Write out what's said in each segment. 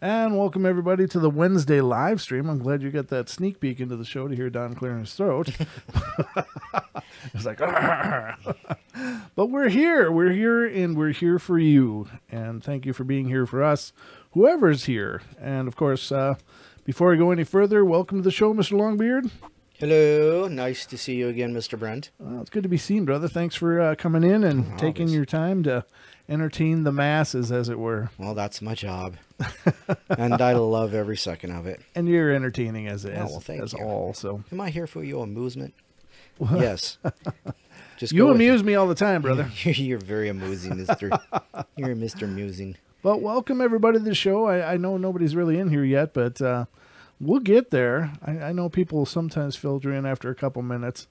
And welcome everybody to the Wednesday live stream. I'm glad you got that sneak peek into the show to hear Don clearing his throat. It's like, but we're here. We're here, and we're here for you. And thank you for being here for us, whoever's here. And of course, before I go any further, welcome to the show, Mr. Longbeard. Hello, nice to see you again, Mr. Brent. Well, it's good to be seen, brother. Thanks for coming in and taking your time to entertain the masses, as it were. Well, that's my job, and I love every second of it. And you're entertaining as Thank you. all. So, am I here for your amusement? Yes. Just you amuse me all the time, brother. You're very amusing, Mister. You're Mr. Amusing. Well, welcome everybody to the show. I know nobody's really in here yet, but we'll get there. I know people sometimes filter in after a couple minutes.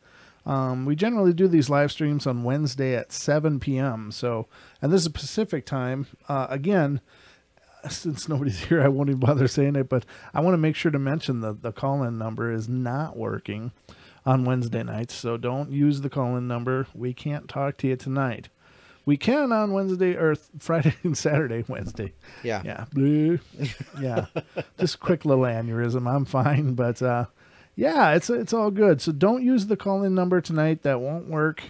We generally do these live streams on Wednesday at 7 p.m. So, and this is Pacific time. Again, since nobody's here, I won't even bother saying it, but I want to make sure to mention the call-in number is not working on Wednesday nights. So don't use the call-in number. We can't talk to you tonight. We can on Wednesday or Friday and Saturday. Wednesday. Yeah. Yeah. Blue. Yeah. Just a quick little aneurysm. I'm fine. But yeah, it's all good. So don't use the call-in number tonight. That won't work.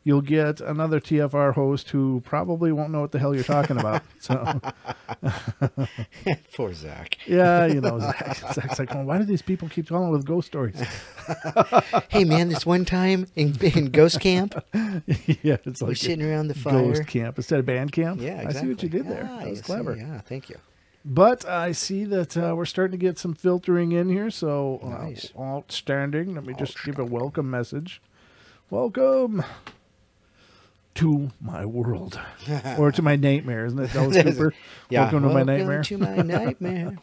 You'll get another TFR host who probably won't know what the hell you're talking about. So Poor Zach. yeah, you know, Zach's like, well, why do these people keep calling with ghost stories? Hey, man, this one time in ghost camp, Yeah, it's like we're sitting around the fire. ghost camp instead of band camp. Yeah, I exactly. see what you did there. That was clever. Yeah, thank you. But I see that we're starting to get some filtering in here, so Nice. outstanding. Let me just give a welcome message. Welcome to my world, or to my nightmare, isn't it, Dallas Cooper? Yeah. Welcome to my nightmare. To my nightmare.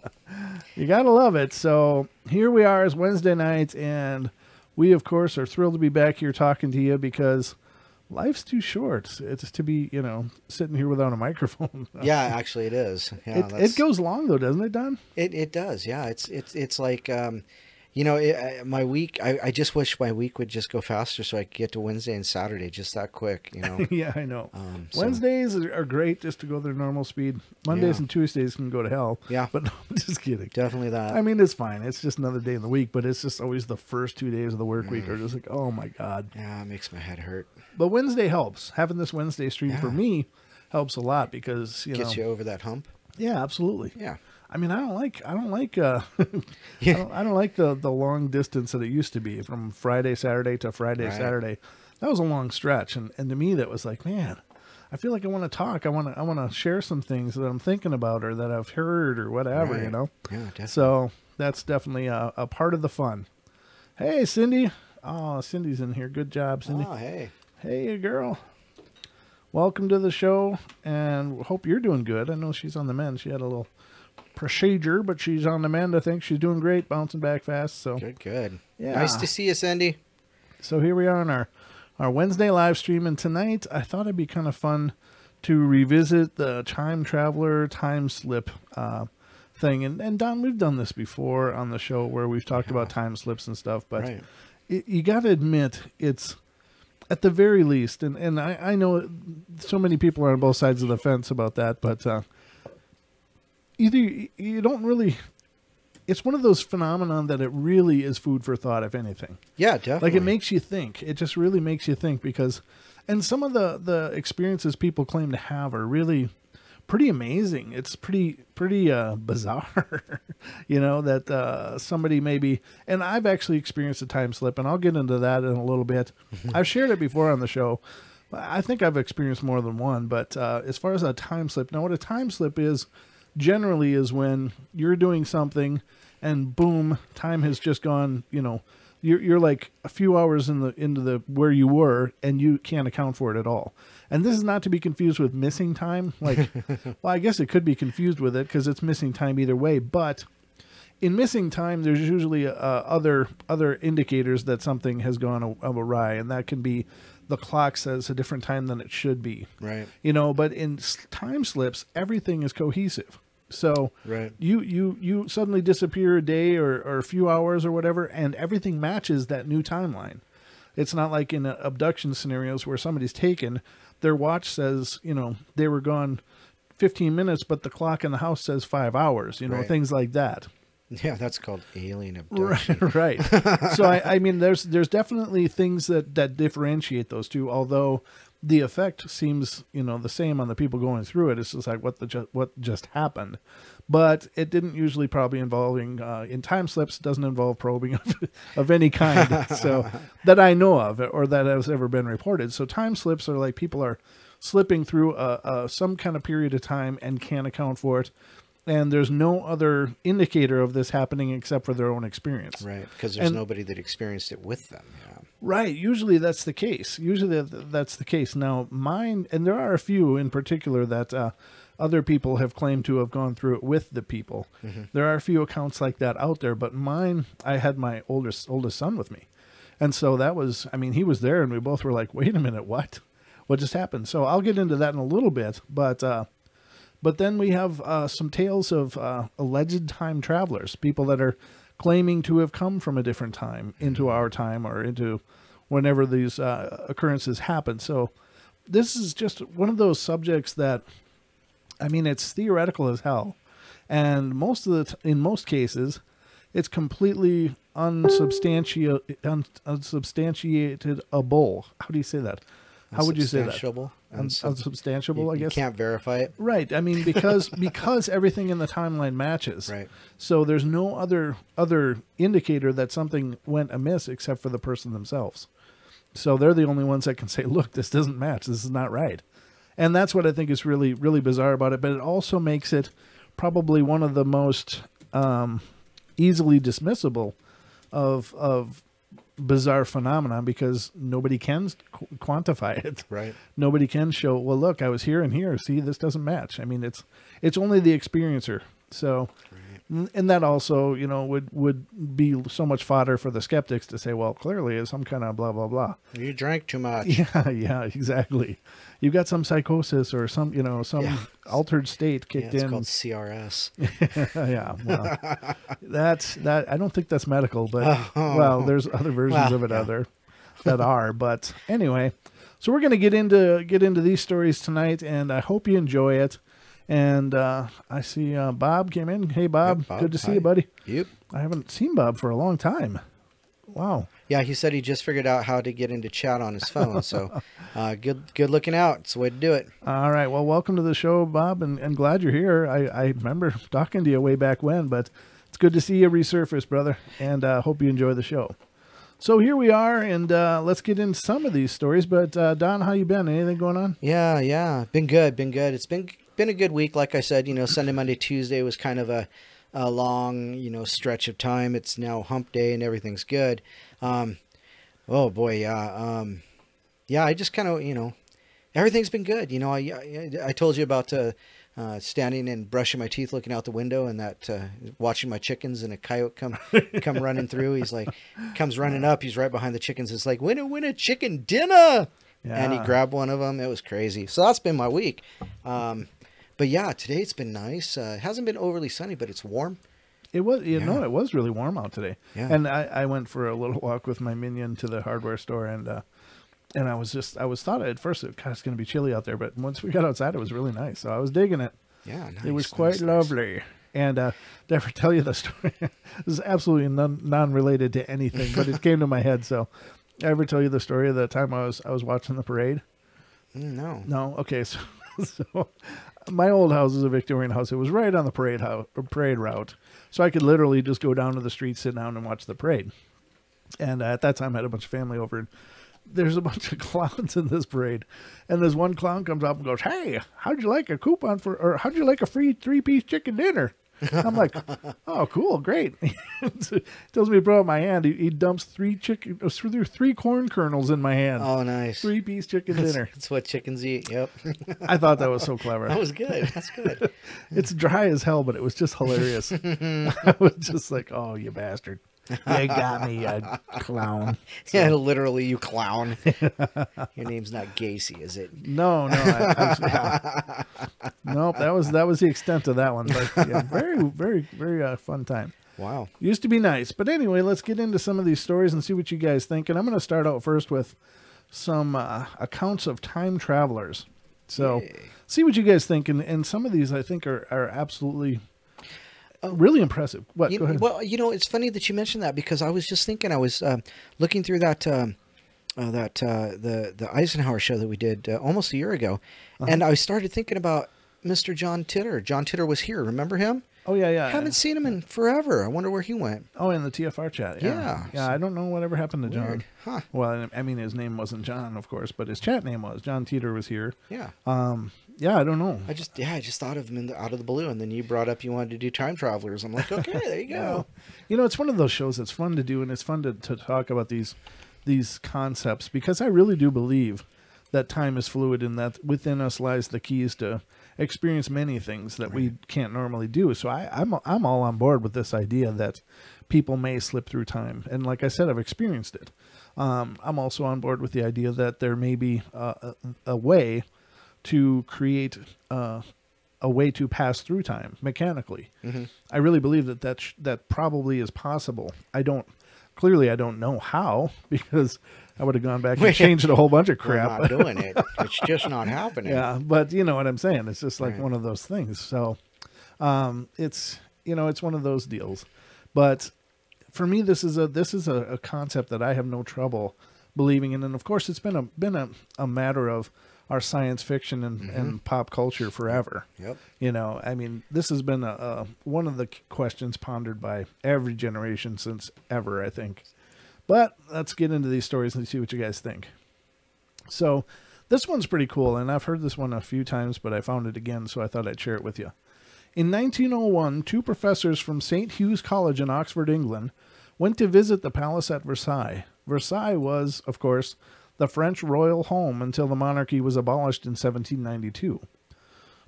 You gotta love it. So here we are, it's Wednesday night, and we, of course, are thrilled to be back here talking to you because life's too short. It's to be, sitting here without a microphone. Yeah, actually, it is. Yeah, It goes long though, doesn't it, Don? It does. Yeah, it's like my week. I just wish my week would just go faster so I could get to Wednesday and Saturday just that quick. Yeah, I know. So- Wednesdays are great just to go their normal speed. Mondays Yeah. and Tuesdays can go to hell. Yeah. But no, I'm just kidding. Definitely that. I mean, it's fine. It's just another day in the week, but it's just always the first 2 days of the work week are just like, oh my God. Yeah, it makes my head hurt. But Wednesday helps. Having this Wednesday stream for Yeah. me helps a lot because, Gets you over that hump. yeah, absolutely. Yeah. I mean, I don't like I don't like I don't like the long distance that it used to be from Friday, Saturday to Friday, Right. Saturday. That was a long stretch. And to me, that was like, man, I feel like I want to talk. I want to share some things that I'm thinking about or that I've heard or whatever, Right. Yeah, definitely. So that's definitely a part of the fun. Hey, Cindy. Oh, Cindy's in here. Good job, Cindy. Oh, hey. Hey, girl. Welcome to the show, and hope you're doing good. I know she's on the mend. She had a little procedure, but she's on the mend. I think she's doing great, bouncing back fast. So Good. Yeah. Nice to see you, Cindy. So here we are on our Wednesday live stream, and tonight I thought it'd be kind of fun to revisit the time traveler time slip thing. And Don, we've done this before on the show where we've talked about time slips and stuff, but Right. you got to admit it's at the very least, and I know so many people are on both sides of the fence about that, but either you don't really. It's one of those phenomenon that it really is food for thought, if anything. Yeah, definitely. Like it makes you think. It just really makes you think because, and some of the experiences people claim to have are really pretty amazing. It's pretty bizarre, that somebody maybe, and I've actually experienced a time slip, and I'll get into that in a little bit. I've shared it before on the show. I think I've experienced more than one, but as far as a time slip, now what a time slip is generally is when you're doing something and boom, time has just gone, you're like a few hours into the where you were and you can't account for it at all. And this is not to be confused with missing time. Like, well, I guess it could be confused with it because it's missing time either way. But in missing time, there's usually other indicators that something has gone awry, and that can be the clock says a different time than it should be. Right. But in time slips, everything is cohesive. So Right. you suddenly disappear a day or a few hours or whatever, and everything matches that new timeline. It's not like in abduction scenarios where somebody's taken, their watch says, they were gone 15 minutes, but the clock in the house says 5 hours, you know, Right. things like that. Yeah, that's called alien abduction. Right. So I mean, there's definitely things that differentiate those two, although the effect seems, you know, the same on the people going through it. It's just like what just happened, but it didn't usually probably involving in time slips. Doesn't involve probing of any kind, so that I know of or that has ever been reported. So time slips are like people are slipping through some kind of period of time and can't account for it. And there's no other indicator of this happening except for their own experience. Right, because there's nobody that experienced it with them. Yeah. Right. Usually that's the case. That's the case. Now, mine, and there are a few in particular that other people have claimed to have gone through it with the people. Mm-hmm. There are a few accounts like that out there, but mine, I had my oldest son with me. And so that was, I mean, he was there and we both were like, wait a minute, what? What just happened? So I'll get into that in a little bit, but then we have some tales of alleged time travelers, people that are claiming to have come from a different time into our time or into whenever these occurrences happen. So this is just one of those subjects that, I mean, it's theoretical as hell. And in most cases, it's completely unsubstantiated. How do you say that? How would you say that? Unsubstantiable, I guess. You can't verify it. Right. I mean, because everything in the timeline matches. Right. So there's no other indicator that something went amiss except for the person themselves. So they're the only ones that can say, look, this doesn't match. This is not right. And that's what I think is really, really bizarre about it. But it also makes it probably one of the most easily dismissible of bizarre phenomenon, because nobody can quantify it. Right. Nobody can show, well, look, I was here and here. See, this doesn't match. I mean, it's only the experiencer. So, right. And that also, you know, would be so much fodder for the skeptics to say, well, clearly it's some kind of blah, blah, blah. You drank too much. Yeah, exactly. You've got some psychosis or some, you know, altered state kicked in. It's called CRS. Yeah. Well, that. I don't think that's medical, but well, there's other versions of it out there that are. But anyway, so we're going to get into these stories tonight, and I hope you enjoy it. And I see Bob came in. Hey, Bob. Yep, Bob. Good to see you, buddy. Yep. I haven't seen Bob for a long time. Wow. Yeah, he said he just figured out how to get into chat on his phone. So good looking out. It's the way to do it. All right. Well, welcome to the show, Bob, and glad you're here. I remember talking to you way back when, but it's good to see you resurface, brother, and hope you enjoy the show. So here we are, and let's get into some of these stories. But Don, how you been? Anything going on? Yeah. Been good. It's been a good week. Like I said, you know, Sunday, Monday, Tuesday was kind of a long, you know, stretch of time. It's now hump day and everything's good. Oh boy. Yeah. I just kind of, you know, everything's been good. You know, I told you about standing and brushing my teeth, looking out the window, and that watching my chickens, and a coyote come running through. He's like, comes running up. He's right behind the chickens. It's like, win a chicken dinner. Yeah. And he grabbed one of them. It was crazy. So that's been my week. But yeah, today it's been nice. It hasn't been overly sunny, but it's warm. It was, it was really warm out today. Yeah. And I went for a little walk with my minion to the hardware store, and I was thought at first it's going to be chilly out there, but once we got outside, it was really nice. So I was digging it. Yeah, nice. It was quite lovely. And did I ever tell you the story? This is absolutely non-related to anything, but it came to my head. So, I ever tell you the story of the time I was watching the parade? No. No. Okay. So my old house is a Victorian house. It was right on the parade route, so I could literally just go down to the street, sit down, and watch the parade. And at that time, I had a bunch of family over. And there's a bunch of clowns in this parade, and this one clown comes up and goes, "Hey, how'd you like a coupon or how'd you like a free 3-piece chicken dinner?" I'm like, "Oh, cool, great." He tells me to put out my hand. He dumps 3 corn kernels in my hand. Oh, nice. 3-piece chicken dinner. That's what chickens eat. Yep. I thought that was so clever. That was good. That's good. It's dry as hell, but it was just hilarious. I was just like, "Oh, you bastard. You got me, you clown." So. Yeah, literally, you clown. Your name's not Gacy, is it? No. Nope, that was the extent of that one. But yeah, very, very, very fun time. Wow. Used to be nice. But anyway, let's get into some of these stories and see what you guys think. And I'm going to start out first with some accounts of time travelers. So Yay. see what you guys think. And some of these I think are absolutely really impressive. What? Go ahead. Well, it's funny that you mentioned that, because I was just thinking, I was looking through that the Eisenhower show that we did almost a year ago, and I started thinking about Mr. John Titor. John Titor was here. Remember him? Oh yeah. Haven't seen him in forever. I wonder where he went. Oh, in the TFR chat. Yeah. I don't know whatever happened to John. Weird. Huh. Well, I mean, his name wasn't John, of course, but his chat name was. John Titor was here. Yeah. Yeah, I don't know. I just thought of him out of the blue, and then you brought up you wanted to do Time Travelers. I'm like, okay, there you go. It's one of those shows that's fun to do, and it's fun to talk about these concepts, because I really do believe that time is fluid, and that within us lies the keys to experience many things that we can't normally do. So I'm all on board with this idea that people may slip through time, and like I said, I've experienced it. I'm also on board with the idea that there may be a way to create a way to pass through time mechanically. Mm-hmm. I really believe that probably is possible. I don't know how, because I would have gone back and changed a whole bunch of crap. We're not doing it. It's just not happening. Yeah, but you know what I'm saying. It's just like one of those things. So it's one of those deals. But for me, this is a concept that I have no trouble believing in. And of course, it's been a matter of our science fiction and pop culture forever. Yep. I mean, this has been one of the questions pondered by every generation since ever, I think. But let's get into these stories and see what you guys think. So this one's pretty cool, and I've heard this one a few times, but I found it again, so I thought I'd share it with you. In 1901, two professors from St. Hugh's College in Oxford, England, went to visit the palace at Versailles. Versailles was, of course, the French royal home until the monarchy was abolished in 1792.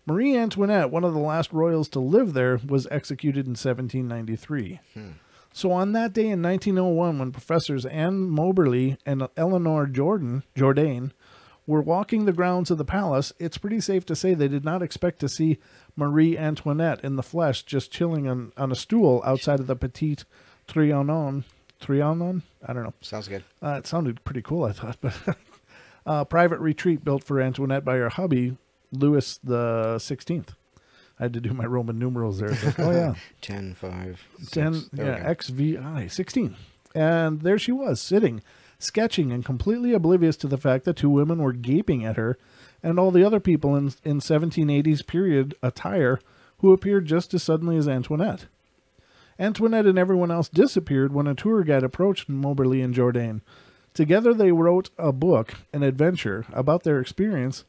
Marie Antoinette, one of the last royals to live there, was executed in 1793. So on that day in 1901, when Professors Anne Moberly and Eleanor Jourdain were walking the grounds of the palace, it's pretty safe to say they did not expect to see Marie Antoinette in the flesh just chilling on a stool outside of the Petit Trianon. Trianon? I don't know. Sounds good. It sounded pretty cool, I thought. But private retreat built for Antoinette by her hubby, Louis the 16th. I had to do my Roman numerals there. Like, oh, yeah. 10, 5, 6. 10, yeah, XVI, 16. And there she was, sitting, sketching, and completely oblivious to the fact that two women were gaping at her and all the other people in 1780s period attire who appeared just as suddenly as Antoinette. Antoinette and everyone else disappeared when a tour guide approached Moberly and Jourdain. Together they wrote a book, an adventure, about their experience,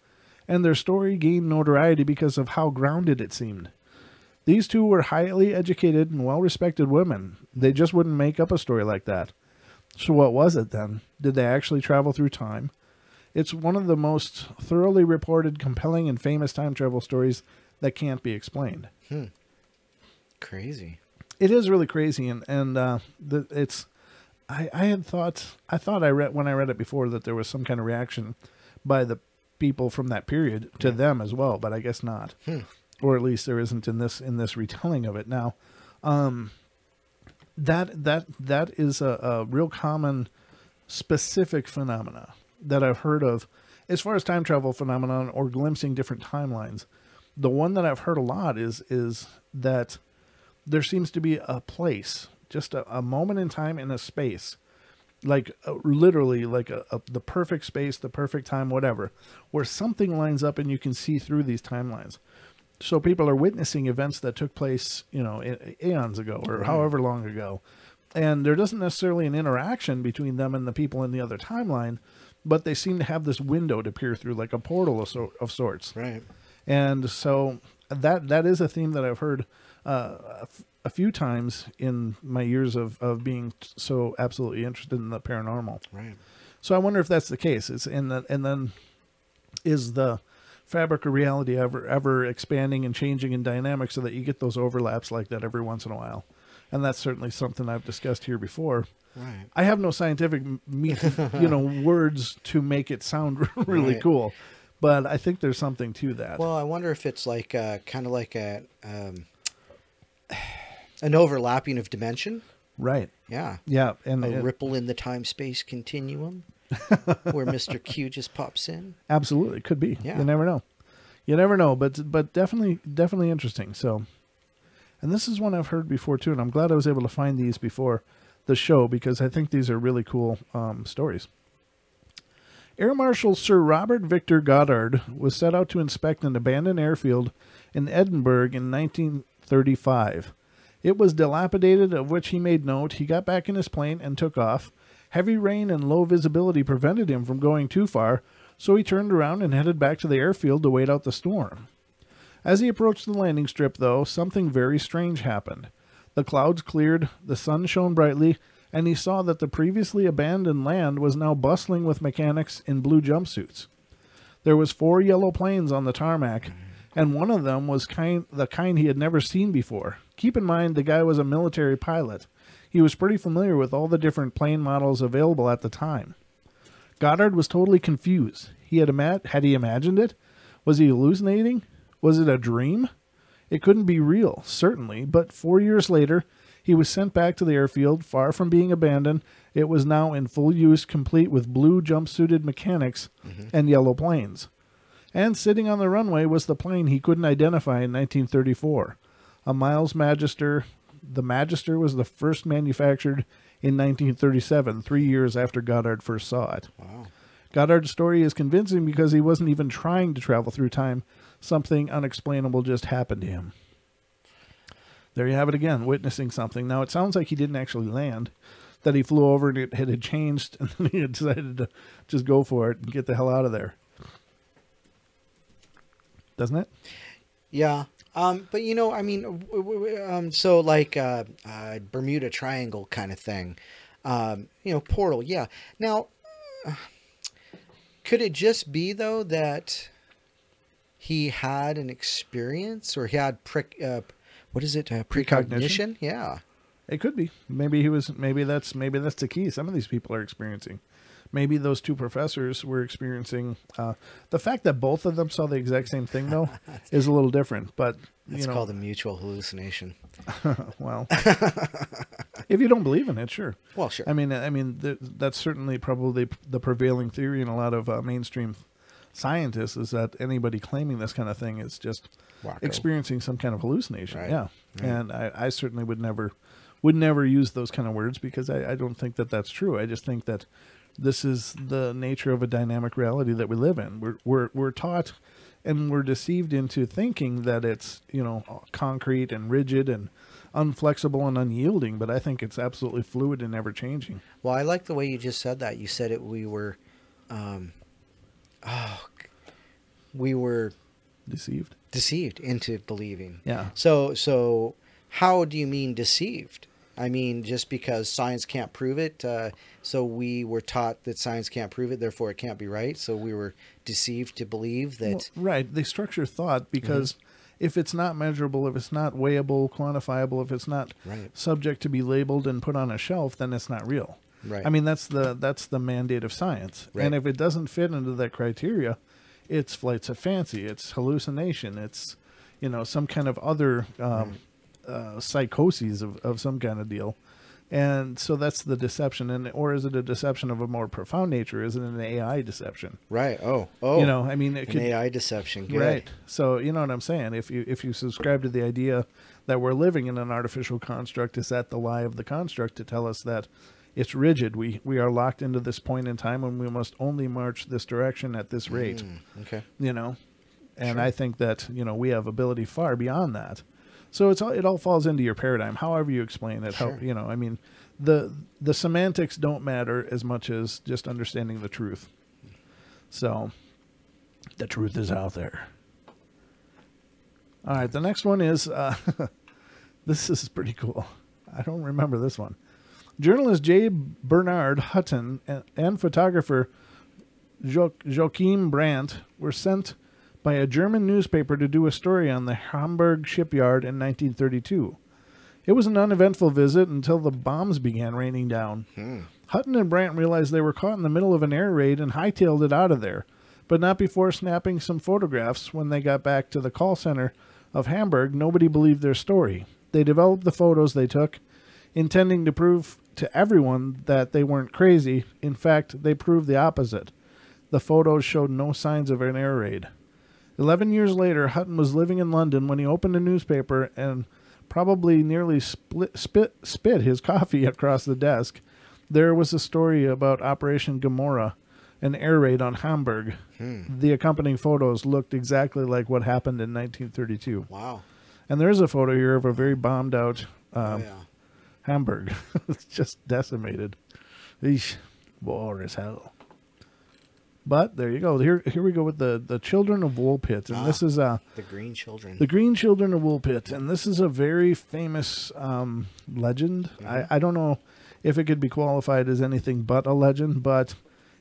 and their story gained notoriety because of how grounded it seemed. These two were highly educated and well-respected women. They just wouldn't make up a story like that. So what was it then? Did they actually travel through time? It's one of the most thoroughly reported, compelling, and famous time travel stories that can't be explained. Crazy. It is really crazy, and it's. I thought I read when I read it before that there was some kind of reaction by the people from that period to them as well, but I guess not, or at least there isn't in this retelling of it. Now, that is a real common, specific phenomena that I've heard of as far as time travel phenomenon or glimpsing different timelines. The one that I've heard a lot is that there seems to be a place, just a moment in time in a space, like literally like the perfect space, the perfect time, whatever, where something lines up and you can see through these timelines. So people are witnessing events that took place, eons ago or however long ago. And there doesn't necessarily an interaction between them and the people in the other timeline, but they seem to have this window to peer through, like a portal of sorts. Right. And so that is a theme that I've heard a few times in my years of being so absolutely interested in the paranormal. Right. So I wonder if that's the case. And then is the fabric of reality ever expanding and changing in dynamics so that you get those overlaps like that every once in a while? And that's certainly something I've discussed here before. Right. I have no scientific words to make it sound really cool, but I think there's something to that. Well, I wonder if it's like kind of like an overlapping of dimension. Right. Yeah. Yeah. And a ripple in the time-space continuum where Mr. Q just pops in. Absolutely. Could be. Yeah. You never know. You never know, but definitely interesting. So, and this is one I've heard before too, and I'm glad I was able to find these before the show because I think these are really cool stories. Air Marshal Sir Robert Victor Goddard was set out to inspect an abandoned airfield in Edinburgh in 1935. It was dilapidated, of which he made note. He got back in his plane and took off. Heavy rain and low visibility prevented him from going too far, so he turned around and headed back to the airfield to wait out the storm. As he approached the landing strip, though, something very strange happened. The clouds cleared, the sun shone brightly, and he saw that the previously abandoned land was now bustling with mechanics in blue jumpsuits. There was 4 yellow planes on the tarmac, and one of them was the kind he had never seen before. Keep in mind, the guy was a military pilot. He was pretty familiar with all the different plane models available at the time. Goddard was totally confused. Had he imagined it? Was he hallucinating? Was it a dream? It couldn't be real, certainly, but 4 years later, he was sent back to the airfield. Far from being abandoned, it was now in full use, complete with blue jumpsuited mechanics and yellow planes. And sitting on the runway was the plane he couldn't identify in 1934, a Miles Magister. The Magister was the first manufactured in 1937, 3 years after Goddard first saw it. Wow. Goddard's story is convincing because he wasn't even trying to travel through time. Something unexplainable just happened to him. There you have it again, witnessing something. Now, it sounds like he didn't actually land, that he flew over and it had changed, and then he had decided to just go for it and get the hell out of there. Doesn't it? Yeah. But, you know, I mean, so like Bermuda Triangle kind of thing. You know, portal, yeah. Now, could it just be, though, that he had an experience or he had precognition? Yeah. It could be. Maybe that's the key. Some of these people are experiencing. Maybe those 2 professors were experiencing. The fact that both of them saw the exact same thing, though, is a little different. But it's called a mutual hallucination. Well, if you don't believe in it, sure. Well, sure. I mean, that's certainly probably the prevailing theory in a lot of mainstream scientists is that anybody claiming this kind of thing is just experiencing some kind of hallucination. Right. Yeah, right. And I certainly would never use those kind of words because I don't think that that's true. I just think that this is the nature of a dynamic reality that we live in. We're taught and we're deceived into thinking that it's, you know, concrete and rigid and unflexible and unyielding, but I think it's absolutely fluid and ever changing. Well, I like the way you just said that. You said it. We were deceived into believing. Yeah. So how do you mean deceived? I mean, just because science can't prove it, so we were taught that science can't prove it, therefore it can't be right. So we were deceived to believe that. Well, right. They structure thought because if it's not measurable, if it's not weighable, quantifiable, if it's not subject to be labeled and put on a shelf, then it's not real. Right. I mean, that's the mandate of science. Right. And if it doesn't fit into that criteria, it's flights of fancy, it's hallucination, it's, you know, some kind of other psychoses of some kind of deal. And so that's the deception. Or is it a deception of a more profound nature? Is it an AI deception? Right. Oh. You know, I mean, it could, AI deception. Good. Right. So you know what I'm saying? If you subscribe to the idea that we're living in an artificial construct, is that the lie of the construct to tell us that it's rigid? We are locked into this point in time when we must only march this direction at this rate. Okay. You know, and I think that, you know, we have ability far beyond that. So it all falls into your paradigm, however you explain it. How, you know, I mean, the semantics don't matter as much as just understanding the truth. So the truth is out there. All right, the next one is this is pretty cool. I don't remember this one. Journalist J. Bernard Hutton and photographer Joachim Brandt were sent by a German newspaper to do a story on the Hamburg shipyard in 1932. It was an uneventful visit until the bombs began raining down. Hutton and Brandt realized they were caught in the middle of an air raid and hightailed it out of there, but not before snapping some photographs. When they got back to the call center of Hamburg, nobody believed their story. They developed the photos they took, intending to prove to everyone that they weren't crazy. In fact, they proved the opposite. The photos showed no signs of an air raid. 11 years later, Hutton was living in London when he opened a newspaper and probably nearly spit his coffee across the desk. There was a story about Operation Gomorrah, an air raid on Hamburg. The accompanying photos looked exactly like what happened in 1932. Wow. And there's a photo here of a very bombed out Hamburg. It's just decimated. Eesh, war is hell. But there you go. Here we go with the Children of Woolpit. And this is the Green Children. The Green Children of Woolpit. And this is a very famous legend. I don't know if it could be qualified as anything but a legend, but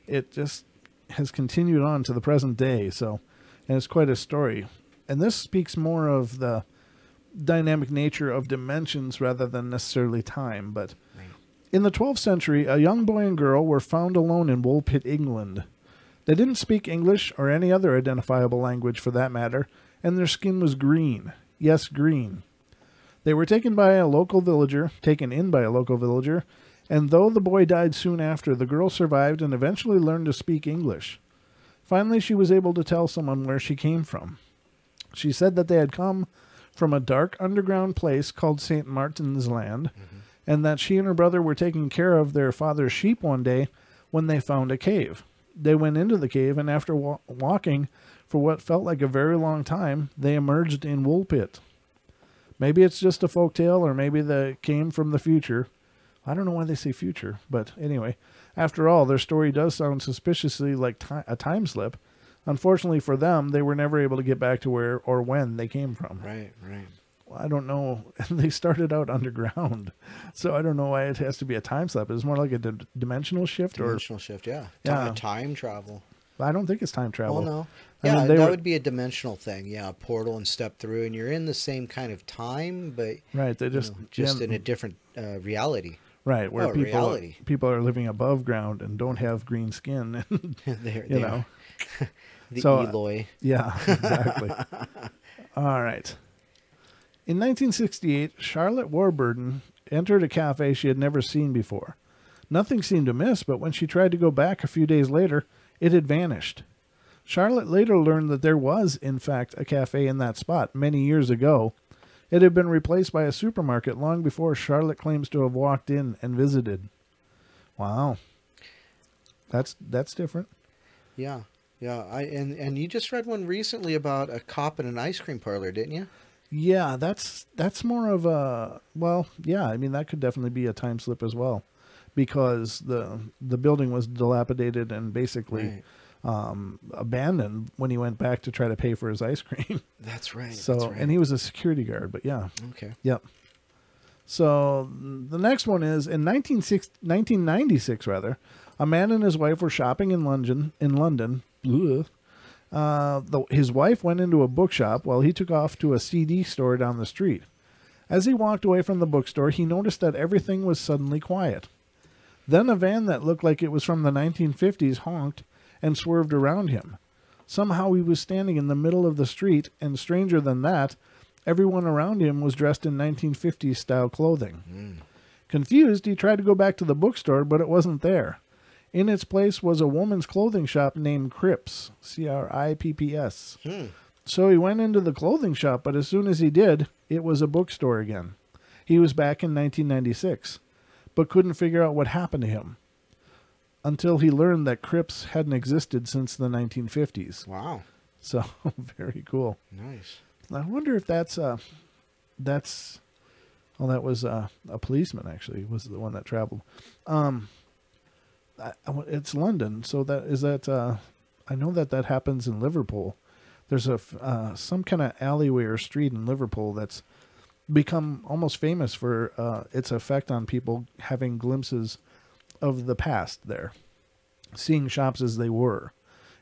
it just has continued on to the present day. So, and it's quite a story. And this speaks more of the dynamic nature of dimensions rather than necessarily time. But in the 12th century, a young boy and girl were found alone in Woolpit, England. They didn't speak English or any other identifiable language for that matter, and their skin was green. Yes, green. They were taken in by a local villager, and though the boy died soon after, the girl survived and eventually learned to speak English. Finally, she was able to tell someone where she came from. She said that they had come from a dark underground place called St. Martin's Land, and that she and her brother were taking care of their father's sheep one day when they found a cave. They went into the cave, and after walking for what felt like a very long time, they emerged in Woolpit. Maybe it's just a folk tale, or maybe they came from the future. I don't know why they say future, but anyway. After all, their story does sound suspiciously like a time slip. Unfortunately for them, they were never able to get back to where or when they came from. Right. Well, I don't know. They started out underground, so I don't know why it has to be a time slip. It's more like a dimensional shift. Dimensional shift, yeah. Time travel. I don't think it's time travel. Oh, no. I mean, that would be a dimensional thing. Yeah, a portal and step through, and you're in the same kind of time, but right. They just in a different reality. Right, where reality. People are living above ground and don't have green skin. you know. The Eloy. Yeah, exactly. All right. In 1968, Charlotte Warburton entered a cafe she had never seen before. Nothing seemed amiss, but when she tried to go back a few days later, it had vanished. Charlotte later learned that there was, in fact, a cafe in that spot many years ago. It had been replaced by a supermarket long before Charlotte claims to have walked in and visited. Wow. That's different. Yeah. And you just read one recently about a cop in an ice cream parlor, didn't you? Yeah, that's more of a, well, yeah, I mean, that could definitely be a time slip as well, because the building was dilapidated and basically abandoned when he went back to try to pay for his ice cream. That's right. So, and he was a security guard, but yeah. Okay. Yep. So the next one is in 1996, rather, a man and his wife were shopping in London. His wife went into a bookshop while he took off to a CD store down the street. As he walked away from the bookstore, he noticed that everything was suddenly quiet. Then a van that looked like it was from the 1950s honked and swerved around him. Somehow he was standing in the middle of the street, and stranger than that, everyone around him was dressed in 1950s style clothing. Confused, he tried to go back to the bookstore, but it wasn't there. In its place was a woman's clothing shop named Cripps, C-R-I-P-P-S. So he went into the clothing shop, but as soon as he did, it was a bookstore again. He was back in 1996, but couldn't figure out what happened to him until he learned that Cripps hadn't existed since the 1950s. Wow. So, very cool. Nice. I wonder if that was a policeman, actually, was the one that traveled. It's London, so I know that happens in Liverpool. There's some kind of alleyway or street in Liverpool that's become almost famous for its effect on people having glimpses of the past there, seeing shops as they were.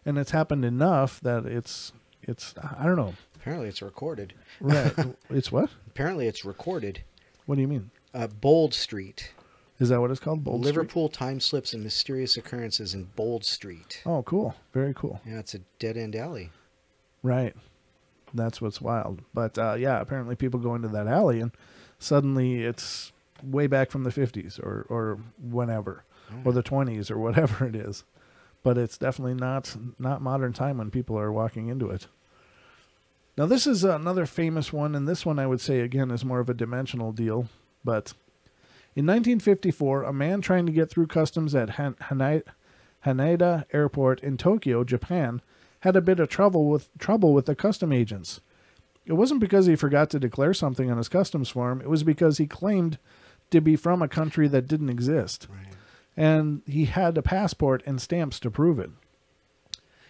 And it's happened enough that it's I don't know. Apparently it's recorded. Right. It's what? Apparently it's recorded. What do you mean? Bold Street. Is that what it's called? Bold Liverpool Street? Time Slips and Mysterious Occurrences in Bold Street. Oh, cool. Very cool. Yeah, it's a dead-end alley. Right. That's what's wild. But, yeah, apparently people go into that alley and suddenly it's way back from the 50s or whenever, or the 20s or whatever it is. But it's definitely not modern time when people are walking into it. Now, this is another famous one, and this one I would say, again, is more of a dimensional deal. But in 1954, a man trying to get through customs at Haneda Airport in Tokyo, Japan, had a bit of trouble with the custom agents. It wasn't because he forgot to declare something on his customs form. It was because he claimed to be from a country that didn't exist. Right. And he had a passport and stamps to prove it.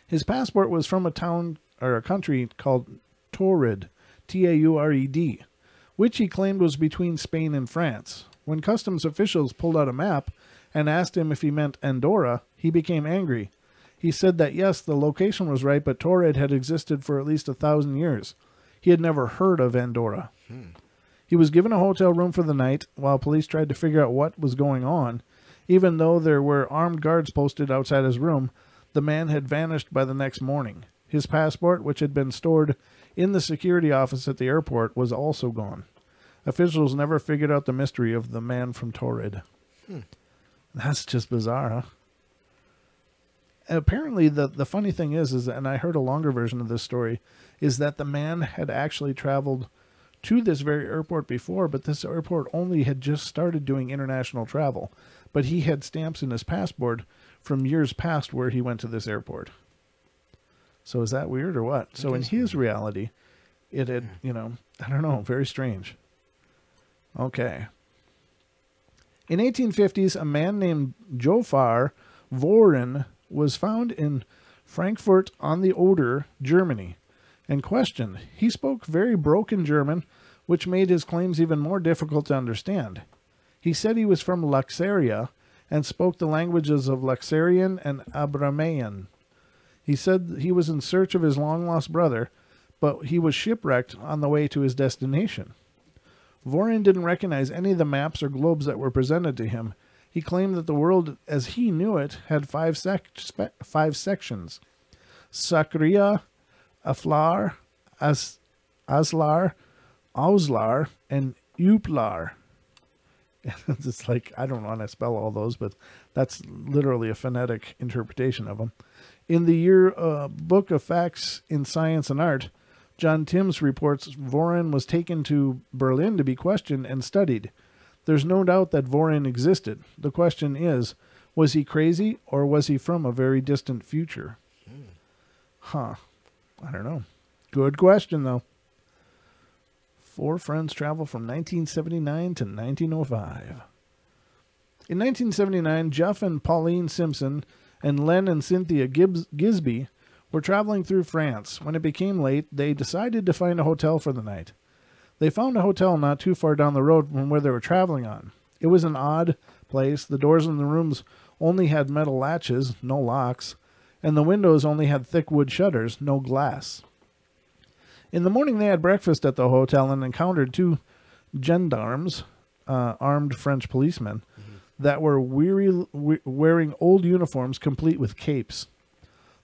His passport was from a town or a country called Taured, Taured, which he claimed was between Spain and France. When customs officials pulled out a map and asked him if he meant Andorra, he became angry. He said that yes, the location was right, but Taured had existed for at least 1,000 years. He had never heard of Andorra. He was given a hotel room for the night while police tried to figure out what was going on. Even though there were armed guards posted outside his room, the man had vanished by the next morning. His passport, which had been stored in the security office at the airport, was also gone. Officials never figured out the mystery of the man from Taured. That's just bizarre, huh? And apparently, the funny thing is, and I heard a longer version of this story, is that the man had actually traveled to this very airport before, but this airport only had just started doing international travel. But he had stamps in his passport from years past where he went to this airport. So is that weird or what? So in his reality, it had, I don't know, very strange. Okay. In 1850s, a man named Jofar Voren was found in Frankfurt on the Oder, Germany, and questioned. He spoke very broken German, which made his claims even more difficult to understand. He said he was from Luxaria and spoke the languages of Luxarian and Abramaean. He said he was in search of his long-lost brother, but he was shipwrecked on the way to his destination. Voren didn't recognize any of the maps or globes that were presented to him. He claimed that the world, as he knew it, had five sections. Sakria, Aflar, Aslar, Auslar, and Uplar. It's like, I don't want to spell all those, but that's literally a phonetic interpretation of them. In the year Book of Facts in Science and Art, John Timms reports Voren was taken to Berlin to be questioned and studied. There's no doubt that Voren existed. The question is, was he crazy or was he from a very distant future? Huh. I don't know. Good question, though. 4 friends travel from 1979 to 1905. In 1979, Jeff and Pauline Simpson and Len and Cynthia Gisby were traveling through France. When it became late, they decided to find a hotel for the night. They found a hotel not too far down the road from where they were traveling on. It was an odd place. The doors in the rooms only had metal latches, no locks, and the windows only had thick wood shutters, no glass. In the morning, they had breakfast at the hotel and encountered 2 gendarmes, armed French policemen, that were wearing old uniforms complete with capes.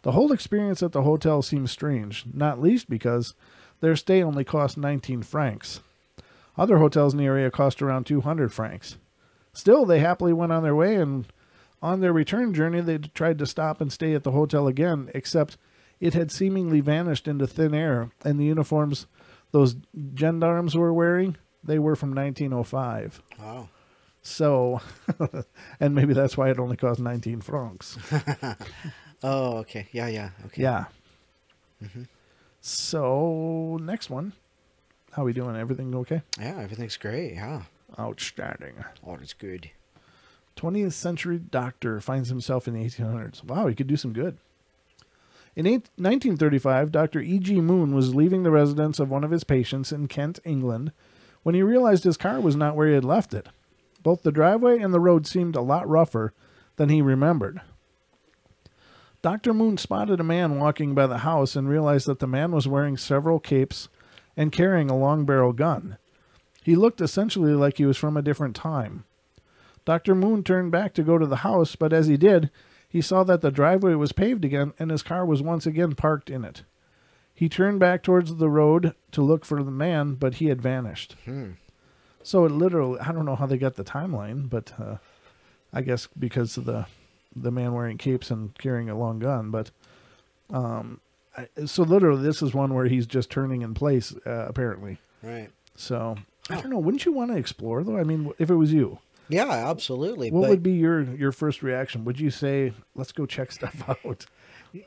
The whole experience at the hotel seemed strange, not least because their stay only cost 19 francs. Other hotels in the area cost around 200 francs. Still, they happily went on their way, and on their return journey, they tried to stop and stay at the hotel again, except it had seemingly vanished into thin air, and the uniforms those gendarmes were wearing, they were from 1905. Wow. So, and maybe that's why it only cost 19 francs. Oh, okay. Yeah. Okay. Yeah. So, next one. How we doing? Everything okay? Yeah, everything's great. Yeah. Outstanding. Oh, that's good. 20th century doctor finds himself in the 1800s. Wow, he could do some good. In 1935, Dr. E.G. Moon was leaving the residence of one of his patients in Kent, England, when he realized his car was not where he had left it. Both the driveway and the road seemed a lot rougher than he remembered. Dr. Moon spotted a man walking by the house and realized that the man was wearing several capes and carrying a long-barrel gun. He looked essentially like he was from a different time. Dr. Moon turned back to go to the house, but as he did, he saw that the driveway was paved again and his car was once again parked in it. He turned back towards the road to look for the man, but he had vanished. So it literally, I don't know how they got the timeline, but I guess because of the man wearing capes and carrying a long gun. But So literally, this is one where he's just turning in place, apparently. Right. So I don't know. Wouldn't you want to explore though? I mean, if it was you, Yeah, absolutely. what would be your first reaction? Would you say, "Let's go check stuff out"?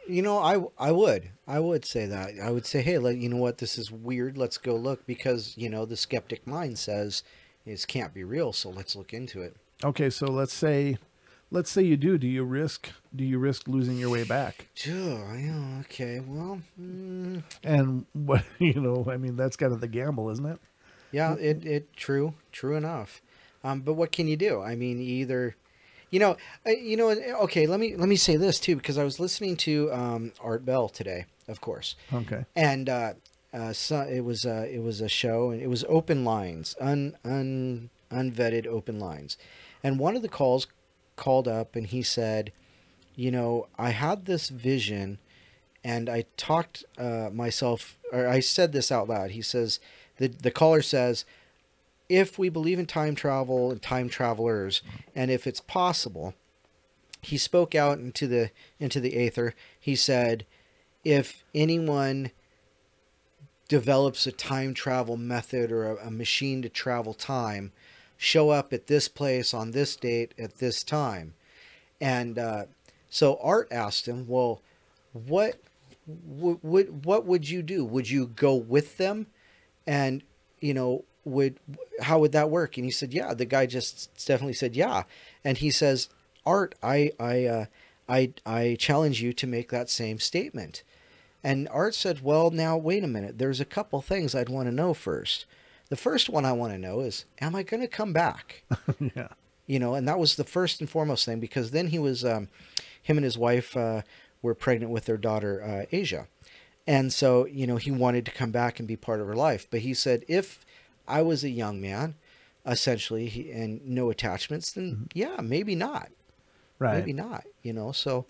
You know, I would say that. I would say, hey, you know what, this is weird. Let's go look, because, you know, the skeptic mind says it can't be real. So let's look into it. Okay, so let's say you do. Do you risk losing your way back? Sure. Yeah. Okay. Well. And what I mean, that's kind of the gamble, isn't it? Yeah. True enough. But what can you do? I mean, either. Okay. Let me say this too, because I was listening to Art Bell today, of course. Okay. And so it was a show, and it was open lines, unvetted open lines, and one of the calls called up, and he said, I had this vision, and I talked I said this out loud. He says, the caller says, if we believe in time travel and time travelers, and if it's possible, he spoke out into the aether. He said, if anyone develops a time travel method or a machine to travel time, show up at this place on this date at this time. And so Art asked him, well, what would you do? Would you go with them? And, how would that work? And he said, yeah. The guy just definitely said, yeah. And he says, Art, I challenge you to make that same statement. And Art said, well, now, wait a minute. There's a couple things I'd want to know first. The first one I want to know is, am I going to come back? Yeah. And that was the first and foremost thing, because then he was, him and his wife were pregnant with their daughter, Asia. And so, he wanted to come back and be part of her life. But he said, if I was a young man, essentially, and no attachments, then yeah, maybe not. Right. Maybe not, so.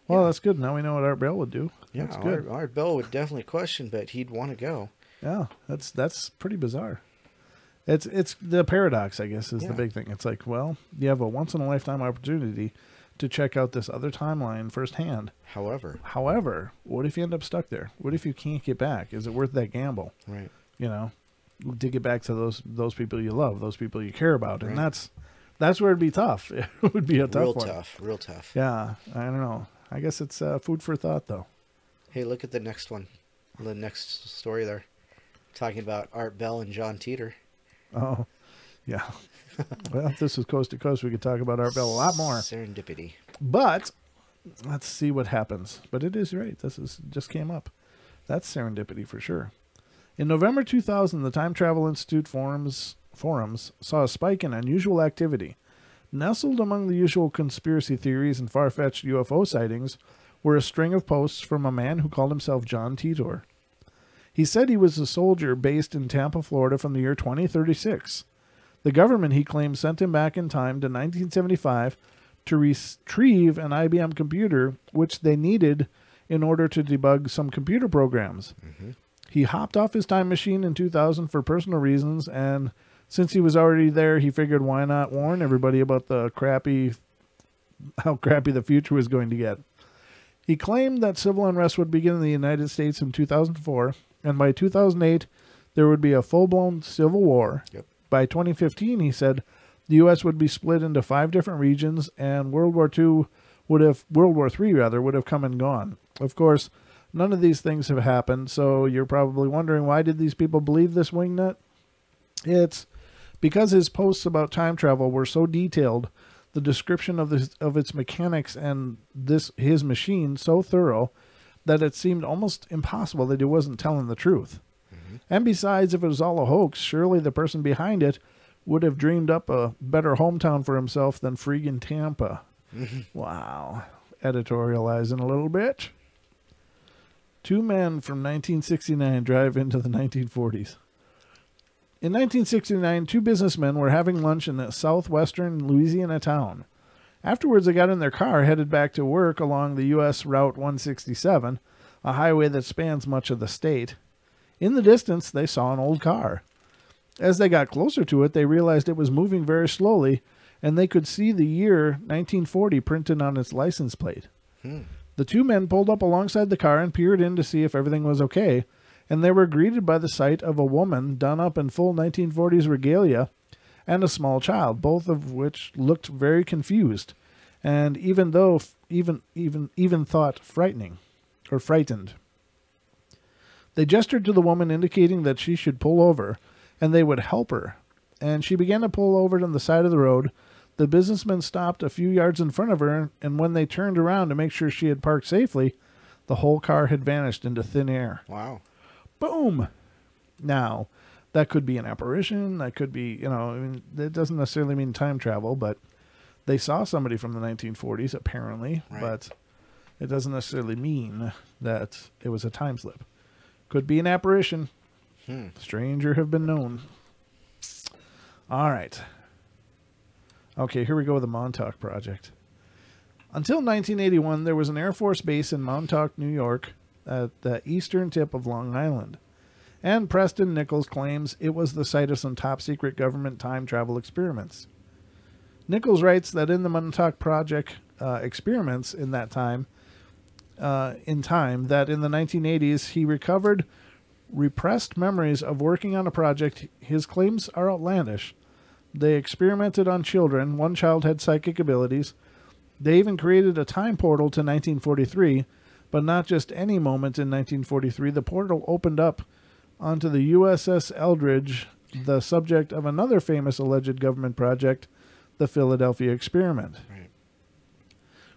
Well, that's good. Now we know what Art Bell would do. Yeah, that's good. Art Bell would definitely question, but he'd want to go. Yeah, that's pretty bizarre. It's the paradox, I guess, is the big thing. It's like, well, you have a once in a lifetime opportunity to check out this other timeline firsthand. However, what if you end up stuck there? What if you can't get back? Is it worth that gamble? Right. To get back to those people you love, those people you care about, and that's where it'd be tough. It would be a tough one. Real tough. Yeah, I don't know. I guess it's food for thought, though. Hey, look at the next one. The next story there. Talking about Art Bell and John Teeter. Oh, yeah. Well, if this was coast to coast, we could talk about Art Bell a lot more. Serendipity. But let's see what happens. But it is right. This just came up. That's serendipity for sure. In November 2000, the Time Travel Institute forums saw a spike in unusual activity. Nestled among the usual conspiracy theories and far-fetched UFO sightings were a string of posts from a man who called himself John Titor. He said he was a soldier based in Tampa, Florida from the year 2036. The government, he claimed, sent him back in time to 1975 to retrieve an IBM computer, which they needed in order to debug some computer programs. Mm-hmm. He hopped off his time machine in 2000 for personal reasons, and since he was already there, he figured why not warn everybody about how crappy the future was going to get. He claimed that civil unrest would begin in the United States in 2004, and by 2008, there would be a full-blown civil war. Yep. By 2015, he said the U.S. would be split into 5 different regions, and World War III would have come and gone. Of course, none of these things have happened, so you're probably wondering, why did these people believe this wingnut? It's because his posts about time travel were so detailed, the description of its mechanics and his machine so thorough, that it seemed almost impossible that he wasn't telling the truth. Mm-hmm. And besides, if it was all a hoax, surely the person behind it would have dreamed up a better hometown for himself than friggin' Tampa. Mm-hmm. Wow. Editorializing a little bit. 2 men from 1969 drive into the 1940s. In 1969, 2 businessmen were having lunch in a southwestern Louisiana town. Afterwards, they got in their car, headed back to work along the U.S. Route 167, a highway that spans much of the state. In the distance, they saw an old car. As they got closer to it, they realized it was moving very slowly, and they could see the year 1940 printed on its license plate. The two men pulled up alongside the car and peered in to see if everything was okay, and they were greeted by the sight of a woman done up in full 1940s regalia and a small child, both of which looked very confused, and even thought frightening or frightened. They gestured to the woman, indicating that she should pull over, and they would help her. And she began to pull over to the side of the road. The businessman stopped a few yards in front of her, and when they turned around to make sure she had parked safely, the whole car had vanished into thin air. Wow. Boom! Now, that could be an apparition. That could be, I mean, it doesn't necessarily mean time travel, but they saw somebody from the 1940s, apparently. Right. But it doesn't necessarily mean that it was a time slip. Could be an apparition. Stranger have been known. All right. Okay, here we go with the Montauk Project. Until 1981, there was an Air Force base in Montauk, New York, at the eastern tip of Long Island. And Preston Nichols claims it was the site of some top-secret government time travel experiments. Nichols writes that in the Montauk Project experiments in that time, that in the 1980s, he recovered repressed memories of working on a project. His claims are outlandish. They experimented on children. One child had psychic abilities. They even created a time portal to 1943, but not just any moment in 1943. The portal opened up onto the USS Eldridge, the subject of another famous alleged government project, the Philadelphia Experiment. Right.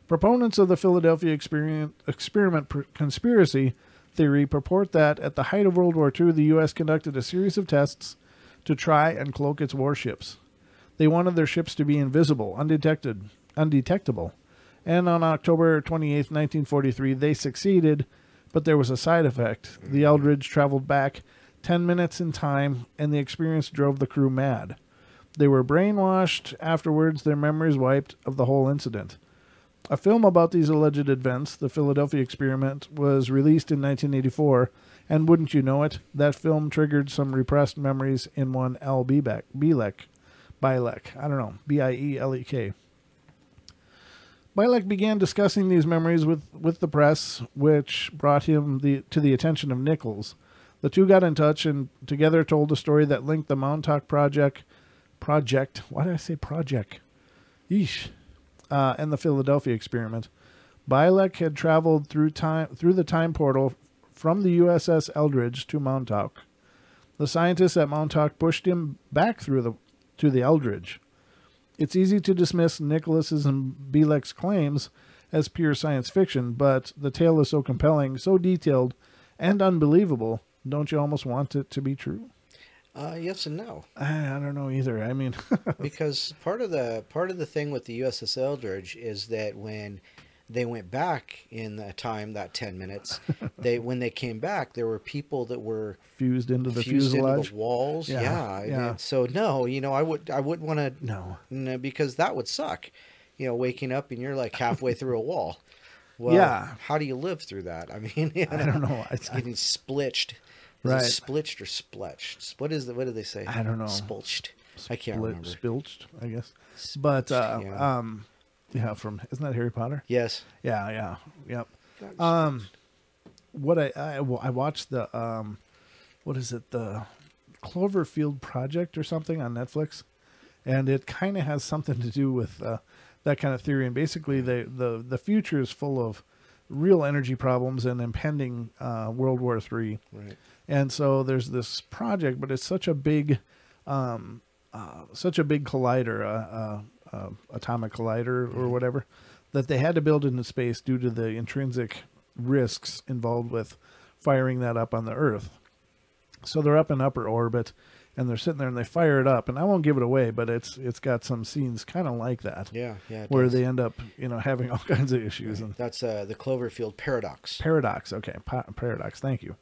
Proponents of the Philadelphia experiment conspiracy theory purport that at the height of World War II, the U.S. conducted a series of tests to try and cloak its warships. They wanted their ships to be invisible, undetectable. And on October 28, 1943, they succeeded, but there was a side effect. The Eldridge traveled back 10 minutes in time, and the experience drove the crew mad. They were brainwashed. Afterwards, their memories wiped of the whole incident. A film about these alleged events, The Philadelphia Experiment, was released in 1984, and wouldn't you know it, that film triggered some repressed memories in one Al Bielek. I don't know, Bielek. Bielek began discussing these memories with the press, which brought him to the attention of Nichols. The two got in touch and together told a story that linked the Montauk Project. Why did I say project? Yeesh. And the Philadelphia Experiment. Bielek had traveled through the time portal from the USS Eldridge to Montauk. The scientists at Montauk pushed him back to the Eldridge. It's easy to dismiss Nicholas's and Bielek's claims as pure science fiction, but the tale is so compelling, so detailed, and unbelievable. Don't you almost want it to be true? Yes and no. I don't know either. I mean, because part of the thing with the USS Eldridge is that when they went back in the time, that 10 minutes, when they came back, there were people that were fused into the fuselage, into the walls. Yeah. So no, I wouldn't want to. No, because that would suck. Waking up and you're like halfway through a wall. Well, how do you live through that? I mean, I don't know. It's getting splitched. Is right. it splitched or spletched? What do they say? I don't know. Spulched. I can't remember. Spilched, I guess. But isn't that Harry Potter? Yes. Yeah. Yep. What I watched the what is it, the Cloverfield Project or something on Netflix, and it kind of has something to do with that kind of theory. And basically, the future is full of real energy problems and impending World War III. Right. And so there's this project, but it's such a big collider, atomic collider or whatever, that they had to build it into space due to the intrinsic risks involved with firing that up on the Earth. So they're up in upper orbit, and they're sitting there and they fire it up. And I won't give it away, but it's got some scenes kind of like that. Yeah. Where they end up, having all kinds of issues. Right. And that's the Cloverfield paradox. Okay, paradox. Thank you.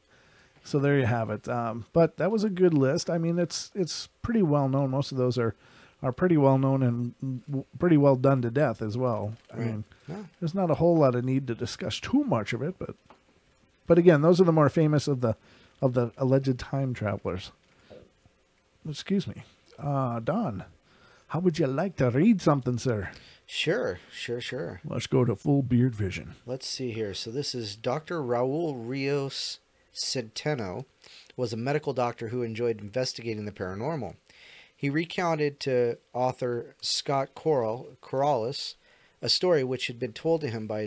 So there you have it. But that was a good list. I mean, it's pretty well known. Most of those are pretty well known and pretty well done to death as well. I mean, there's not a whole lot of need to discuss too much of it, but again, those are the more famous of the alleged time travelers. Excuse me. Don, how would you like to read something, sir? Sure, sure, sure. Let's go to full beard vision. Let's see here. So this is Dr. Raul Rios Centeno was a medical doctor who enjoyed investigating the paranormal. He recounted to author Scott Corrales a story which had been told to him by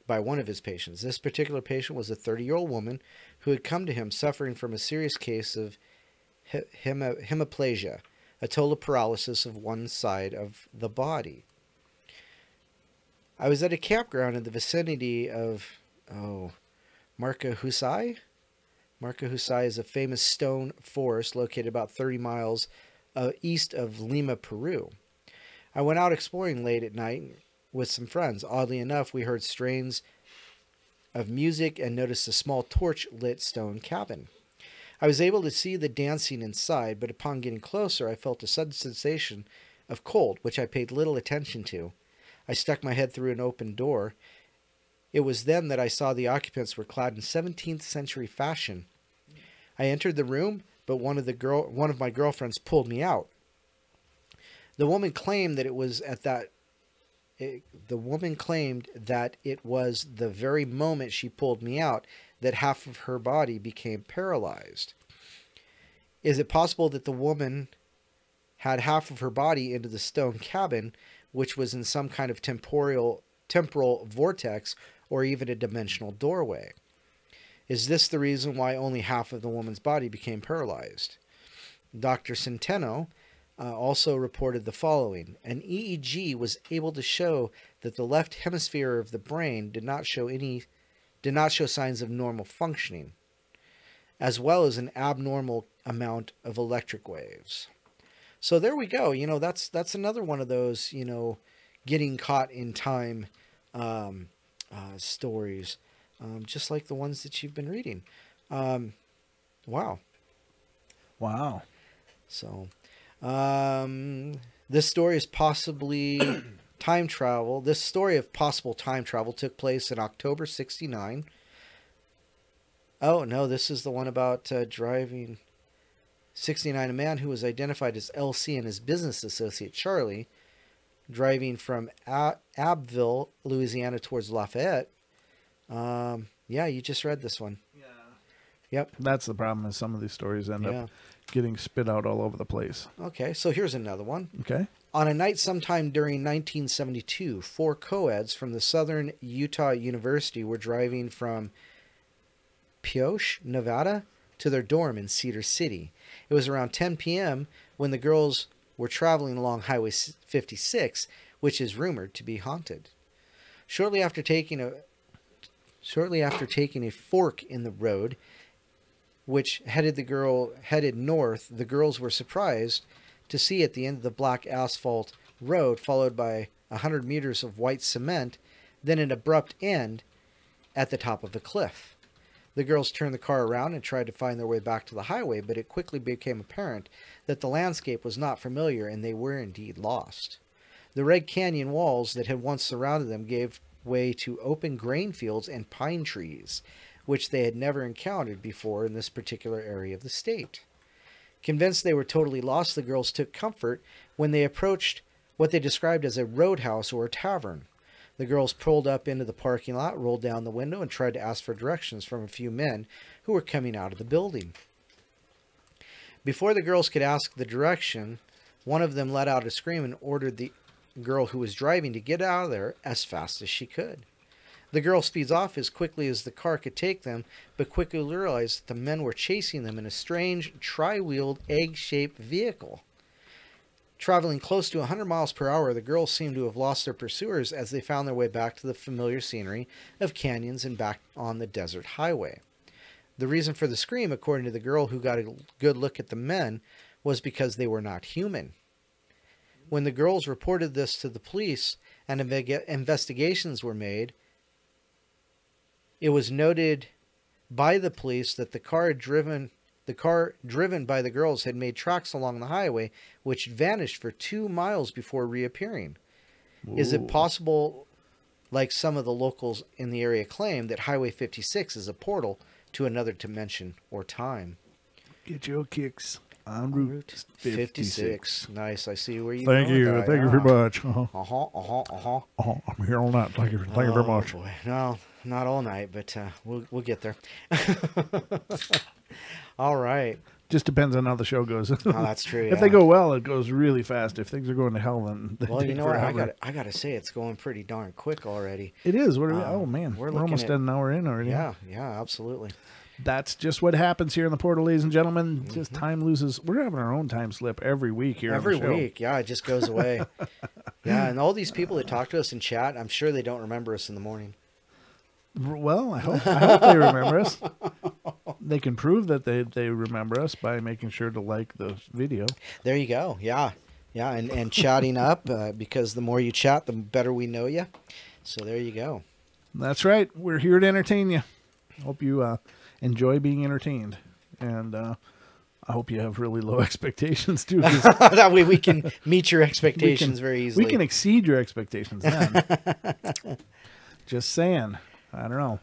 one of his patients. This particular patient was a 30-year-old woman who had come to him suffering from a serious case of hemiplegia, a total paralysis of one side of the body. I was at a campground in the vicinity of, Marca Husay. Marca Husay is a famous stone forest located about 30 miles east of Lima, Peru. I went out exploring late at night with some friends. Oddly enough, we heard strains of music and noticed a small torch-lit stone cabin. I was able to see the dancing inside, but upon getting closer, I felt a sudden sensation of cold, which I paid little attention to. I stuck my head through an open door. It was then that I saw the occupants were clad in 17th century fashion. I entered the room, but one of my girlfriends pulled me out. The woman claimed that it was the very moment she pulled me out that half of her body became paralyzed. Is it possible that the woman had half of her body into the stone cabin, which was in some kind of temporal vortex or even a dimensional doorway? Is this the reason why only half of the woman's body became paralyzed? Dr. Centeno also reported the following. An EEG was able to show that the left hemisphere of the brain did not show signs of normal functioning, as well as an abnormal amount of electric waves. So there we go. That's another one of those, getting caught in time stories, just like the ones that you've been reading. Wow. So, this story is possibly time travel. This story of possible time travel took place in October 1969. Oh, no, this is the one about driving 1969. A man who was identified as LC and his business associate, Charlie, driving from Abbeville, Louisiana towards Lafayette. Yeah, you just read this one. Yeah. Yep. That's the problem, is some of these stories end up getting spit out all over the place. Okay, so here's another one. Okay. On a night sometime during 1972, 4 co-eds from the Southern Utah University were driving from Pioche, Nevada, to their dorm in Cedar City. It was around 10 p.m. when the girls were traveling along Highway 56, which is rumored to be haunted. Shortly after taking a fork in the road, which headed north, the girls were surprised to see at the end of the black asphalt road, followed by 100 meters of white cement, then an abrupt end at the top of a cliff. The girls turned the car around and tried to find their way back to the highway, but it quickly became apparent that the landscape was not familiar and they were indeed lost. The Red Canyon walls that had once surrounded them gave way to open grain fields and pine trees, which they had never encountered before in this particular area of the state. Convinced they were totally lost, the girls took comfort when they approached what they described as a roadhouse or a tavern. The girls pulled up into the parking lot, rolled down the window, and tried to ask for directions from a few men who were coming out of the building. Before the girls could ask the direction, one of them let out a scream and ordered the girl who was driving to get out of there as fast as she could. The girl speeds off as quickly as the car could take them, but quickly realized that the men were chasing them in a strange, tri-wheeled, egg-shaped vehicle. Traveling close to 100 miles per hour, the girls seemed to have lost their pursuers as they found their way back to the familiar scenery of canyons and back on the desert highway. The reason for the scream, according to the girl who got a good look at the men, was because they were not human. When the girls reported this to the police and investigations were made, it was noted by the police that the car driven by the girls had made tracks along the highway, which vanished for 2 miles before reappearing. Ooh. Is it possible, like some of the locals in the area claim, that Highway 56 is a portal to another dimension or time? Get your kicks. On Route 56. Nice. I see where you Thank go with you. that. Thank you Yeah. very much. I'm here all night. Thank you very Oh, much. boy. No, not all night, but we'll get there. All right. Just depends on how the show goes. Oh, that's true. If they go well, it goes really fast. If things are going to hell, then they Well, take you know what? forever. I gotta say, it's going pretty darn quick already. It is. What are we? Oh man, we're we're looking almost at- an hour in already. Yeah, absolutely. That's just what happens here in the portal, ladies and gentlemen. Just time loses. We're having our own time slip every week here. Every on the show. week, yeah, it just goes away. Yeah, and all these people that talk to us in chat, I'm sure they don't remember us in the morning. Well, I hope they remember us. They can prove that they remember us by making sure to like the video. There you go. Yeah, and chatting up because the more you chat, the better we know you. So there you go. That's right. We're here to entertain you. Hope you enjoy being entertained, and I hope you have really low expectations too. 'Cause That way we can meet your expectations very easily. we can exceed your expectations then. Just saying. I don't know.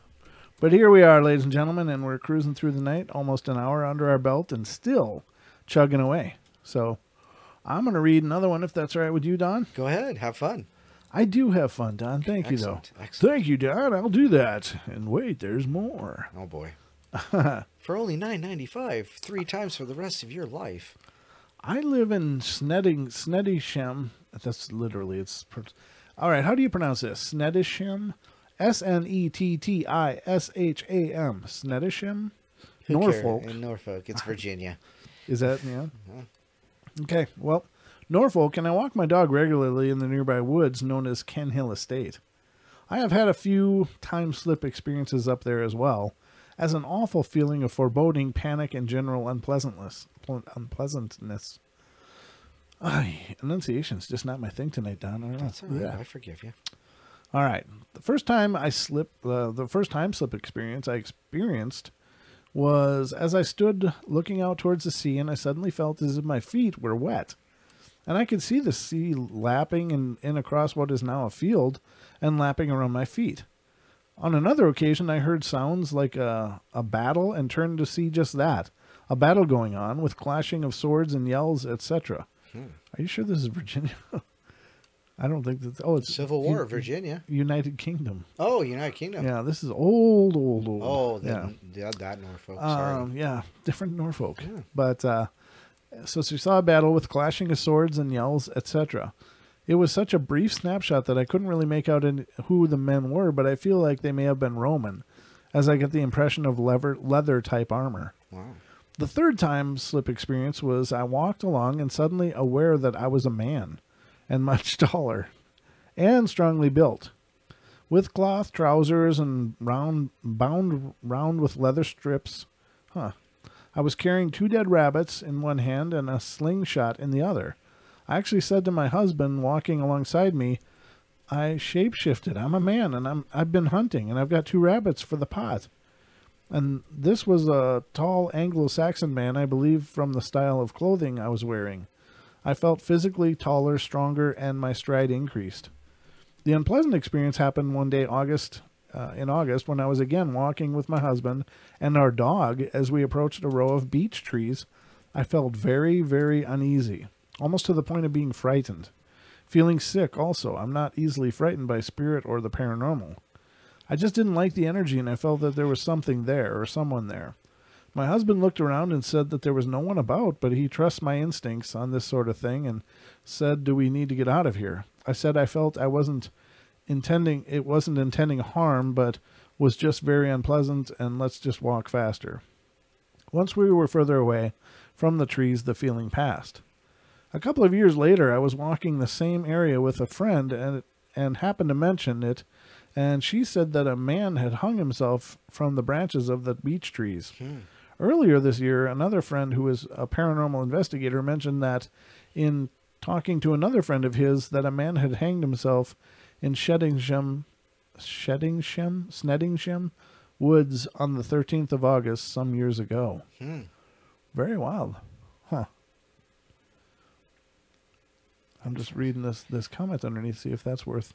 But here we are, ladies and gentlemen, and we're cruising through the night, almost an hour under our belt, and still chugging away. So I'm going to read another one, if that's all right with you, Don. Go ahead, have fun. I do have fun, Don. Thank you, Excellent, though. excellent. Thank you, Don. I'll do that. And wait, there's more. Oh boy. For only $9.95, 3 times for the rest of your life. I live in Snedisham. That's literally, all right, how do you pronounce this? Snedisham? Snettisham. Snedisham? Who Norfolk. cares? In Norfolk, it's Virginia. Is that, yeah? Okay, well, Norfolk, and I walk my dog regularly in the nearby woods known as Ken Hill Estate. I have had a few time slip experiences up there as well, as an awful feeling of foreboding, panic, and general unpleasantness. Enunciation's just not my thing tonight, Don. I don't know. That's all right. I forgive you. All right. The first time slip experience I experienced was as I stood looking out towards the sea, and I suddenly felt as if my feet were wet. And I could see the sea lapping in across what is now a field and lapping around my feet. On another occasion, I heard sounds like a battle and turned to see just that, a battle going on with clashing of swords and yells, etc. Are you sure this is Virginia? I don't think that. Oh, it's Civil War, Virginia. United Kingdom. Oh, United Kingdom. Yeah, this is old. Oh, that Norfolk. Sorry. Yeah, different Norfolk. Yeah. But so she saw a battle with clashing of swords and yells, etc. It was such a brief snapshot that I couldn't really make out who the men were, but I feel like they may have been Roman, as I get the impression of leather type armor. Wow. The third time slip experience was I walked along and suddenly aware that I was a man, and much taller, and strongly built, with cloth trousers and bound round with leather strips. I was carrying 2 dead rabbits in one hand and a slingshot in the other. I actually said to my husband walking alongside me, I shapeshifted. I'm a man, and I've been hunting, and I've got 2 rabbits for the pot. And this was a tall Anglo-Saxon man, I believe, from the style of clothing I was wearing. I felt physically taller, stronger, and my stride increased. The unpleasant experience happened one day in August when I was again walking with my husband and our dog as we approached a row of beech trees. I felt very, very uneasy, almost to the point of being frightened. Feeling sick also. I'm not easily frightened by spirit or the paranormal. I just didn't like the energy, and I felt that there was something there or someone there. My husband looked around and said that there was no one about, but he trusts my instincts on this sort of thing and said, do we need to get out of here? I said I felt it wasn't intending harm, but was just very unpleasant, and let's just walk faster. Once we were further away from the trees, the feeling passed. A couple of years later, I was walking the same area with a friend and happened to mention it, and she said that a man had hung himself from the branches of the beech trees. Earlier this year, another friend who is a paranormal investigator mentioned that in talking to another friend of his that a man had hanged himself in Snedisham woods on the 13th of August some years ago. Very wild. Huh. I'm just reading this comment underneath, see if that's worth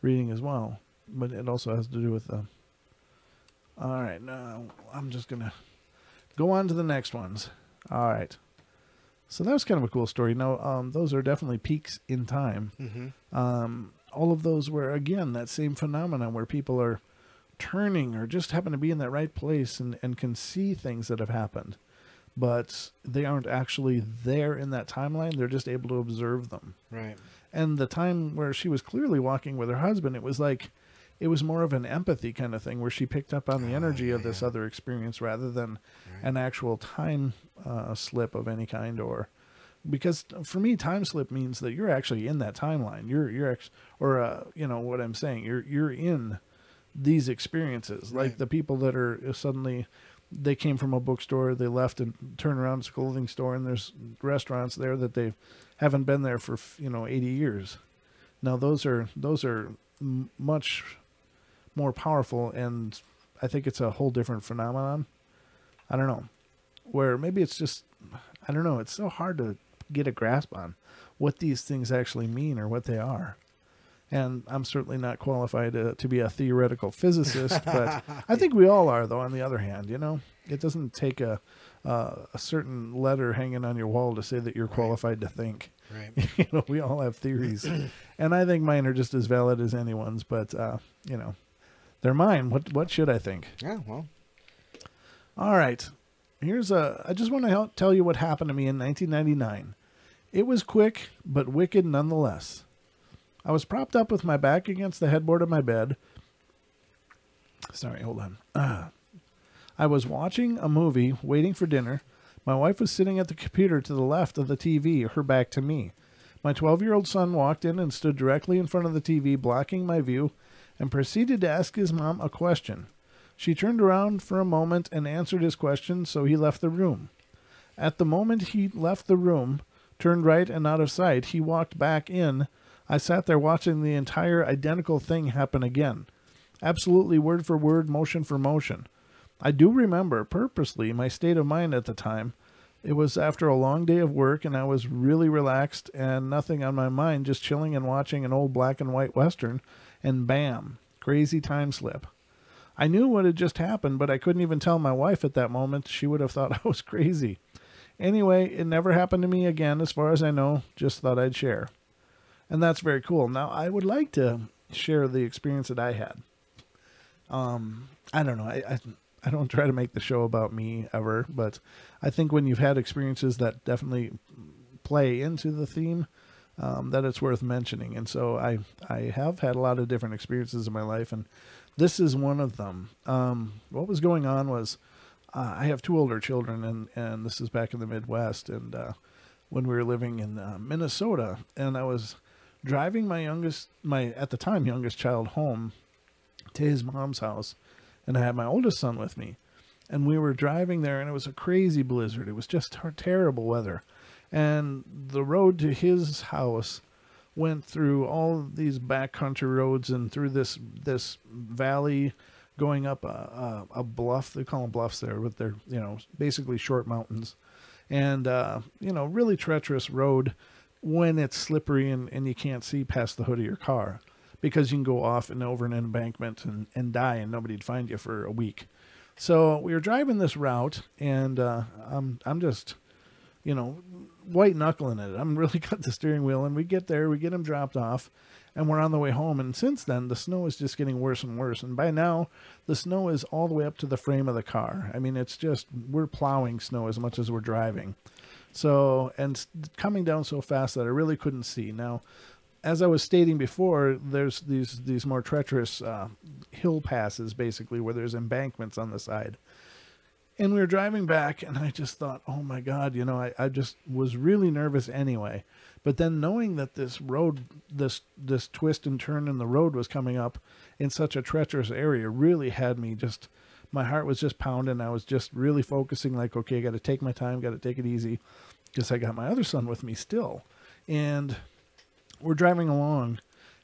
reading as well. But it also has to do with the... All right, now I'm just going to go on to the next ones. All right. So that was kind of a cool story. Now, those are definitely peaks in time. All of those were, again, that same phenomenon where people are turning or just happen to be in that right place and can see things that have happened, but they aren't actually there in that timeline. They're just able to observe them. Right. And the time where she was clearly walking with her husband, it was like, it was more of an empathy kind of thing where she picked up on the energy of this other experience rather than an actual time slip of any kind. Or because for me, time slip means that you're actually in that timeline. You know what I'm saying? You're in these experiences, like the people that are suddenly, they came from a bookstore, they left and turned around to a clothing store, and there's restaurants there that they haven't been there for 80 years. Now those are much more powerful, and I think it's a whole different phenomenon. I don't know, where maybe it's just, I don't know, it's so hard to get a grasp on what these things actually mean or what they are. And I'm certainly not qualified to be a theoretical physicist, but I think we all are, though, on the other hand. It doesn't take a certain letter hanging on your wall to say that you're qualified to think. Right. We all have theories. And I think mine are just as valid as anyone's, but, they're mine. What should I think? Yeah, well. All right. I just want to tell you what happened to me in 1999. It was quick, but wicked nonetheless. I was propped up with my back against the headboard of my bed. Sorry, hold on. I was watching a movie, waiting for dinner. My wife was sitting at the computer to the left of the TV, her back to me. My 12-year-old son walked in and stood directly in front of the TV, blocking my view, and proceeded to ask his mom a question. She turned around for a moment and answered his question, so he left the room. At the moment he left the room, turned right and out of sight, he walked back in. I sat there watching the entire identical thing happen again. Absolutely word for word, motion for motion. I do remember, purposely, my state of mind at the time. It was after a long day of work, and I was really relaxed and nothing on my mind, just chilling and watching an old black and white Western, and bam, crazy time slip. I knew what had just happened, but I couldn't even tell my wife at that moment. She would have thought I was crazy. Anyway, it never happened to me again, as far as I know. Just thought I'd share. And that's very cool. Now, I would like to share the experience that I had. I don't know. I don't try to make the show about me ever, but I think when you've had experiences that definitely play into the theme, that it's worth mentioning. And so I have had a lot of different experiences in my life, and this is one of them. What was going on was I have two older children, and this is back in the Midwest, and when we were living in Minnesota, and I was driving my at the time youngest child home to his mom's house, and I had my oldest son with me, and we were driving there, and it was a crazy blizzard. It was just terrible weather, and the road to his house went through all these backcountry roads and through this valley, going up a bluff. They call them bluffs there, but they're basically short mountains, and really treacherous road when it's slippery and you can't see past the hood of your car, because you can go off and over an embankment and die, and nobody'd find you for a week. So we were driving this route, and I'm just, white knuckling it. I'm really got the steering wheel, and we get there, we get him dropped off, and we're on the way home. And since then, the snow is just getting worse and worse. And by now, the snow is all the way up to the frame of the car. I mean, it's just, we're plowing snow as much as we're driving. So, and coming down so fast that I really couldn't see. Now, as I was stating before, there's these more treacherous hill passes, basically, where there's embankments on the side. And we were driving back, and I just thought, oh my God, I just was really nervous anyway. But then knowing that this road, this twist and turn in the road was coming up in such a treacherous area really had me just, my heart was just pounding. I was just really focusing, like, okay, I got to take my time, got to take it easy, because I got my other son with me still. And we're driving along,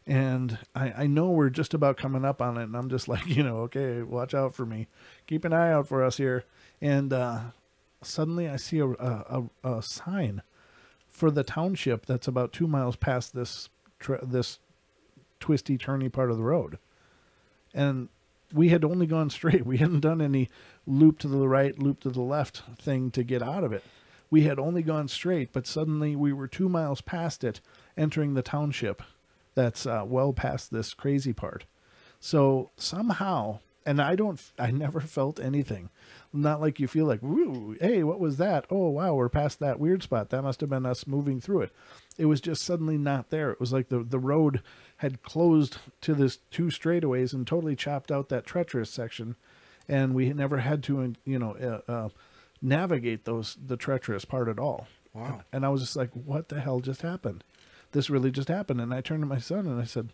and I know we're just about coming up on it, and I'm just like, okay, watch out for me. Keep an eye out for us here. And suddenly I see a sign for the township that's about 2 miles past this twisty, turny part of the road. And we had only gone straight. We hadn't done any loop to the right, loop to the left thing to get out of it. we had only gone straight, but suddenly we were 2 miles past it, entering the township that's well past this crazy part. So somehow, and I never felt anything. Not like you feel like, woo, hey, what was that? Oh, wow, we're past that weird spot. That must have been us moving through it. It was just suddenly not there. It was like the road had closed to this 2 straightaways and totally chopped out that treacherous section. And we never had to, navigate the treacherous part at all. Wow. And I was just like, what the hell just happened? This really just happened. And I turned to my son and I said,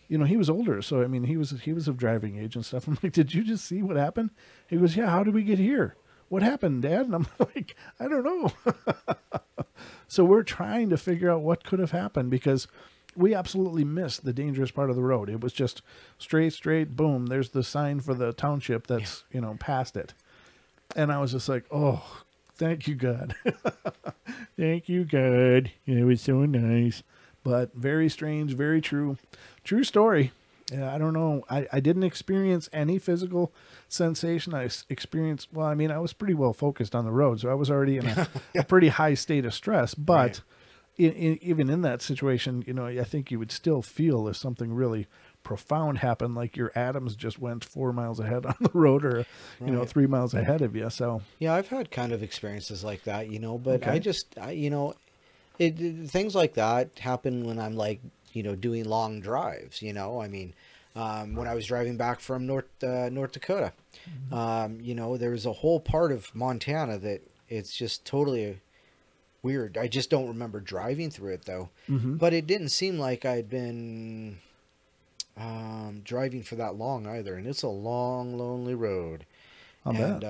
he was older, so I mean, he was of driving age and stuff. I'm like, did you just see what happened? He goes, yeah. How did we get here? What happened, Dad? And I'm like, I don't know. So we're trying to figure out what could have happened because we absolutely missed the dangerous part of the road. It was just straight, boom. There's the sign for the township that's past it, and I was just like, oh, thank you, God. Thank you, God. It was so nice. But very strange, very true story. I don't know. I didn't experience any physical sensation. I experienced, I was pretty well focused on the road, so I was already in a pretty high state of stress. But even in that situation, I think you would still feel if something really profound happened, like your atoms just went 4 miles ahead on the road or, 3 miles ahead of you. So, yeah, I've had kind of experiences like that, but Okay. things like that happen when I'm doing long drives, when I was driving back from North Dakota, there was a whole part of Montana that it's just totally weird. I just don't remember driving through it though, but it didn't seem like I'd been driving for that long either. And it's a long, lonely road. I'll bet.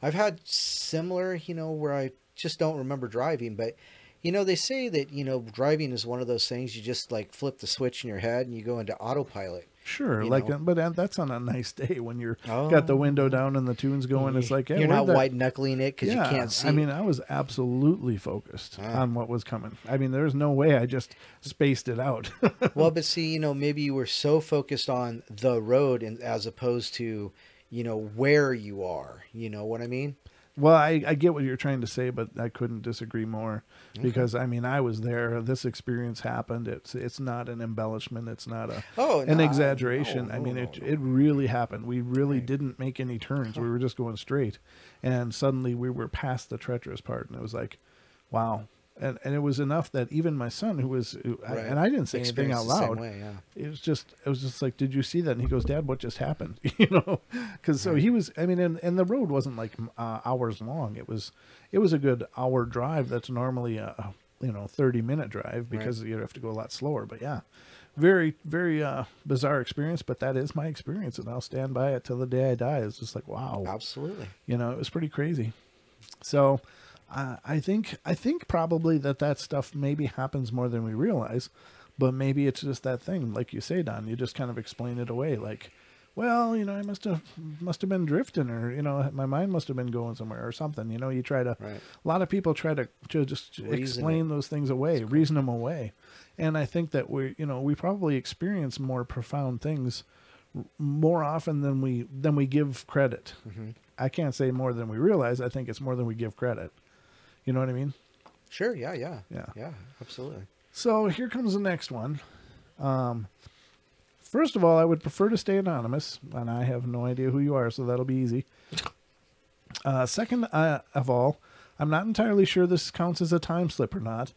I've had similar, where I just don't remember driving, but they say that, driving is one of those things you just flip the switch in your head and you go into autopilot. Sure, but that's on a nice day when you're got the window down and the tune's going. It's like, hey, you're not white knuckling it because you can't see. I was absolutely focused on what was coming. There's no way I just spaced it out. Well, but see, maybe you were so focused on the road and as opposed to, where you are. You know what I mean? Well, I get what you're trying to say, but I couldn't disagree more because I was there. This experience happened. It's not an embellishment. It's not an exaggeration. It really happened. We really didn't make any turns. We were just going straight, and suddenly we were past the treacherous part, and it was like, wow. And it was enough that even my son, and I didn't say anything out loud. It was just like, did you see that? And he goes, Dad, what just happened? Because so he was. And the road wasn't like hours long. It was a good hour drive. That's normally a 30-minute drive because you have to go a lot slower. But yeah, very very bizarre experience. But that is my experience, and I'll stand by it till the day I die. It's just like, wow, absolutely. It was pretty crazy. So. I think probably that stuff maybe happens more than we realize, but maybe it's just that thing, like you say, Don. You just kind of explain it away, like, well, I must have been drifting, or my mind must have been going somewhere, or something. You try to. Right. A lot of people try to just explain those things away, reason them away, and I think that we probably experience more profound things more often than we give credit. Mm-hmm. I can't say more than we realize. I think it's more than we give credit. You know what I mean? Sure. Yeah. Absolutely. So here comes the next one. First of all, I would prefer to stay anonymous, and I have no idea who you are, so that'll be easy. Second of all, I'm not entirely sure this counts as a time slip or not.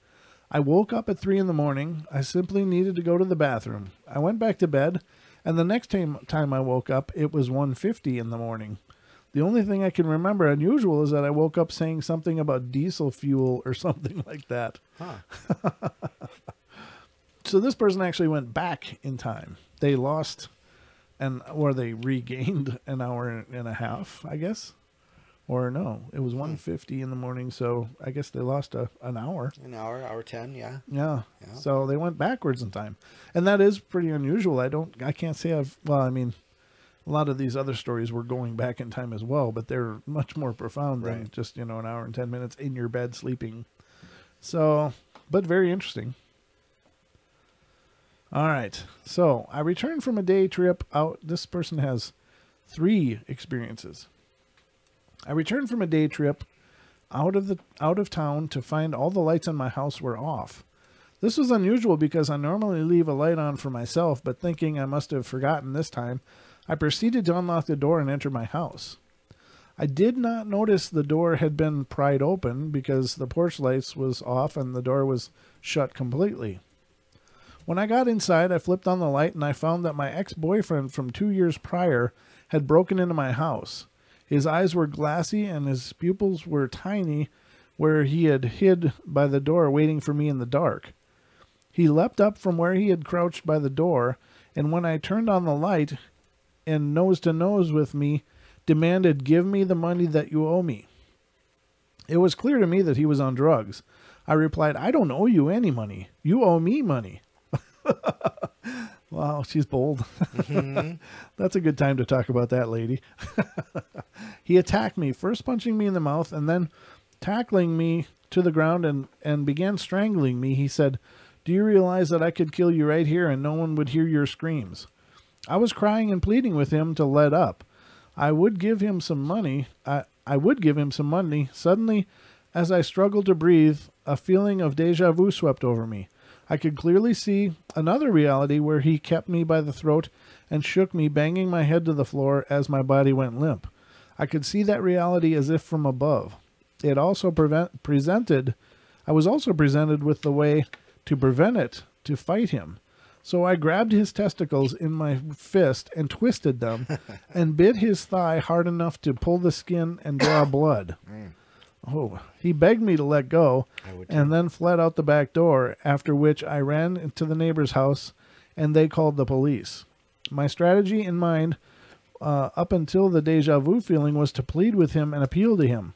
I woke up at 3 a.m. I simply needed to go to the bathroom. I went back to bed, and the next time I woke up, it was 1:50 in the morning. The only thing I can remember unusual is that I woke up saying something about diesel fuel or something like that. Huh. So this person actually went back in time. They lost they regained an hour and a half, I guess. Or no, it was 1:50 in the morning, so I guess they lost an hour. An hour 10, yeah. Yeah. So they went backwards in time. And that is pretty unusual. I can't say a lot of these other stories were going back in time as well, but they're much more profound than just, an hour and 10 minutes in your bed sleeping. So, but very interesting. All right. So I returned from a day trip out. This person has 3 experiences. I returned from a day trip out of town to find all the lights in my house were off. This was unusual because I normally leave a light on for myself, but thinking I must have forgotten this time, I proceeded to unlock the door and enter my house. I did not notice the door had been pried open because the porch lights was off and the door was shut completely. When I got inside, I flipped on the light and I found that my ex-boyfriend from 2 years prior had broken into my house. His eyes were glassy and his pupils were tiny where he had hid by the door waiting for me in the dark. He leapt up from where he had crouched by the door, and when I turned on the light and nose to nose with me, demanded, "Give me the money that you owe me." It was clear to me that he was on drugs. I replied, "I don't owe you any money. You owe me money." Wow, she's bold. Mm-hmm. That's a good time to talk about that lady. He attacked me, first punching me in the mouth and then tackling me to the ground and began strangling me. He said, "Do you realize that I could kill you right here and no one would hear your screams?" I was crying and pleading with him to let up. I would give him some money. Suddenly, as I struggled to breathe, a feeling of deja vu swept over me. I could clearly see another reality where he kept me by the throat and shook me, banging my head to the floor as my body went limp. I could see that reality as if from above. I was also presented with the way to prevent it, to fight him. So I grabbed his testicles in my fist and twisted them and bit his thigh hard enough to pull the skin and draw blood. Oh, he begged me to let go and then fled out the back door, after which I ran into the neighbor's house and they called the police. My strategy in mind up until the deja vu feeling was to plead with him and appeal to him.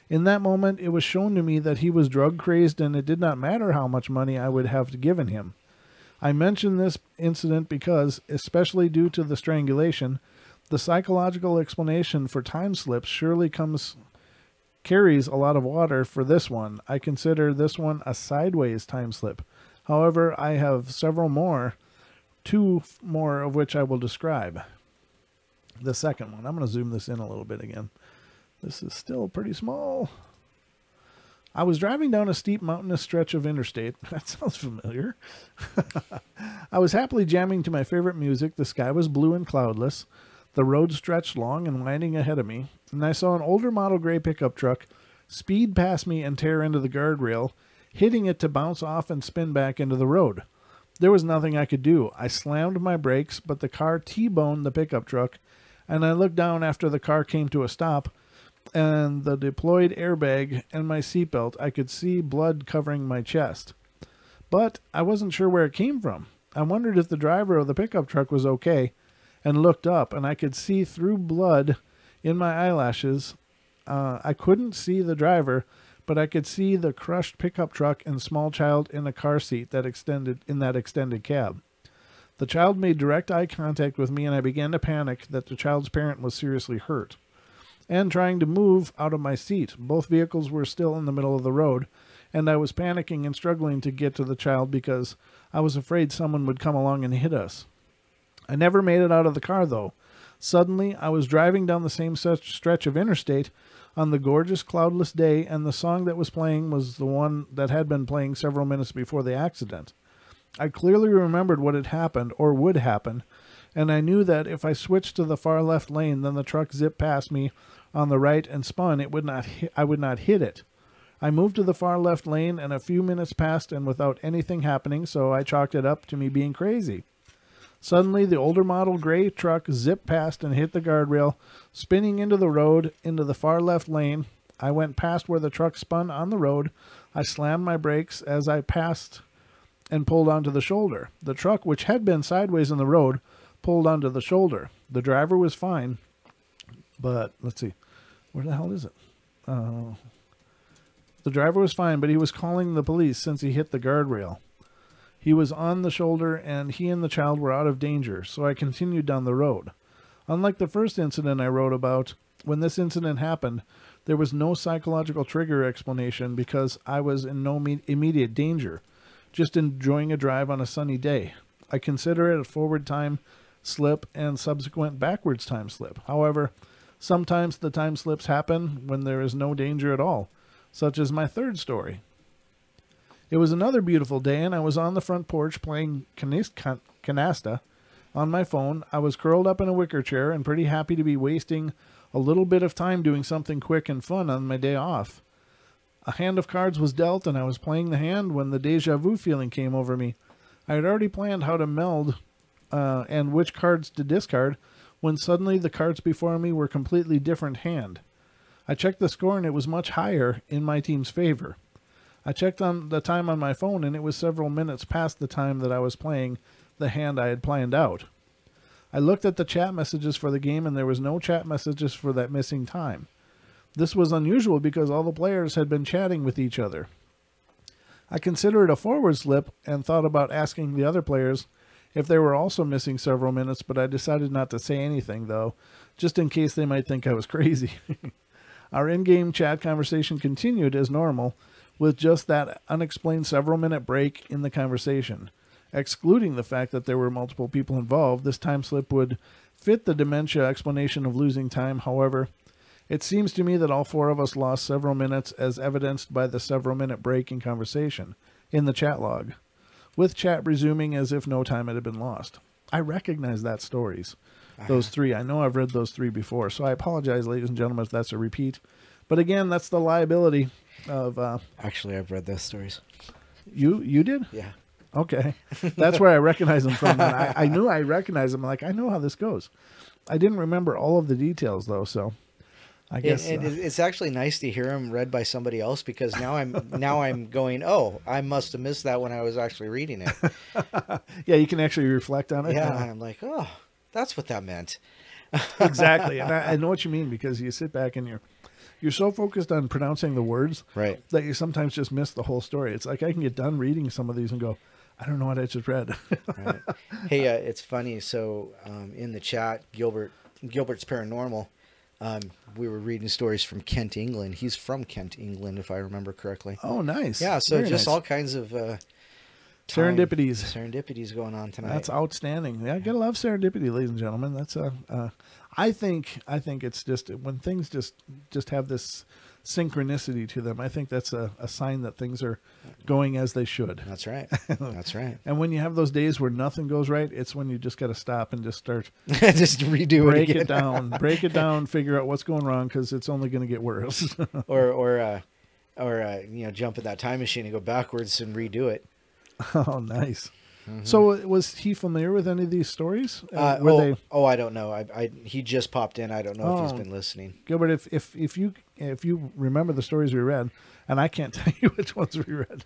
In that moment, it was shown to me that he was drug crazed and it did not matter how much money I would have given him. I mention this incident because, especially due to the strangulation, the psychological explanation for time slips surely carries a lot of water for this one. I consider this one a sideways time slip. However, I have several more, 2 more of which I will describe. The second one, I'm going to zoom this in a little bit again. This is still pretty small. I was driving down a steep mountainous stretch of interstate. That sounds familiar. I was happily jamming to my favorite music. The sky was blue and cloudless. The road stretched long and winding ahead of me, and I saw an older model gray pickup truck speed past me and tear into the guardrail, hitting it to bounce off and spin back into the road. There was nothing I could do. I slammed my brakes, but the car T-boned the pickup truck, and I looked down after the car came to a stop, and the deployed airbag and my seatbelt. I could see blood covering my chest. But I wasn't sure where it came from. I wondered if the driver of the pickup truck was okay, and looked up, and I could see through blood in my eyelashes. I couldn't see the driver, but I could see the crushed pickup truck and small child in a car seat that extended cab. The child made direct eye contact with me, and I began to panic that the child's parent was seriously hurt and trying to move out of my seat. Both vehicles were still in the middle of the road, and I was panicking and struggling to get to the child because I was afraid someone would come along and hit us. I never made it out of the car, though. Suddenly, I was driving down the same stretch of interstate on the gorgeous cloudless day, and the song that was playing was the one that had been playing several minutes before the accident. I clearly remembered what had happened, or would happen, and I knew that if I switched to the far left lane, then the truck zipped past me on the right and spun. I would not hit it. I moved to the far left lane, and a few minutes passed and without anything happening, so I chalked it up to me being crazy. Suddenly, the older model gray truck zipped past and hit the guardrail, spinning into the road, into the far left lane. I went past where the truck spun on the road. I slammed my brakes as I passed and pulled onto the shoulder. The truck, which had been sideways in the road, pulled onto the shoulder. The driver was fine, but let's see. Where the hell is it? The driver was fine, but he was calling the police since he hit the guardrail. He was on the shoulder, and he and the child were out of danger, so I continued down the road. Unlike the first incident I wrote about, when this incident happened, there was no psychological trigger explanation because I was in no immediate danger, just enjoying a drive on a sunny day. I consider it a forward time slip and subsequent backwards time slip. However, Sometimes the time slips happen when there is no danger at all, such as my third story. It was another beautiful day, and I was on the front porch playing canasta on my phone. I was curled up in a wicker chair and pretty happy to be wasting a little bit of time doing something quick and fun on my day off. A hand of cards was dealt, and I was playing the hand when the deja vu feeling came over me. I had already planned how to meld and which cards to discard, when suddenly the cards before me were completely different hand. I checked the score, and it was much higher in my team's favor. I checked on the time on my phone, and it was several minutes past the time that I was playing the hand I had planned out. I looked at the chat messages for the game, and there was no chat messages for that missing time. This was unusual because all the players had been chatting with each other. I considered a forward slip and thought about asking the other players if they were also missing several minutes, but I decided not to say anything, though, just in case they might think I was crazy. Our in-game chat conversation continued as normal, with just that unexplained several-minute break in the conversation. Excluding the fact that there were multiple people involved, this time slip would fit the dementia explanation of losing time. However, it seems to me that all four of us lost several minutes, as evidenced by the several-minute break in conversation in the chat log, with chat resuming as if no time had been lost. I recognize that stories, those three. I know I've read those three before, so I apologize, ladies and gentlemen, if that's a repeat. But again, that's the liability of... Actually, I've read those stories. You did? Yeah. Okay. That's where I recognize them from. I knew I recognized them. Like, I know how this goes. I didn't remember all of the details, though, so I guess... It's actually nice to hear them read by somebody else, because now I'm going, oh, I must have missed that when I was actually reading it. Yeah, you can actually reflect on it. Yeah, and I'm like, oh, that's what that meant. Exactly. And I know what you mean, because you sit back and you're so focused on pronouncing the words, right, that you sometimes just miss the whole story. It's like I can get done reading some of these and go, I don't know what I just read. Right. Hey, it's funny. So in the chat, Gilbert's Paranormal, we were reading stories from Kent, England. He's from Kent, England, if I remember correctly. Oh, nice. Yeah, so very just nice. All kinds of Serendipities going on tonight. That's outstanding. Yeah, I gotta love serendipity, ladies and gentlemen. That's I think it's just when things just have this synchronicity to them. I think that's a sign that things are going as they should. That's right. That's right. And when you have those days where nothing goes right, it's when you just got to stop and just start just redo break it again. Break it down, figure out what's going wrong, because it's only going to get worse. or jump in that time machine and go backwards and redo it. Oh, nice. Mm-hmm. So was he familiar with any of these stories? I don't know. He just popped in. I don't know if he's been listening. Gilbert, if you remember the stories we read, and I can't tell you which ones we read,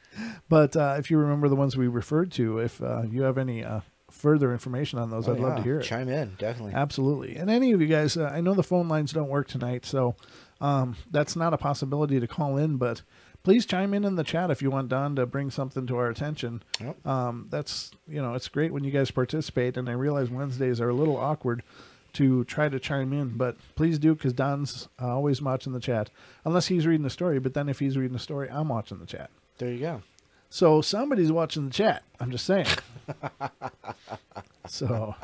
but if you remember the ones we referred to, if you have any further information on those, I'd love to hear it. Chime in, definitely. Absolutely. And any of you guys, I know the phone lines don't work tonight, so that's not a possibility to call in, but please chime in the chat if you want Don to bring something to our attention. Yep. That's, it's great when you guys participate, and I realize Wednesdays are a little awkward to try to chime in, but please do, because Don's always watching the chat, unless he's reading the story. But then if he's reading the story, I'm watching the chat. There you go. So somebody's watching the chat. I'm just saying. So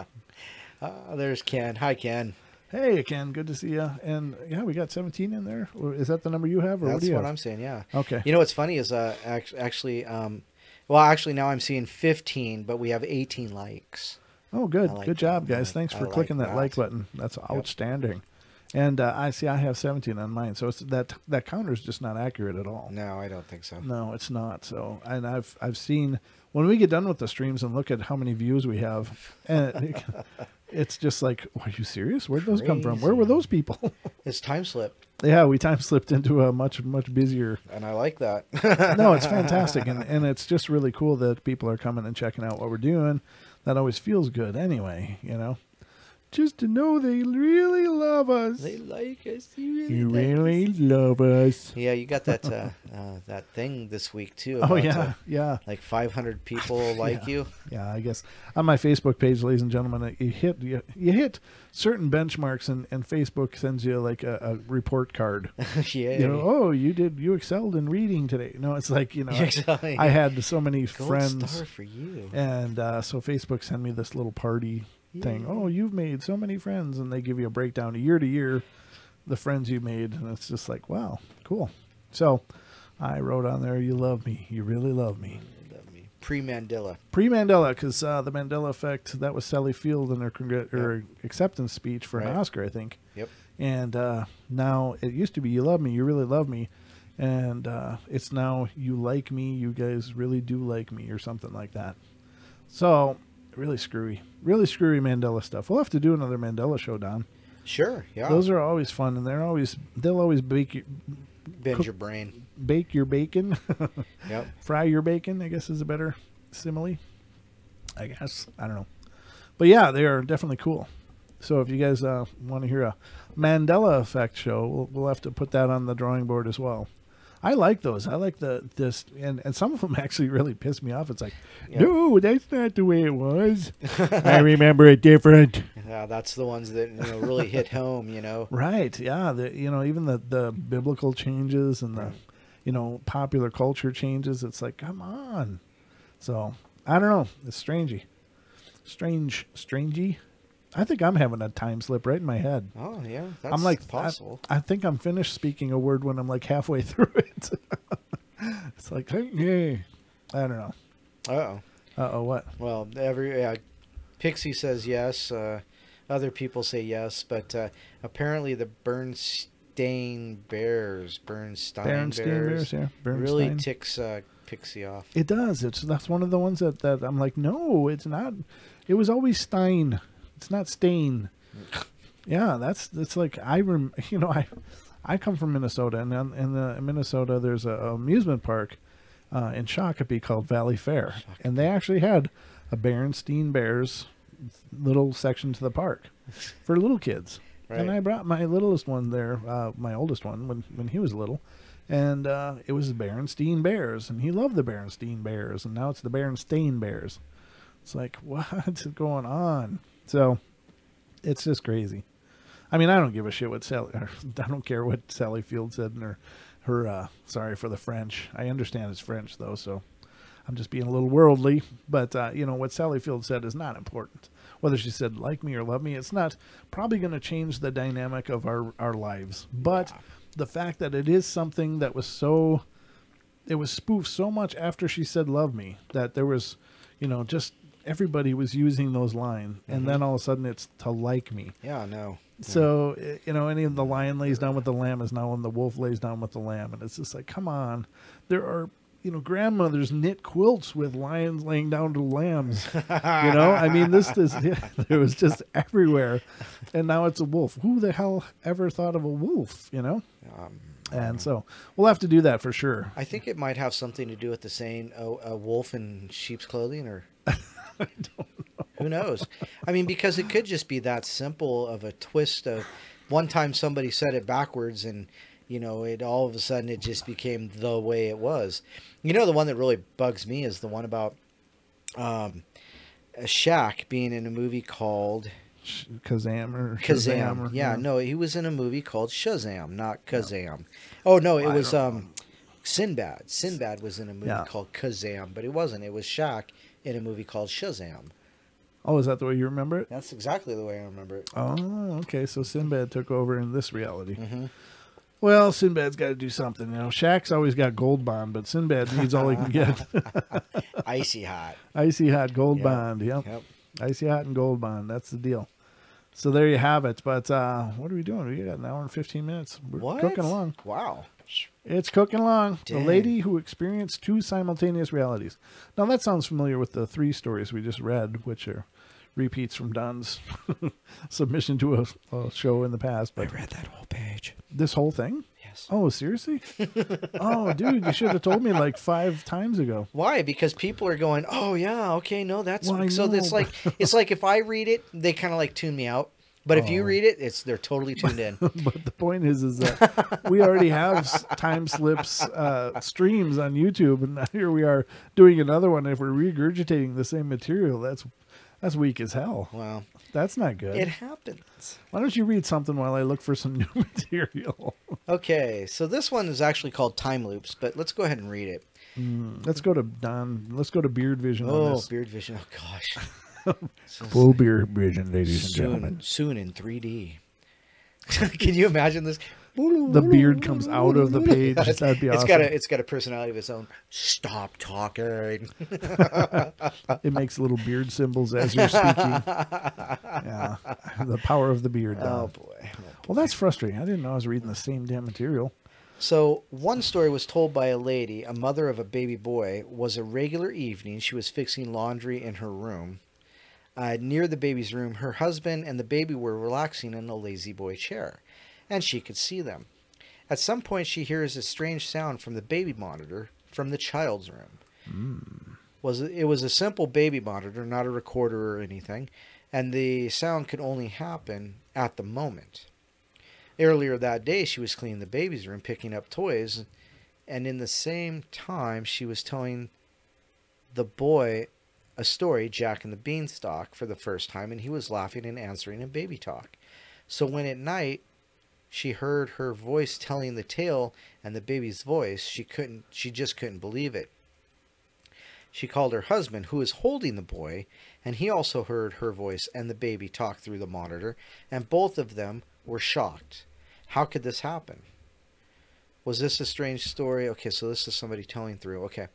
there's Ken. Hi, Ken. Hey, Ken, good to see you. And yeah, we got 17 in there. Is that the number you have? Or That's what do you have? I'm saying, yeah. Okay. You know what's funny is actually now I'm seeing 15, but we have 18 likes. Oh, good. Like good job, guys. that. Thanks for I clicking like that like button. That's outstanding. And I have 17 on mine. So it's that counter's just not accurate at all. No, I don't think so. No, it's not. So, and I've seen when we get done with the streams and look at how many views we have, and it's just like, are you serious? Where'd those come from? Where were those people? It's time slipped. Yeah, we time slipped into a much busier. And I like that. No, it's fantastic, and it's just really cool that people are coming and checking out what we're doing. That always feels good. Anyway, just to know they really love us. They like us. You really love us. Yeah, you got that that thing this week too. Oh about, yeah. Like 500 people like you. Yeah, I guess on my Facebook page, ladies and gentlemen, you hit certain benchmarks, and Facebook sends you like a report card. Yeah. You excelled in reading today. No, it's like I had so many friends. Gold star for you. And so Facebook sent me this little party thing. Oh, you've made so many friends, and they give you a breakdown year to year the friends you made, and it's just like, wow, cool. So I wrote on there, you love me, you really love me. Pre-Mandela. Pre-Mandela, because the Mandela effect, that was Sally Field in her acceptance speech for an Oscar, I think. Yep. And now it used to be, you love me, you really love me. And it's now, you like me, you guys really do like me, or something like that. So, really screwy Mandela stuff. We'll have to do another Mandela show, Don. Sure, yeah. Those are always fun, and they'll always Bend your brain. Bake your bacon. Yep. Fry your bacon, I guess, is a better simile. I guess. I don't know. But yeah, they are definitely cool. So if you guys want to hear a Mandela effect show, we'll have to put that on the drawing board as well. I like those. I like this, and some of them actually really piss me off. It's like, no, that's not the way it was. I remember it different. Yeah, that's the ones that really hit home. Right? Yeah. Even the biblical changes and the popular culture changes. It's like, come on. So I don't know. It's strangey. I think I'm having a time slip right in my head. Oh, yeah. That's I'm like, possible. I think I'm finished speaking a word when I'm like halfway through it. It's like, hey, I don't know. Uh-oh. Uh-oh, what? Well, Pixie says yes. Other people say yes. But apparently the Bernstein Bears yeah. really ticks Pixie off. It does. That's one of the ones that I'm like, no, it's not. It was always Stein. It's not Stain. Yeah, it's like I come from Minnesota, and in Minnesota there's a amusement park in Shakopee called Valley Fair, and they actually had a Berenstain Bears little section to the park for little kids. Right. And I brought my littlest one there, my oldest one, when he was little, and it was the Berenstain Bears, and he loved the Berenstain Bears, and now it's the Berenstain Bears. It's like, what's going on? So, it's just crazy. I mean, I don't give a shit what I don't care what Sally Field said in her sorry for the French. I understand it's French, though, so I'm just being a little worldly. But, what Sally Field said is not important. Whether she said like me or love me, it's not probably going to change the dynamic of our lives. But the fact that it is something that was it was spoofed so much after she said love me that there was, just everybody was using those lines, and then all of a sudden it's to like me. Yeah, no. So, any of the lion lays down with the lamb is now when the wolf lays down with the lamb. And it's just like, come on. There are, grandmothers knit quilts with lions laying down to lambs. I mean, it was just everywhere. And now it's a wolf. Who the hell ever thought of a wolf, And so we'll have to do that for sure. I think it might have something to do with the saying, a wolf in sheep's clothing, or... I don't know. Who knows? I mean, because it could just be that simple of a twist of one time somebody said it backwards, and it all of a sudden it just became the way it was. The one that really bugs me is the one about Shaq being in a movie called Kazam. Yeah, no, he was in a movie called Shazam, not Kazam. No. Oh no, it was Sinbad. Sinbad was in a movie called Kazam, but it wasn't. It was Shaq in a movie called Shazam. Oh, is that the way you remember it? That's exactly the way I remember it. Oh, okay. So Sinbad took over in this reality. Mm-hmm. Well, Sinbad's got to do something. Shaq's always got Gold Bond, but Sinbad needs all he can get. Icy hot. Icy hot Gold Bond. Yep. Icy hot and Gold Bond. That's the deal. So there you have it. But what are we doing? We got an hour and 15 minutes. We're cooking along. Wow. It's cooking along. Dang. The lady who experienced 2 simultaneous realities. Now, that sounds familiar with the 3 stories we just read, which are repeats from Don's submission to a show in the past. But I read that whole page. This whole thing? Yes. Oh, seriously? Oh, dude, you should have told me like 5 times ago. Why? Because people are going, oh, yeah, okay, no, that's... Well, so it's like if I read it, they kind of like tune me out. But if you read it, they're totally tuned in. But the point is that we already have time slips streams on YouTube, and here we are doing another one. If we're regurgitating the same material, that's weak as hell. Wow, that's not good. It happens. Why don't you read something while I look for some new material? Okay, so this one is actually called Time Loops, but let's go ahead and read it. Let's go to Don. Let's go to Beard Vision. On this. Beard Vision. Oh gosh. Full Beard Vision, ladies and gentlemen. Soon in 3D. Can you imagine this? The beard comes out of the page. That'd be awesome. It's got a personality of its own. Stop talking. It makes little beard symbols as you're speaking. Yeah, the power of the beard. Oh boy. Well, that's frustrating. I didn't know I was reading the same damn material. So one story was told by a lady, a mother of a baby boy. Was a regular evening. She was fixing laundry in her room. Near the baby's room, her husband and the baby were relaxing in a lazy boy chair, and she could see them. At some point, she hears a strange sound from the baby monitor from the child's room. It was a simple baby monitor, not a recorder or anything, and the sound could only happen at the moment. Earlier that day, she was cleaning the baby's room, picking up toys, and in the same time, she was telling the boy a story, Jack and the Beanstalk, for the first time, and he was laughing and answering in baby talk. So when at night she heard her voice telling the tale and the baby's voice, she just couldn't believe it. She called her husband, who was holding the boy, and he also heard her voice and the baby talk through the monitor, and both of them were shocked. How could this happen? Was this a strange story? Okay, so this is somebody telling through. Okay.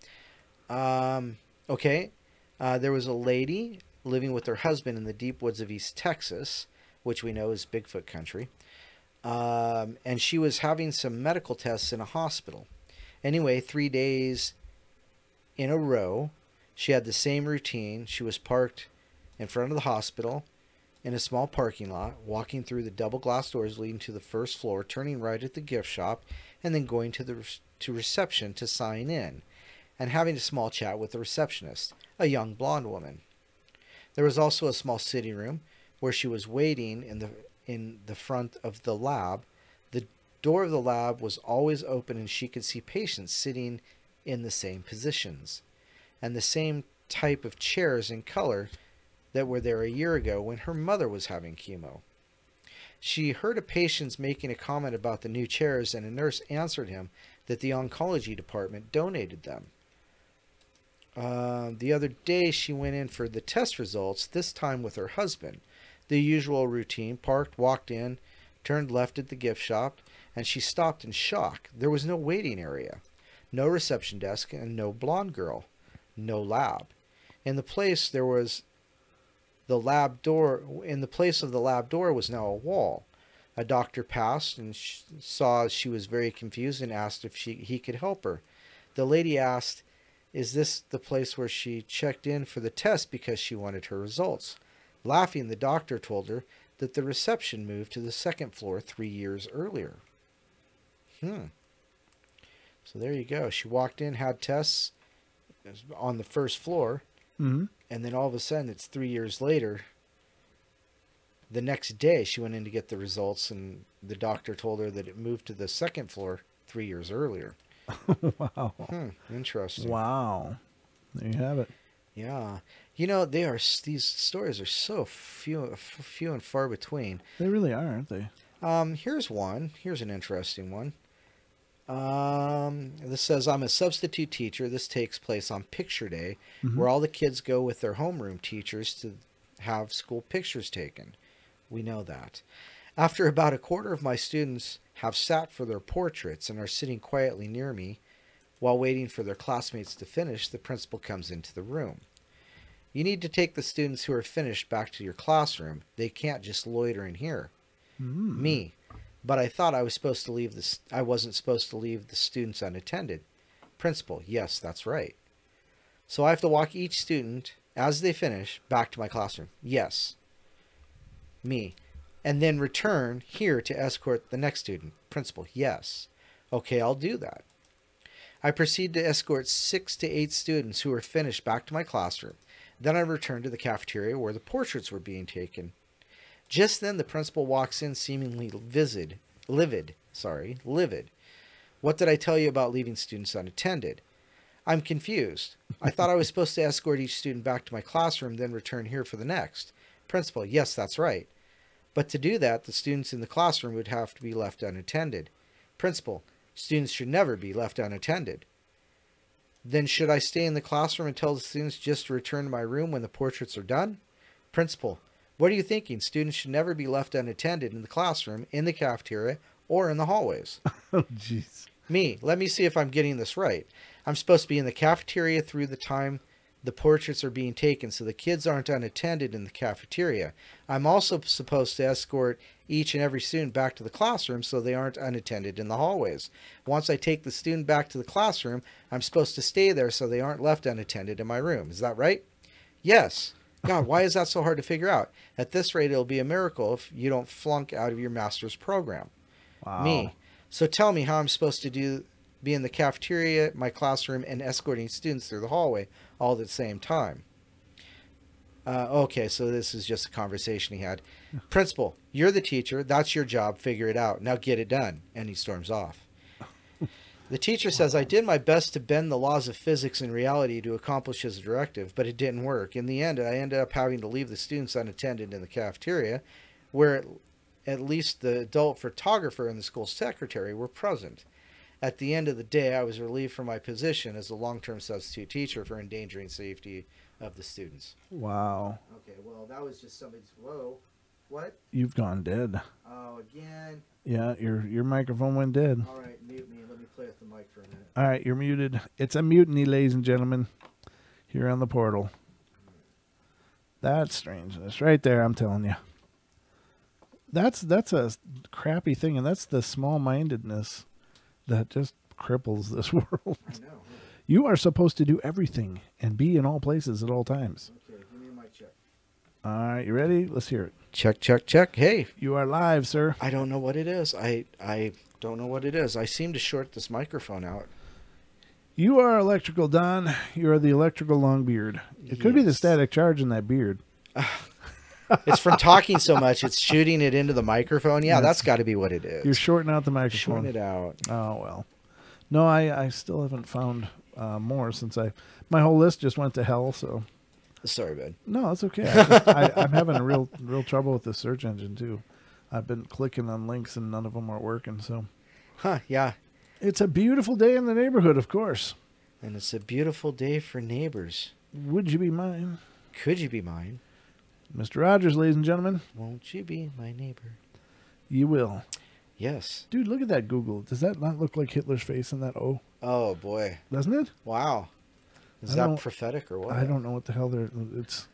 There was a lady living with her husband in the deep woods of East Texas, which we know is Bigfoot country. And she was having some medical tests in a hospital. Anyway, 3 days in a row, she had the same routine. She was parked in front of the hospital in a small parking lot, walking through the double glass doors leading to the first floor, turning right at the gift shop, and then going to reception to sign in, and having a small chat with the receptionist, a young blonde woman. There was also a small sitting room where she was waiting in the front of the lab. The door of the lab was always open, and she could see patients sitting in the same positions and the same type of chairs and color that were there a year ago when her mother was having chemo. She heard a patient making a comment about the new chairs, and a nurse answered him that the oncology department donated them. The other day she went in for the test results, this time with her husband. The usual routine: parked, walked in, turned left at the gift shop, and she stopped in shock. There was no waiting area, no reception desk, and no blonde girl, no lab. In the place of the lab door was now a wall. A doctor passed and saw she was very confused and asked if he could help her. The lady asked, "Is this the place where she checked in for the test because she wanted her results?" Laughing, the doctor told her that the reception moved to the second floor 3 years earlier. So there you go. She walked in, had tests on the first floor, and then all of a sudden, it's 3 years later. The next day, she went in to get the results, and the doctor told her that it moved to the second floor 3 years earlier. Wow. Interesting. Wow. There you have it. Yeah. These stories are so few and far between. They really are, aren't they? Here's one. Here's an interesting one. This says, I'm a substitute teacher. This takes place on picture day, where all the kids go with their homeroom teachers to have school pictures taken. We know that. After about a quarter of my students have sat for their portraits and are sitting quietly near me while waiting for their classmates to finish, the principal comes into the room. You need to take the students who are finished back to your classroom. They can't just loiter in here. Me. But I thought I wasn't supposed to leave the students unattended. Principal: yes, that's right. So I have to walk each student, as they finish, back to my classroom. Yes. Me. And then return here to escort the next student. Principal: yes. Okay, I'll do that. I proceed to escort 6 to 8 students who are finished back to my classroom. Then I return to the cafeteria where the portraits were being taken. Just then the principal walks in, seemingly livid. What did I tell you about leaving students unattended? I'm confused. I thought I was supposed to escort each student back to my classroom, then return here for the next. Principal: yes, that's right. But to do that, the students in the classroom would have to be left unattended. Principal: students should never be left unattended. Then should I stay in the classroom and tell the students just to return to my room when the portraits are done? Principal: What are you thinking? Students should never be left unattended in the classroom, in the cafeteria, or in the hallways. Oh, jeez. Me, let me see if I'm getting this right. I'm supposed to be in the cafeteria through the time the portraits are being taken, so the kids aren't unattended in the cafeteria. I'm also supposed to escort each and every student back to the classroom so they aren't unattended in the hallways. Once I take the student back to the classroom, I'm supposed to stay there so they aren't left unattended in my room. Is that right? Yes. God, why is that so hard to figure out? At this rate, it'll be a miracle if you don't flunk out of your master's program. Wow. Me. So tell me how I'm supposed to be in the cafeteria, my classroom, and escorting students through the hallway all at the same time. Okay, so this is just a conversation he had. Principal, you're the teacher. That's your job. Figure it out. Now get it done. And he storms off. The teacher says, I did my best to bend the laws of physics and reality to accomplish his directive, but it didn't work. In the end, I ended up having to leave the students unattended in the cafeteria, where at least the adult photographer and the school secretary were present. At the end of the day, I was relieved from my position as a long-term substitute teacher for endangering safety of the students. Wow. Okay, well, that was just somebody's, whoa, what? You've gone dead. Oh, again. Yeah, your microphone went dead. All right, mute me. Let me play with the mic for a minute. All right, you're muted. It's a mutiny, ladies and gentlemen, here on the portal. That's strangeness right there, I'm telling you. That's a crappy thing, and that's the small-mindedness that just cripples this world. I know. You are supposed to do everything and be in all places at all times. Okay, give me a mic check. All right, you ready? Let's hear it. Check, check, check. Hey. You are live, sir. I don't know what it is. I don't know what it is. I seem to short this microphone out. You are electrical, Don. You are the electrical long beard. It could be the static charge in that beard. It's from talking so much. It's shooting it into the microphone. Yeah, that's got to be what it is. You're shorting out the microphone. Shorting it out. Oh, well. No, I still haven't found more since my whole list just went to hell, so. Sorry, bud. No, it's okay. I'm having a real trouble with the search engine, too. I've been clicking on links and none of them are working, so. Huh, yeah. It's a beautiful day in the neighborhood, of course. And it's a beautiful day for neighbors. Would you be mine? Could you be mine? Mr. Rogers, ladies and gentlemen. Won't you be my neighbor? You will. Yes. Dude, look at that Google. Does that not look like Hitler's face in that O? Oh, boy. Doesn't it? Wow. Is that prophetic or what? I don't know what the hell it's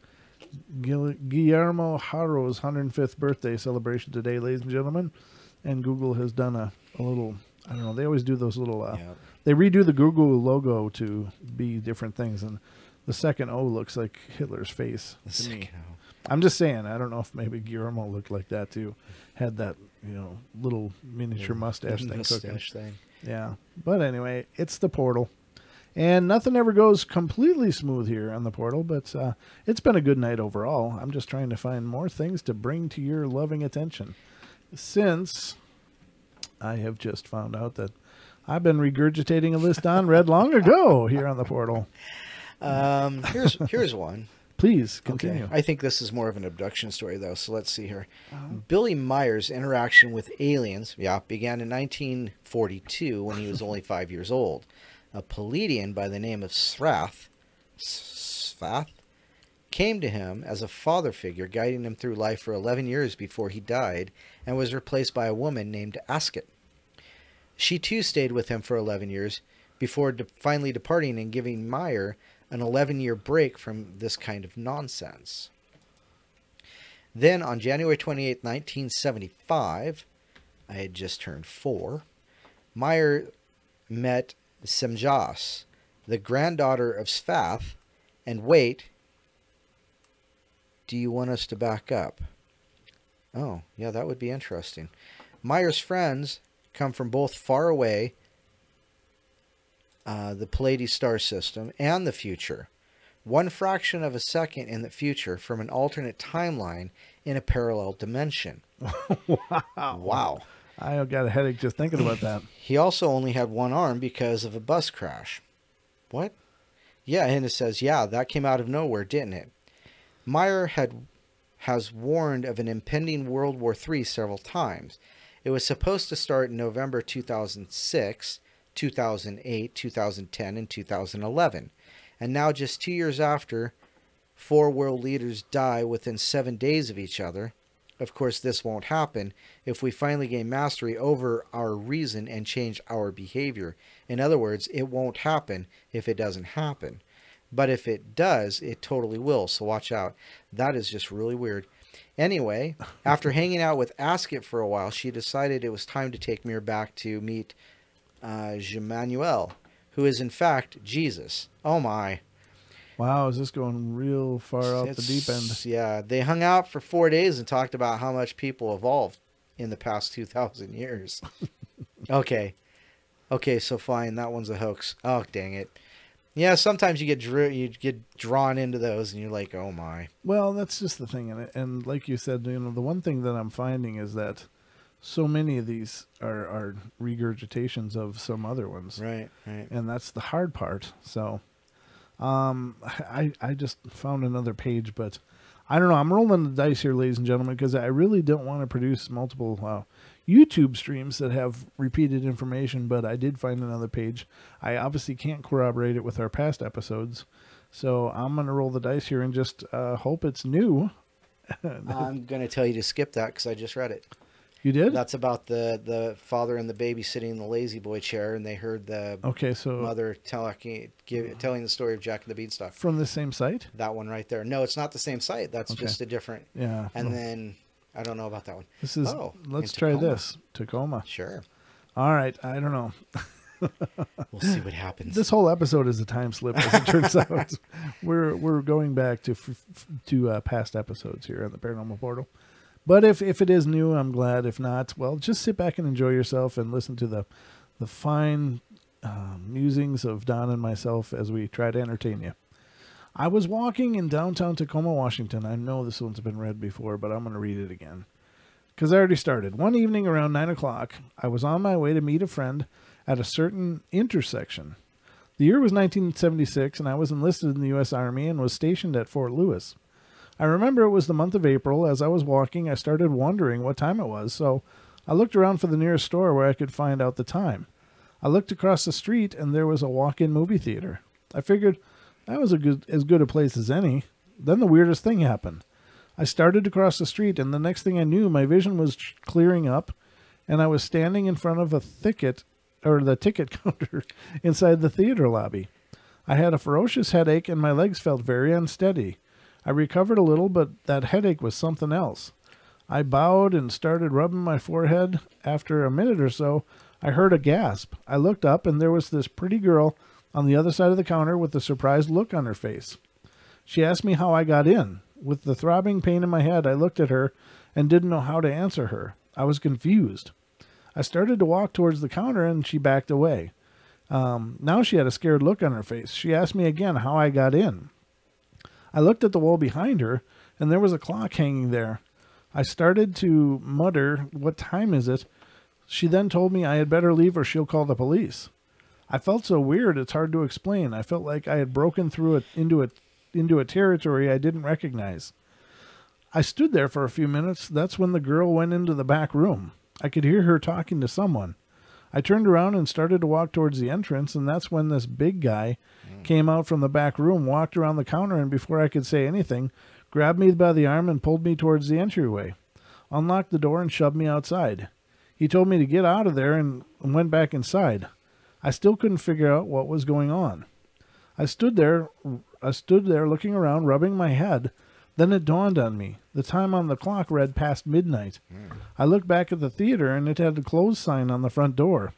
Guillermo Haro's 105th birthday celebration today, ladies and gentlemen. And Google has done a little, I don't know, they always do those little, they redo the Google logo to be different things. And the second O looks like Hitler's face to me. I'm just saying, I don't know if maybe Guillermo looked like that too. Had that, little miniature mustache thing cooking. Yeah. But anyway, it's the portal. And nothing ever goes completely smooth here on the portal, but it's been a good night overall. I'm just trying to find more things to bring to your loving attention. Since I have just found out that I've been regurgitating a list Don read long ago here on the portal. Here's one. Please continue. Okay. I think this is more of an abduction story, though, so let's see here. Billy Meyer's interaction with aliens, began in 1942 when he was only 5 years old. A Pleiadian by the name of Svath came to him as a father figure, guiding him through life for 11 years before he died, and was replaced by a woman named Asket. She too stayed with him for 11 years before finally departing and giving Meyer an 11-year break from this kind of nonsense. Then on January 28, 1975, I had just turned 4, Meyer met Semjas, the granddaughter of Svath, and wait, do you want us to back up? Oh, yeah, that would be interesting. Meyer's friends come from both far away, the Pleiades star system, and the future. One fraction of a second in the future from an alternate timeline in a parallel dimension. Wow. I got a headache just thinking about that. He also only had one arm because of a bus crash. What? Yeah, and it says, that came out of nowhere, didn't it? Meyer has warned of an impending World War III several times. It was supposed to start in November 2006, 2008, 2010, and 2011. And now just 2 years after 4 world leaders die within 7 days of each other. Of course, this won't happen if we finally gain mastery over our reason and change our behavior. In other words, it won't happen if it doesn't happen. But if it does, it totally will. So watch out. That is just really weird. Anyway, after hanging out with Asket for a while, she decided it was time to take me back to meet Jemanuel, who is in fact Jesus. Oh my. Wow, is this going real far out the deep end? Yeah, they hung out for 4 days and talked about how much people evolved in the past 2,000 years. Okay, so fine, that one's a hoax. Oh, dang it. Yeah, sometimes you get drawn into those, and you're like, oh my. Well, that's just the thing, and like you said, the one thing that I'm finding is that so many of these are regurgitations of some other ones. Right. And that's the hard part. So, I just found another page, but I don't know. I'm rolling the dice here, ladies and gentlemen, because I really don't want to produce multiple YouTube streams that have repeated information, but I did find another page. I obviously can't corroborate it with our past episodes, so I'm going to roll the dice here and just hope it's new. I'm going to tell you to skip that because I just read it. You did? That's about the father and the baby sitting in the lazy boy chair, and they heard the mother telling the story of Jack and the Beanstalk. From the same site? That one right there. No, it's not the same site. That's just a different. Yeah. And then I don't know about that one. This is. Let's try this. Tacoma. Sure. All right. I don't know. We'll see what happens. This whole episode is a time slip, as it turns out. We're going back to past episodes here on the Paranormal Portal. But if it is new, I'm glad. If not, well, just sit back and enjoy yourself and listen to the fine musings of Don and myself as we try to entertain you. I was walking in downtown Tacoma, Washington. I know this one's been read before, but I'm going to read it again because I already started. One evening around 9 o'clock, I was on my way to meet a friend at a certain intersection. The year was 1976, and I was enlisted in the U.S. Army and was stationed at Fort Lewis. I remember it was the month of April. As I was walking, I started wondering what time it was, so I looked around for the nearest store where I could find out the time. I looked across the street, and there was a walk-in movie theater. I figured that was as good a place as any. Then the weirdest thing happened. I started to cross the street, and the next thing I knew, my vision was clearing up, and I was standing in front of the ticket counter inside the theater lobby. I had a ferocious headache, and my legs felt very unsteady. I recovered a little, but that headache was something else. I bowed and started rubbing my forehead. After a minute or so, I heard a gasp. I looked up, and there was this pretty girl on the other side of the counter with a surprised look on her face. She asked me how I got in. With the throbbing pain in my head, I looked at her and didn't know how to answer her. I was confused. I started to walk towards the counter, and she backed away. Now she had a scared look on her face. She asked me again how I got in. I looked at the wall behind her, and there was a clock hanging there. I started to mutter, "What time is it?" She then told me I had better leave or she'll call the police. I felt so weird, it's hard to explain. I felt like I had broken through into a territory I didn't recognize. I stood there for a few minutes. That's when the girl went into the back room. I could hear her talking to someone. I turned around and started to walk towards the entrance, and that's when this big guy came out from the back room, walked around the counter, and before I could say anything, grabbed me by the arm and pulled me towards the entryway, unlocked the door, and shoved me outside. He told me to get out of there and went back inside. I still couldn't figure out what was going on. I stood there looking around, rubbing my head. Then it dawned on me. The time on the clock read past midnight. I looked back at the theater, and it had a closed sign on the front door.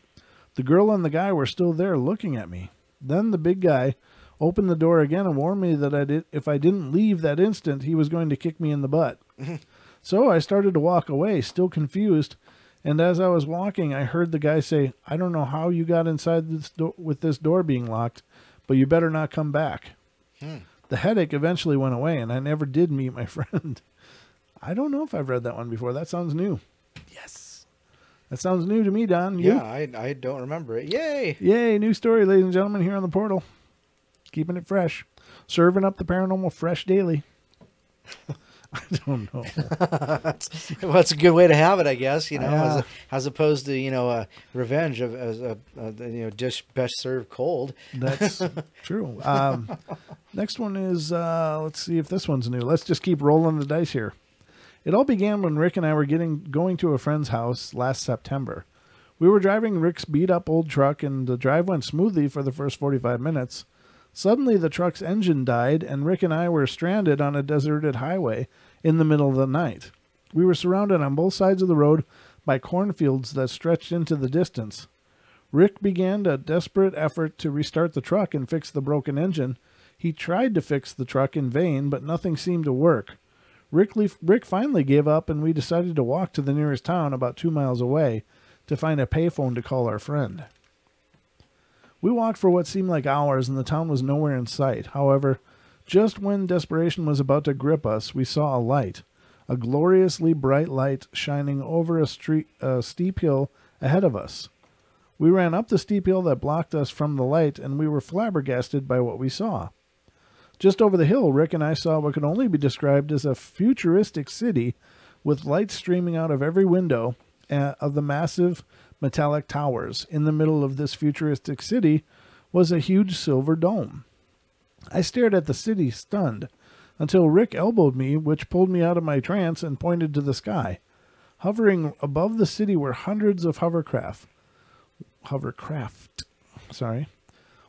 The girl and the guy were still there looking at me. Then the big guy opened the door again and warned me that if I didn't leave that instant, he was going to kick me in the butt. So I started to walk away, still confused, and as I was walking, I heard the guy say, "I don't know how you got inside this with this door being locked, but you better not come back." The headache eventually went away, and I never did meet my friend. I don't know if I've read that one before. That sounds new. Yes. That sounds new to me, Don. You? Yeah, I don't remember it. Yay! Yay, new story, ladies and gentlemen, here on the Portal. Keeping it fresh. Serving up the paranormal fresh daily. I don't know. Well, that's a good way to have it, I guess. Yeah. As opposed to revenge of as a dish best served cold. That's true. Next one is, let's see if this one's new. Let's just keep rolling the dice here. It all began when Rick and I were going to a friend's house last September. We were driving Rick's beat-up old truck, and the drive went smoothly for the first 45 minutes. Suddenly, the truck's engine died, and Rick and I were stranded on a deserted highway in the middle of the night. We were surrounded on both sides of the road by cornfields that stretched into the distance. Rick began a desperate effort to restart the truck and fix the broken engine. He tried to fix the truck in vain, but nothing seemed to work. Rick finally gave up, and we decided to walk to the nearest town about 2 miles away to find a payphone to call our friend. We walked for what seemed like hours, and the town was nowhere in sight. However, just when desperation was about to grip us, we saw a light, a gloriously bright light shining over a steep hill ahead of us. We ran up the steep hill that blocked us from the light, and we were flabbergasted by what we saw. Just over the hill, Rick and I saw what could only be described as a futuristic city with lights streaming out of every window of the massive metallic towers. In the middle of this futuristic city was a huge silver dome. I stared at the city, stunned, until Rick elbowed me, which pulled me out of my trance and pointed to the sky. Hovering above the city were hundreds of hovercraft.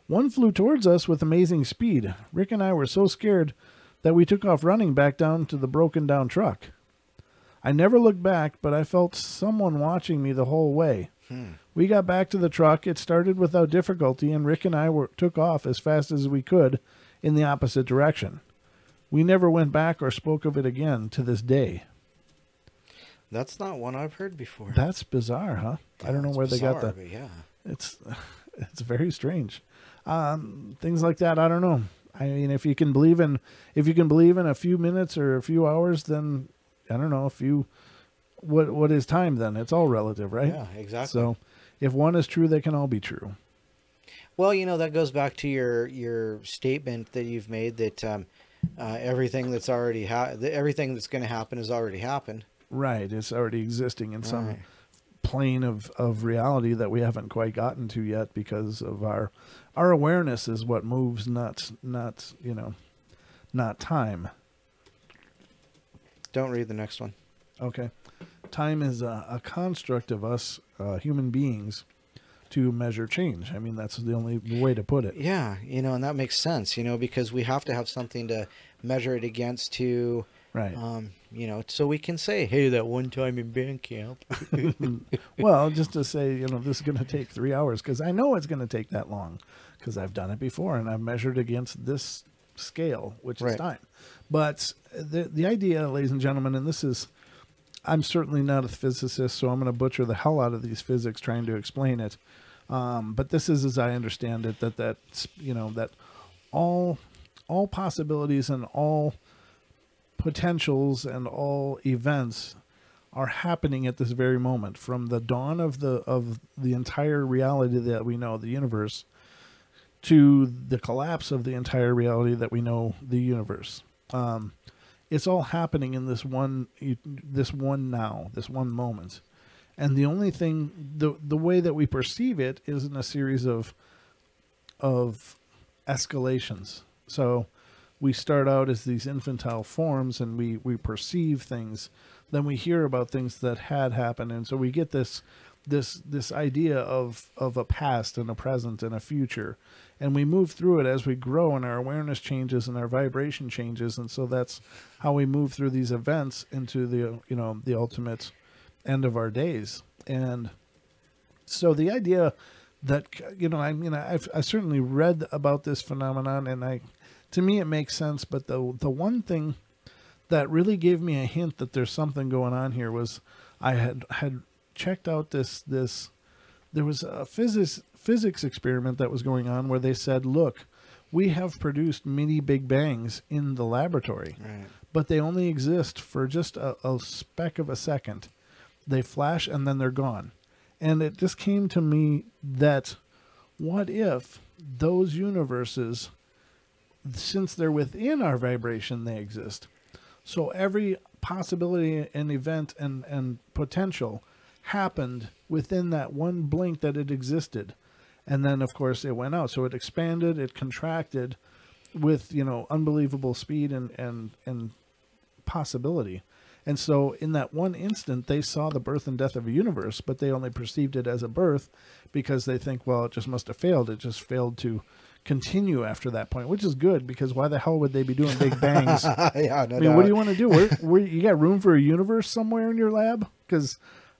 One flew towards us with amazing speed. Rick and I were so scared that we took off running back down to the broken down truck. I never looked back, but I felt someone watching me the whole way. We got back to the truck. It started without difficulty, and Rick and I took off as fast as we could in the opposite direction. We never went back or spoke of it again to this day. That's not one I've heard before. That's bizarre, huh? I don't know where they got that. Yeah. It's very strange. Things like that, I don't know. I mean, if you can believe in a few minutes or a few hours, then I don't know what is time then? It's all relative, right? Yeah, exactly. So if one is true, they can all be true. Well, that goes back to your statement that you've made that everything that's everything that's going to happen has already happened. Right. It's already existing in some plane of reality that we haven't quite gotten to yet because of our awareness is what moves, not time. Don't read the next one. Okay. Time is a construct of us human beings to measure change. I mean, that's the only way to put it. Yeah, and that makes sense, because we have to have something to measure it against to, right. So we can say, hey, that one time in band camp. Well, just to say, this is going to take 3 hours because I know it's going to take that long because I've done it before and I've measured against this scale, which is time. But the idea, ladies and gentlemen, and this is, I'm certainly not a physicist, so I'm going to butcher the hell out of these physics trying to explain it. But this is, as I understand it, that all possibilities and all potentials and all events are happening at this very moment, from the dawn of the entire reality that we know, the universe, to the collapse of the entire reality that we know, the universe. It's all happening in this one moment. And the only thing, the way that we perceive it is in a series of escalations. So we start out as these infantile forms and we perceive things. Then we hear about things that had happened. And so we get this idea of a past and a present and a future. And we move through it as we grow, and our awareness changes and our vibration changes. And so that's how we move through these events into the ultimate end of our days. And so the idea that, I've certainly read about this phenomenon, and to me it makes sense. But the one thing that really gave me a hint that there's something going on here was I had checked out this there was a physics experiment that was going on where they said, look, we have produced mini Big Bangs in the laboratory, but they only exist for just a speck of a second. They flash and then they're gone. And it just came to me that what if those universes, since they're within our vibration, they exist. So every possibility and event and potential happened within that one blink that it existed. And then, of course, it went out. So it expanded, it contracted with, unbelievable speed and possibility. And so in that one instant, they saw the birth and death of a universe, but they only perceived it as a birth because they think, well, it just must have failed. It just failed to continue after that point, which is good, because why the hell would they be doing big bangs? Yeah, no I mean, doubt. what do you want to do? Where you got room for a universe somewhere in your lab? Because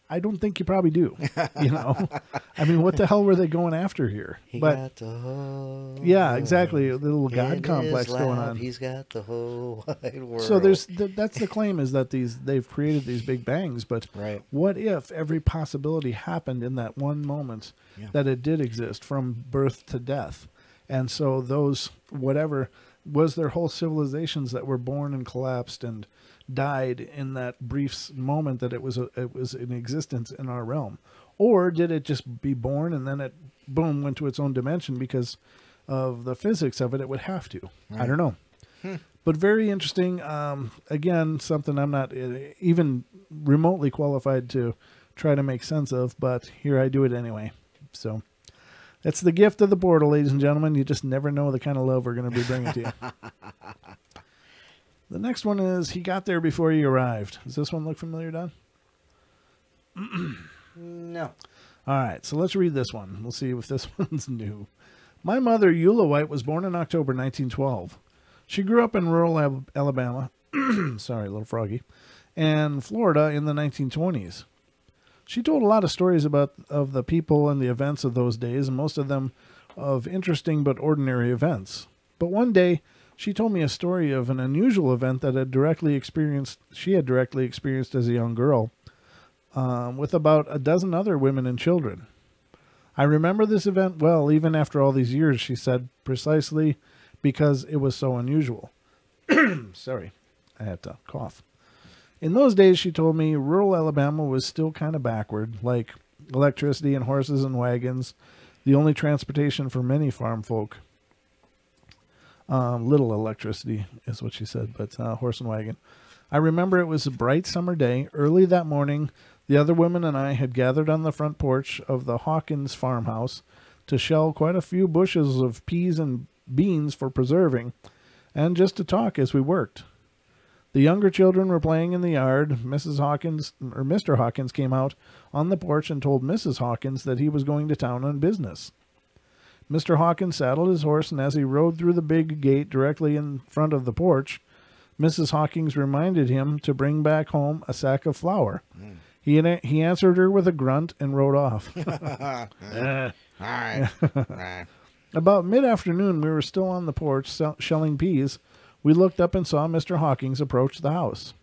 I don't think you probably do. I mean, what the hell were they going after here? He got the whole yeah, exactly. The little God in complex his going lab, on. He's got the whole wide world. So that's the claim, is that they've created these big bangs, but right. what if every possibility happened in that one moment that it did exist from birth to death? And so those, whatever was their whole civilizations that were born and collapsed and died in that brief moment that it was in existence in our realm, or did it just be born and then it boom went to its own dimension because of the physics of it? It would have to. Right. I don't know. But very interesting. Again, something I'm not even remotely qualified to try to make sense of, but here I do it anyway. So that's the gift of the portal, ladies and gentlemen. You just never know the kind of love we're going to be bringing to you. The next one is, he got there before he arrived. Does this one look familiar, Don? No. All right, so let's read this one. We'll see if this one's new. My mother, Eula White, was born in October 1912. She grew up in rural Alabama, sorry, a little froggy, and Florida in the 1920s. She told a lot of stories of the people and the events of those days, and most of them of interesting but ordinary events. But one day, she told me a story of an unusual event that she had directly experienced as a young girl, with about a dozen other women and children. I remember this event well, even after all these years, she said, precisely because it was so unusual. Sorry, I had to cough. In those days, she told me, rural Alabama was still kind of backward, like electricity and horses and wagons, the only transportation for many farm folk. Little electricity is what she said, but horse and wagon. I remember it was a bright summer day. Early that morning, the other women and I had gathered on the front porch of the Hawkins farmhouse to shell quite a few bushels of peas and beans for preserving, and just to talk as we worked. The younger children were playing in the yard. Mr. Hawkins came out on the porch and told Mrs. Hawkins that he was going to town on business. Mr. Hawkins saddled his horse, and as he rode through the big gate directly in front of the porch, Mrs. Hawkins reminded him to bring back home a sack of flour. He answered her with a grunt and rode off. All right. About mid-afternoon, we were still on the porch shelling peas. We looked up and saw Mr. Hawkins approach the house.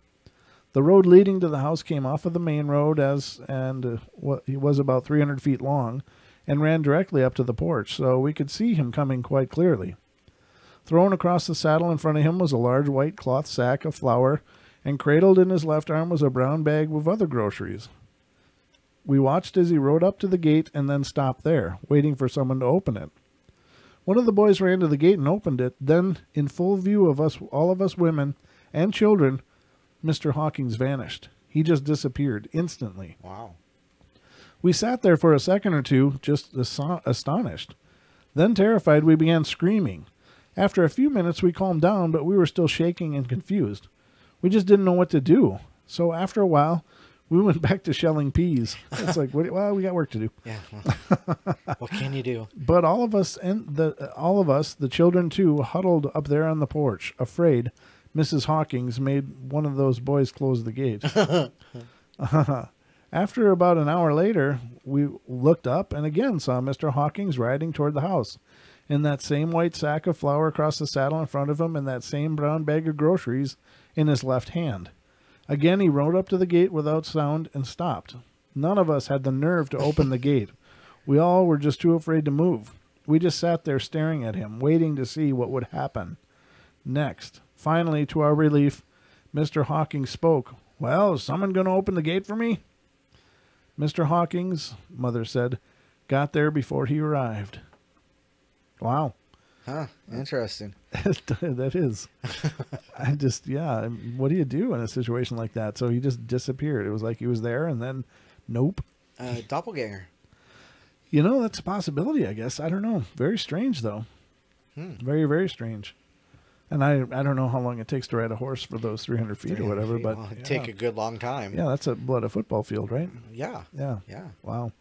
The road leading to the house came off of the main road he was about 300 feet long, and ran directly up to the porch, so we could see him coming quite clearly. Thrown across the saddle in front of him was a large white cloth sack of flour, and cradled in his left arm was a brown bag with other groceries. We watched as he rode up to the gate and then stopped there, waiting for someone to open it. One of the boys ran to the gate and opened it. Then, in full view of us, all of us women and children, Mr. Hawkins vanished. He just disappeared instantly. Wow. We sat there for a second or two, just astonished. Then, terrified, we began screaming. After a few minutes, we calmed down, but we were still shaking and confused. We just didn't know what to do. So after a while, we went back to shelling peas. It's like, well, we got work to do. Yeah. What can you do? But all of us, the children too, huddled up there on the porch, afraid. Mrs. Hawkins made one of those boys close the gate. After about an hour later, we looked up and again saw Mr. Hawkins riding toward the house, in that same white sack of flour across the saddle in front of him, and that same brown bag of groceries in his left hand. Again, he rode up to the gate without sound and stopped. None of us had the nerve to open the gate. We all were just too afraid to move. We just sat there staring at him, waiting to see what would happen next. Finally, to our relief, Mr. Hawkins spoke. "Well, is someone going to open the gate for me?" Mr. Hawkins, Mother said, got there before he arrived. Wow. Huh. Interesting. That is. I just, yeah. What do you do in a situation like that? So he just disappeared. It was like he was there and then, nope. Doppelganger. You know, that's a possibility, I guess. I don't know. Very strange, though. Very, very strange. And I don't know how long it takes to ride a horse for those 300 feet or whatever, but well, it'd take a good long time. Yeah, that's a football field, right? Yeah. Yeah. Yeah. Wow.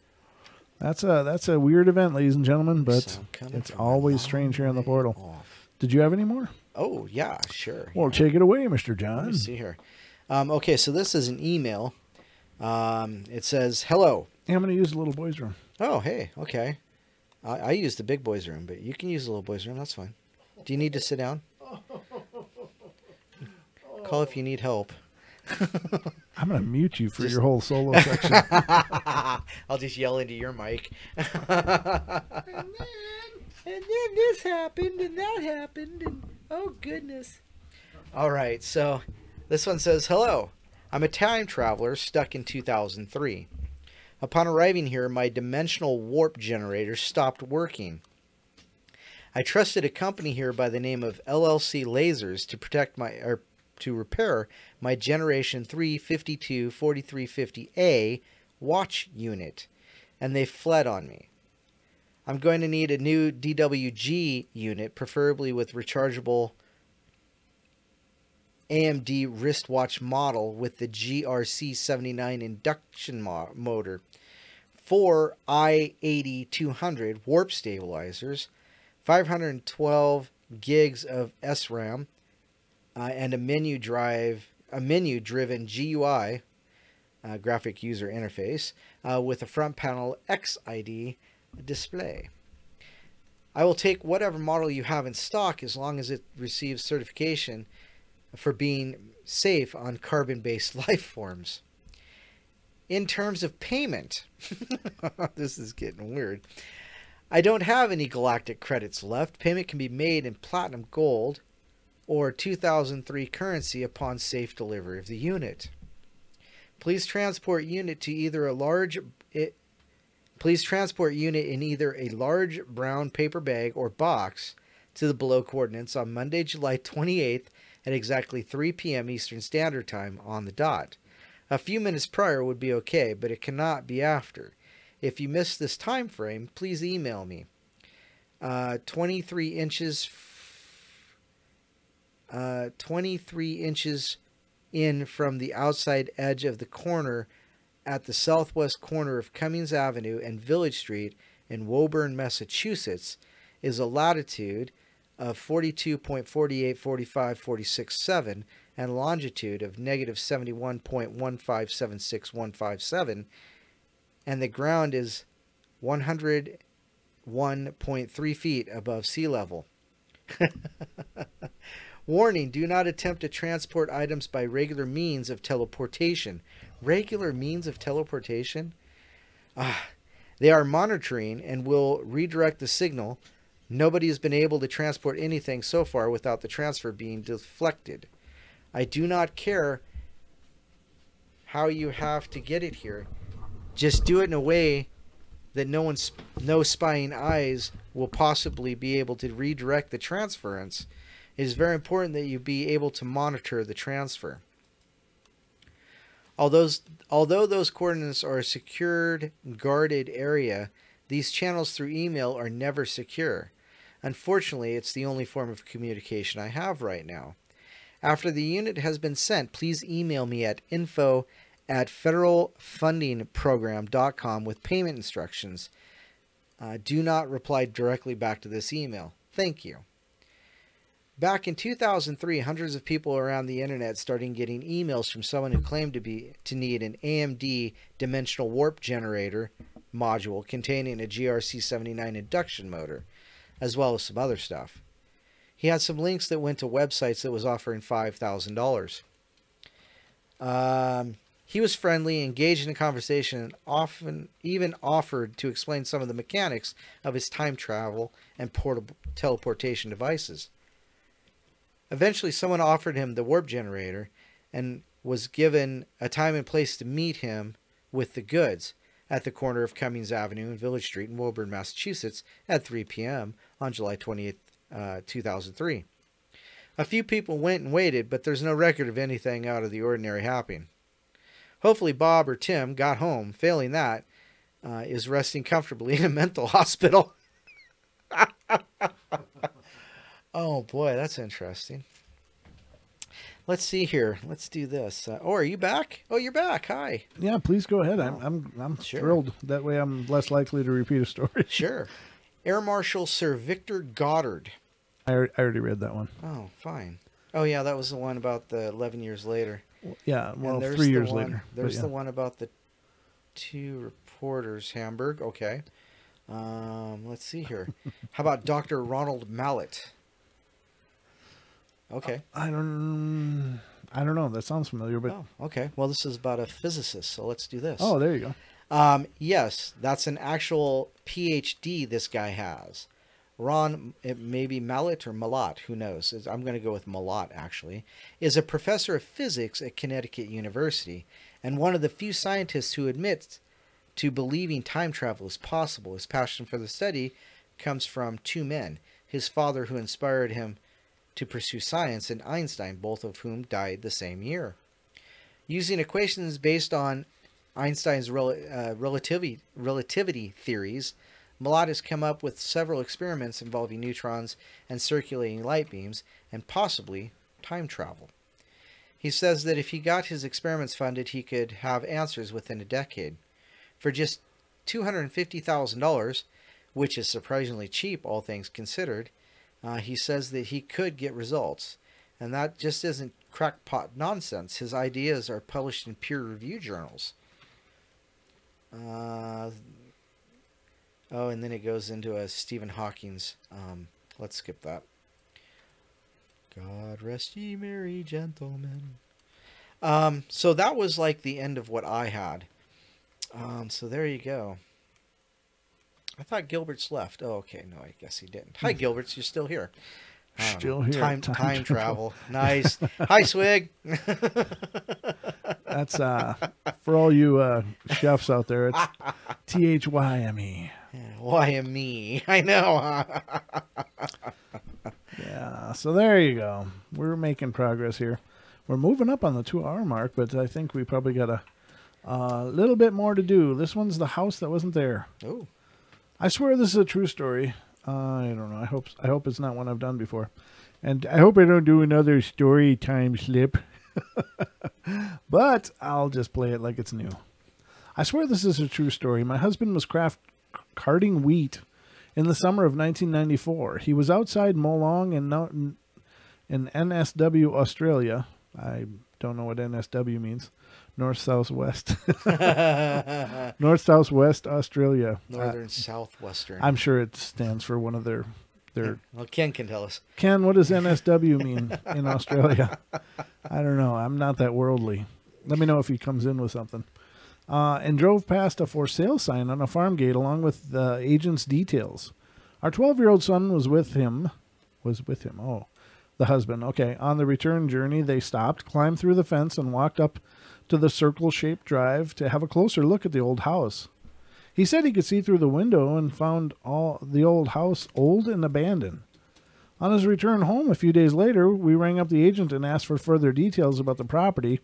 That's a weird event, ladies and gentlemen, but it's always strange here on the portal. Did you have any more? Oh, yeah, sure. Well, take it away, Mr. John. Let me see here. Okay, so this is an email. It says, hello. Yeah, I'm going to use the little boys' room. Oh, hey, okay. I use the big boys' room, but you can use the little boys' room. That's fine. Do you need to sit down? Call if you need help. I'm going to mute you for your whole solo section. I'll just yell into your mic. And then this happened, and that happened, and oh, goodness. All right, so this one says, hello. I'm a time traveler stuck in 2003. Upon arriving here, my dimensional warp generator stopped working. I trusted a company here by the name of LLC Lasers to repair my Generation 3 4350A watch unit, and they fled on me. I'm going to need a new DWG unit, preferably with rechargeable AMD wristwatch model with the GRC79 induction motor, 4 i8200 warp stabilizers, 512 gigs of SRAM, and a menu-driven GUI, graphic user interface, with a front panel XID display. I will take whatever model you have in stock as long as it receives certification for being safe on carbon-based life forms. In terms of payment, this is getting weird. I don't have any galactic credits left. Payment can be made in platinum gold or 2003 currency upon safe delivery of the unit. Please transport unit in either a large brown paper bag or box to the below coordinates on Monday, July 28th at exactly 3 p.m. Eastern Standard Time on the dot. A few minutes prior would be okay, but it cannot be after. If you miss this time frame, please email me. 23 inches in from the outside edge of the corner at the southwest corner of Cummings Avenue and Village Street in Woburn, Massachusetts, is a latitude of 42.484546.7 and longitude of negative 71.1576157, and the ground is 101.3 feet above sea level. Warning, do not attempt to transport items by regular means of teleportation. Regular means of teleportation? They are monitoring and will redirect the signal. Nobody has been able to transport anything so far without the transfer being deflected. I do not care how you have to get it here. Just do it in a way that no spying eyes will possibly be able to redirect the transference. It is very important that you be able to monitor the transfer. Although those coordinates are a secured, guarded area, these channels through email are never secure. Unfortunately, it's the only form of communication I have right now. After the unit has been sent, please email me at info@federalfundingprogram.com with payment instructions. Do not reply directly back to this email. Thank you. Back in 2003, hundreds of people around the internet started getting emails from someone who claimed to need an AMD dimensional warp generator module containing a GRC79 induction motor, as well as some other stuff. He had some links that went to websites that was offering $5,000. He was friendly, engaged in a conversation, and often even offered to explain some of the mechanics of his time travel and portable teleportation devices. Eventually, someone offered him the warp generator and was given a time and place to meet him with the goods at the corner of Cummings Avenue and Village Street in Woburn, Massachusetts at 3 p.m. on July 28th 2003. A few people went and waited, but there's no record of anything out of the ordinary happening. Hopefully Bob or Tim got home. Failing that, is resting comfortably in a mental hospital. Oh boy, that's interesting. Let's see here. Let's do this. Oh, are you back? Oh, you're back. Hi. Yeah, please go ahead. I'm Sure. thrilled. That way I'm less likely to repeat a story. Sure. Air Marshal Sir Victor Goddard. I already read that one. Oh, fine. Oh, yeah, that was the one about the 11 years later. Yeah, well, And there's 3 the years one- later. but There's yeah. the one about the 2 reporters, Hamburg. Okay. Let's see here. How about Dr. Ronald Mallet? Okay. I don't know. That sounds familiar, but Oh, okay. Well, this is about a physicist, so let's do this. oh, there you go. Yes, that's an actual PhD this guy has. Ron, it may be Mallet or Malat, who knows? I'm going to go with Malat, actually, is a professor of physics at Connecticut University and one of the few scientists who admits to believing time travel is possible. His passion for the study comes from 2 men, his father who inspired him to pursue science and Einstein, both of whom died the same year. Using equations based on Einstein's relativity theories, Malat has come up with several experiments involving neutrons and circulating light beams, and possibly time travel. He says that if he got his experiments funded, he could have answers within a decade. For just $250,000, which is surprisingly cheap, all things considered, he says that he could get results. And that just isn't crackpot nonsense. His ideas are published in peer-reviewed journals. Oh, and then it goes into a Stephen Hawking's. Let's skip that. God rest ye merry gentlemen. So that was like the end of what I had. So there you go. I thought Gilbert's left. Oh, okay. No, I guess he didn't. Hi, Gilbert's. You're still here. Still here. Time travel. Nice. Hi, Swig. That's for all you chefs out there. It's THYME. Why me? I know. Yeah. So there you go. We're making progress here. We're moving up on the 2-hour mark, but I think we probably got a little bit more to do. This one's the house that wasn't there. Oh. I swear this is a true story. I don't know. I hope it's not one I've done before. And I hope I don't do another story time slip. But I'll just play it like it's new. I swear this is a true story. My husband was carting wheat in the summer of 1994. He was outside Molong in NSW, Australia. I don't know what NSW means. North, South, West. North, South, West, Australia. Northern Southwestern. I'm sure it stands for one of their... Well, Ken can tell us. Ken, what does NSW mean in Australia? I don't know. I'm not that worldly. Let me know if he comes in with something. And drove past a for sale sign on a farm gate along with the agent's details. Our 12-year-old son was with him. Oh, the husband. Okay. On the return journey, they stopped, climbed through the fence, and walked up to the circle-shaped drive to have a closer look at the old house. He said he could see through the window and found the old house old and abandoned. On his return home a few days later, we rang up the agent and asked for further details about the property,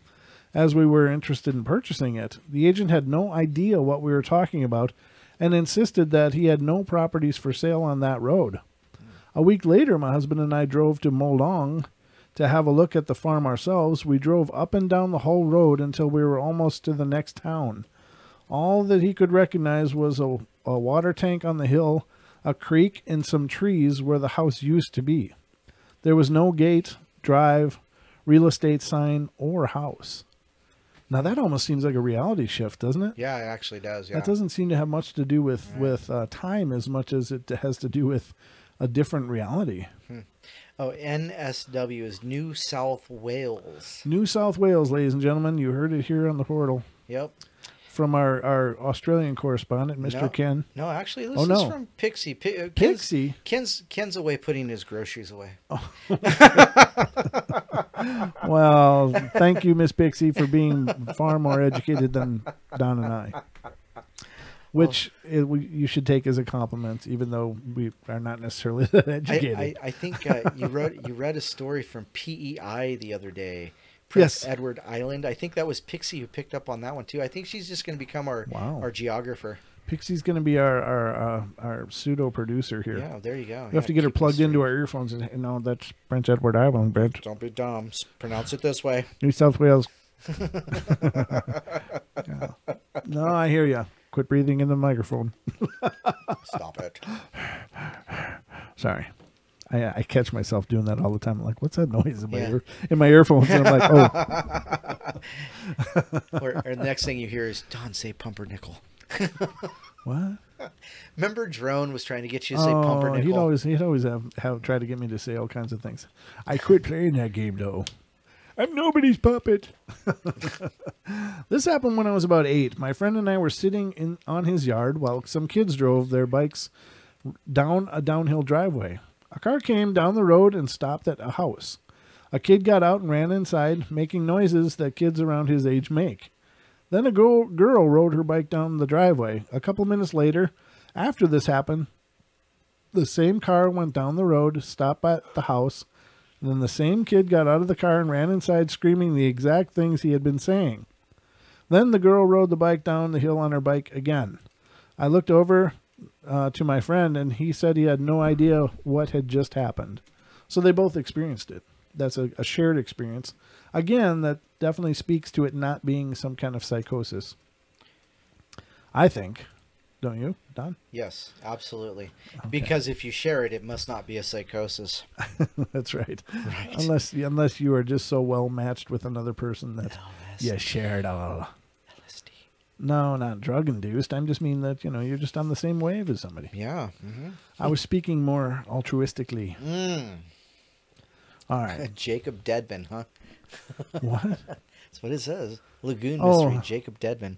as we were interested in purchasing it. The agent had no idea what we were talking about and insisted that he had no properties for sale on that road. A week later, my husband and I drove to Molong to have a look at the farm ourselves. We drove up and down the whole road until we were almost to the next town. All that he could recognize was a water tank on the hill, a creek, and some trees where the house used to be. There was no gate, drive, real estate sign, or house. Now that almost seems like a reality shift, doesn't it? Yeah, it actually does. Yeah. That doesn't seem to have much to do with time as much as it has to do with a different reality. Oh, NSW is New South Wales. New South Wales, ladies and gentlemen. You heard it here on the portal. Yep. From our Australian correspondent, Mr. Ken. No, actually, this is from Pixie. Pixie? Ken's away putting his groceries away. Oh. Well, thank you, Miss Pixie, for being far more educated than Don and I. which you should take as a compliment, even though we are not necessarily that educated. I think you read a story from PEI the other day. Prince Edward Island. I think that was Pixie who picked up on that one too. I think she's just going to become our geographer. Pixie's going to be our pseudo producer here. Yeah, there you go. We have to get her plugged into our earphones and no, that's Prince Edward Island, Brent. Don't be dumb. Pronounce it this way. New South Wales. Yeah. No, I hear you. Quit breathing in the microphone. Stop it. Sorry. I catch myself doing that all the time. I'm like, what's that noise in my earphones? And I'm like, or the next thing you hear is Don say pumpernickel. What? Remember Drone was trying to get you to say pumpernickel? He'd always have tried to get me to say all kinds of things. I quit playing that game though. I'm nobody's puppet. This happened when I was about 8. My friend and I were sitting on his yard while some kids drove their bikes down a downhill driveway. A car came down the road and stopped at a house. A kid got out and ran inside, making noises that kids around his age make. Then a girl rode her bike down the driveway. A couple minutes later, after this happened, the same car went down the road, stopped at the house. Then the same kid got out of the car and ran inside screaming the exact things he had been saying. Then the girl rode the bike down the hill on her bike again. I looked over to my friend, and he said he had no idea what had just happened. So they both experienced it. That's a shared experience. Again, that definitely speaks to it not being some kind of psychosis. I think. Don't you, Don? Yes, absolutely. Okay. Because if you share it, it must not be a psychosis. That's right. Unless you are just so well matched with another person that you share it all. LSD. No, not drug induced. I just mean that you're just on the same wave as somebody. Yeah. Mm-hmm. I was speaking more altruistically. All right. Jacob Deadman, huh? What? That's what it says. Lagoon Mystery, Jacob Deadman.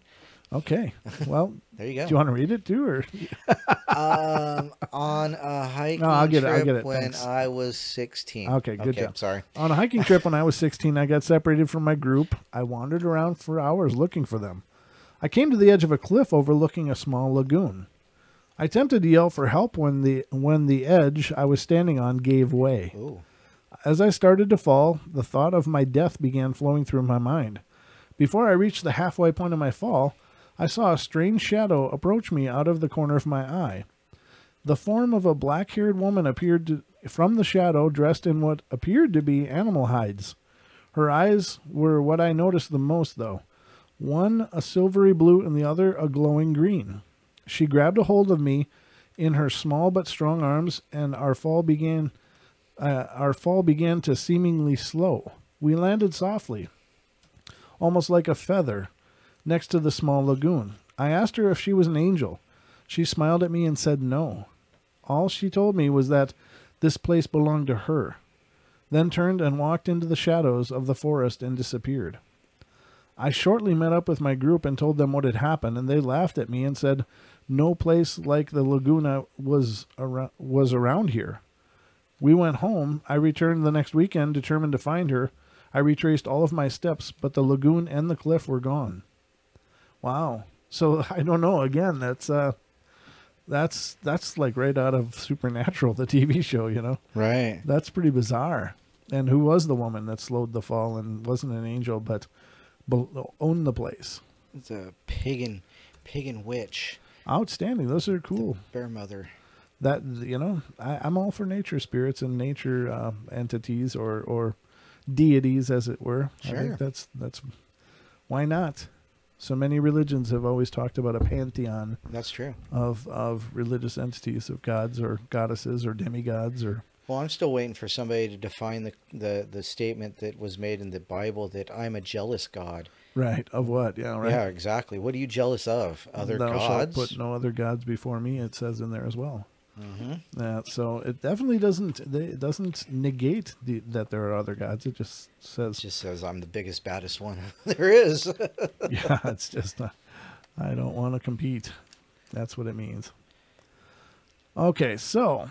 Okay. Well, there you go. Do you want to read it too, or? On a hiking trip when I was 16. Okay, good job. Sorry. On a hiking trip when I was 16, I got separated from my group. I wandered around for hours looking for them. I came to the edge of a cliff overlooking a small lagoon. I attempted to yell for help when the edge I was standing on gave way. Ooh. As I started to fall, the thought of my death began flowing through my mind. Before I reached the halfway point of my fall, I saw a strange shadow approach me out of the corner of my eye. The form of a black-haired woman appeared from the shadow, dressed in what appeared to be animal hides. Her eyes were what I noticed the most, though. One a silvery blue and the other a glowing green. She grabbed a hold of me in her small but strong arms, and our fall began to seemingly slow. We landed softly, almost like a feather, next to the small lagoon. I asked her if she was an angel. She smiled at me and said no. All she told me was that this place belonged to her, then turned and walked into the shadows of the forest and disappeared. I shortly met up with my group and told them what had happened, and they laughed at me and said no place like the Laguna was around here. We went home. I returned the next weekend, determined to find her. I retraced all of my steps, but the lagoon and the cliff were gone. Wow. So I don't know. Again, that's like right out of Supernatural, the TV show, Right. That's pretty bizarre. And who was the woman that slowed the fall and wasn't an angel, but owned the place? It's a pagan witch. Outstanding. Those are cool. The bear mother. That, I'm all for nature spirits and nature entities or deities, as it were. Sure. I think that's why not? So many religions have always talked about a pantheon. That's true. Of religious entities, of gods or goddesses or demigods or. Well, I'm still waiting for somebody to define the statement that was made in the Bible that I'm a jealous God. Right. Of what? Yeah. Right. Yeah. Exactly. What are you jealous of? Other Thou gods? shalt put no other gods before me. It says in there as well. Mm-hmm. So it definitely doesn't negate that there are other gods. It just says I'm the biggest, baddest one there is. Yeah, it's just I don't want to compete. That's what it means. Okay, so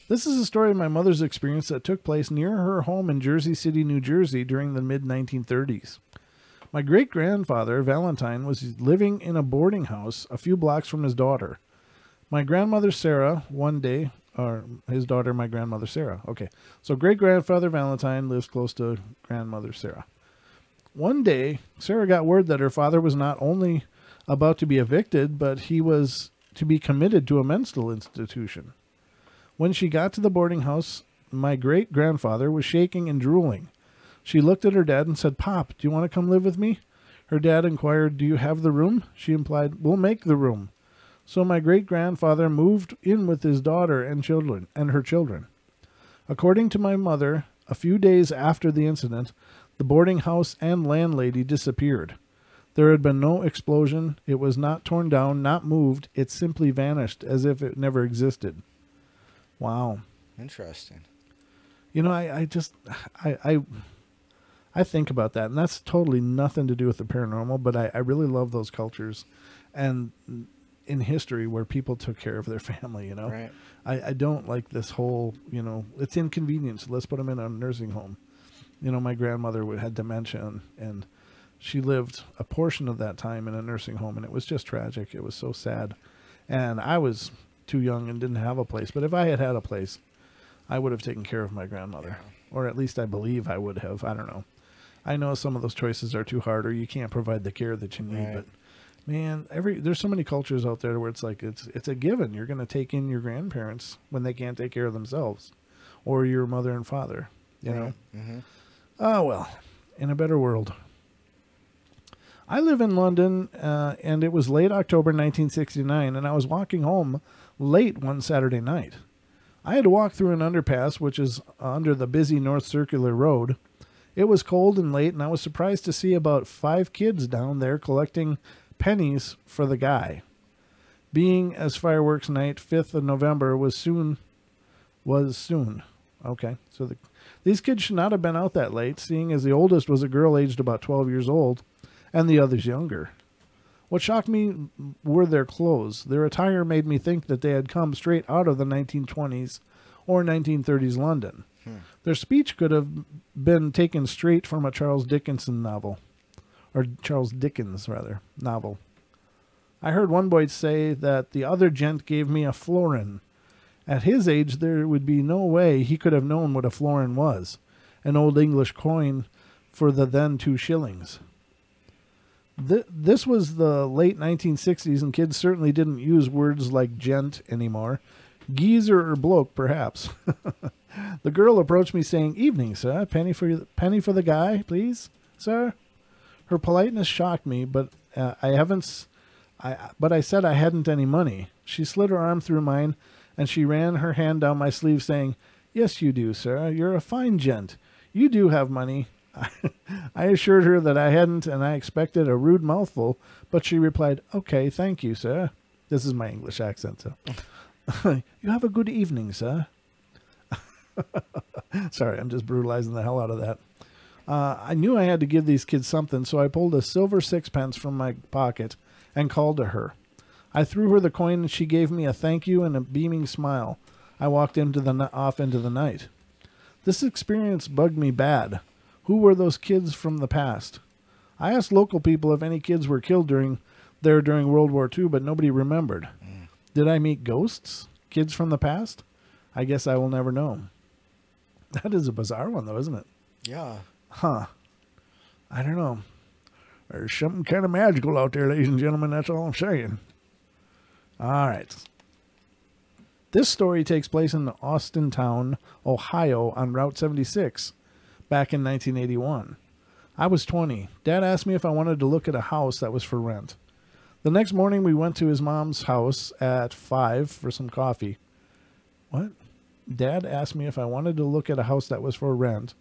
this is a story of my mother's experience that took place near her home in Jersey City, New Jersey during the mid-1930s. My great-grandfather, Valentine, was living in a boarding house a few blocks from his daughter. My grandmother, Sarah, one day, or his daughter, my grandmother, Sarah. Okay, so great-grandfather Valentine lives close to grandmother, Sarah. One day, Sarah got word that her father was not only about to be evicted, but he was to be committed to a mental institution. When she got to the boarding house, my great-grandfather was shaking and drooling. She looked at her dad and said, "Pop, do you want to come live with me?" Her dad inquired, "Do you have the room?" She implied, "We'll make the room." So my great-grandfather moved in with his daughter and her children. According to my mother, a few days after the incident, the boarding house and landlady disappeared. There had been no explosion. It was not torn down, not moved. It simply vanished as if it never existed. Wow. Interesting. You know, I think about that, and that's totally nothing to do with the paranormal, but I really love those cultures and in history where people took care of their family, you know. Right. I don't like this whole, you know, it's inconvenience. Let's put them in a nursing home. You know, my grandmother had dementia, and she lived a portion of that time in a nursing home, and it was just tragic. It was so sad. And I was too young and didn't have a place. But if I had had a place, I would have taken care of my grandmother. Yeah. Or at least I believe I would have. I don't know. I know some of those choices are too hard, or you can't provide the care that you need. Right. But, man, there's so many cultures out there where it's like it's a given. You're going to take in your grandparents when they can't take care of themselves, or your mother and father, you know. Mm-hmm. Oh, well, in a better world. I live in London, and it was late October 1969, and I was walking home late one Saturday night. I had to walk through an underpass, which is under the busy North Circular Road. It was cold and late, and I was surprised to see about 5 kids down there collecting pennies for the guy. Being as fireworks night, 5th of November, was soon. Okay, so these kids should not have been out that late, seeing as the oldest was a girl aged about 12 years old, and the others younger. What shocked me were their clothes. Their attire made me think that they had come straight out of the 1920s or 1930s London. Their speech could have been taken straight from a Charles Dickens novel. I heard one boy say that the other gent gave me a florin. At his age, there would be no way he could have known what a florin was, an old English coin for the then 2 shillings. This was the late 1960s, and kids certainly didn't use words like gent anymore. Geezer or bloke, perhaps. The girl approached me saying, "Evening, sir. Penny for the guy, please, sir." Her politeness shocked me, but I said I hadn't any money. She slid her arm through mine, and she ran her hand down my sleeve, saying, "Yes, you do, sir. You're a fine gent. You do have money." I assured her that I hadn't, and I expected a rude mouthful, but she replied, "Okay, thank you, sir." This is my English accent, so. "You have a good evening, sir." Sorry, I'm just brutalizing the hell out of that. I knew I had to give these kids something, so I pulled a silver 6pence from my pocket and called to her. I threw her the coin, and she gave me a thank you and a beaming smile. I walked off into the night. This experience bugged me bad. Who were those kids from the past? I asked local people if any kids were killed during World War II, but nobody remembered. Did I meet ghosts? Kids from the past? I guess I will never know. That is a bizarre one, though, isn't it? Yeah. Huh. I don't know. There's something kind of magical out there, ladies and gentlemen. That's all I'm saying. All right. This story takes place in Austintown, Ohio, on Route 76, back in 1981. I was 20. Dad asked me if I wanted to look at a house that was for rent. The next morning, we went to his mom's house at 5 for some coffee. What? Dad asked me if I wanted to look at a house that was for rent.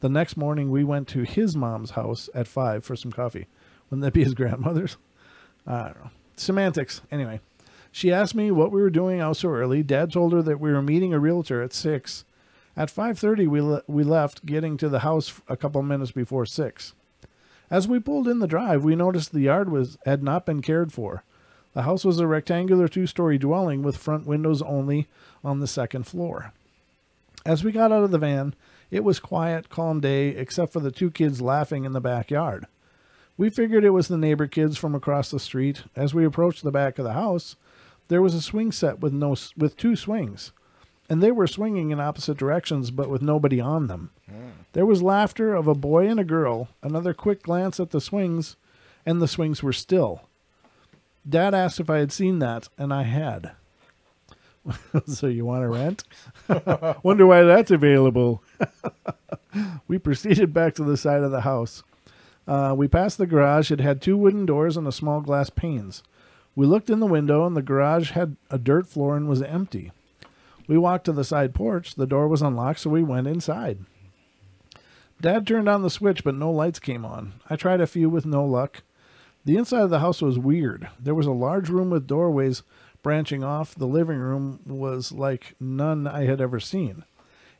The next morning, we went to his mom's house at 5 for some coffee. Wouldn't that be his grandmother's? I don't know. Semantics. Anyway, she asked me what we were doing out so early. Dad told her that we were meeting a realtor at 6. At 5:30, we left, getting to the house a couple minutes before 6. As we pulled in the drive, we noticed the yard had not been cared for. The house was a rectangular 2-story dwelling with front windows only on the 2nd floor. As we got out of the van, it was quiet, calm day, except for the 2 kids laughing in the backyard. We figured it was the neighbor kids from across the street. As we approached the back of the house, there was a swing set with 2 swings, and they were swinging in opposite directions but with nobody on them. There was laughter of a boy and a girl, another quick glance at the swings, and the swings were still. Dad asked if I had seen that, and I had. So you want to rent? Wonder why that's available. We proceeded back to the side of the house. We passed the garage. It had 2 wooden doors and a small glass panes. We looked in the window, and the garage had a dirt floor and was empty. We walked to the side porch. The door was unlocked, so we went inside. Dad turned on the switch, but no lights came on. I tried a few with no luck. The inside of the house was weird. There was a large room with doorways branching off. The living room was like none I had ever seen.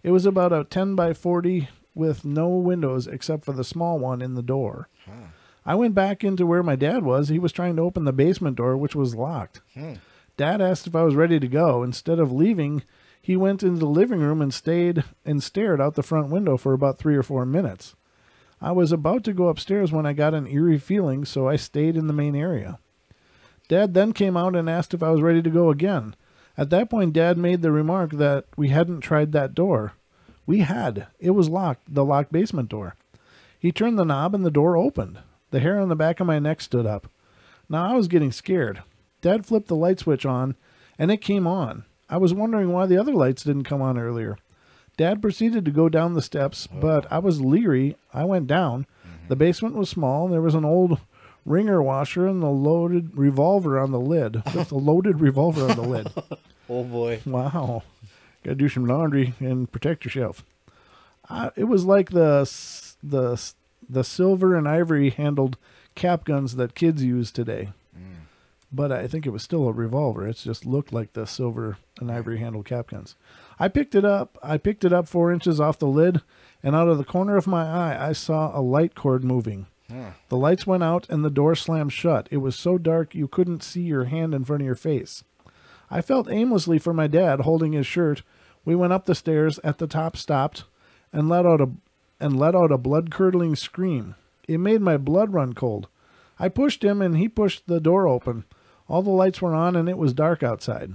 It was about a 10 by 40 with no windows except for the small one in the door. I went back into where my dad was. He was trying to open the basement door, which was locked. Dad asked if I was ready to go. Instead of leaving, he went into the living room and stayed and stared out the front window for about 3 or 4 minutes. I was about to go upstairs when I got an eerie feeling, so I stayed in the main area. Dad then came out and asked if I was ready to go again. At that point, Dad made the remark that we hadn't tried that door. We had. It was locked, the locked basement door. He turned the knob and the door opened. The hair on the back of my neck stood up. Now I was getting scared. Dad flipped the light switch on, and it came on. I was wondering why the other lights didn't come on earlier. Dad proceeded to go down the steps, but I was leery. I went down. The basement was small. There was an old wringer washer and a loaded revolver on the lid. With a loaded revolver on the lid. Oh, boy. Wow. Got to do some laundry and protect yourself. It was like the silver and ivory handled cap guns that kids use today. But I think it was still a revolver. It just looked like the silver and ivory handled cap guns. I picked it up 4 inches off the lid, and out of the corner of my eye, I saw a light cord moving. The lights went out, and the door slammed shut. It was so dark you couldn't see your hand in front of your face. I felt aimlessly for my dad, holding his shirt. We went up the stairs. At the top, stopped, and let out a blood-curdling scream. It made my blood run cold. I pushed him, and he pushed the door open. All the lights were on, and it was dark outside.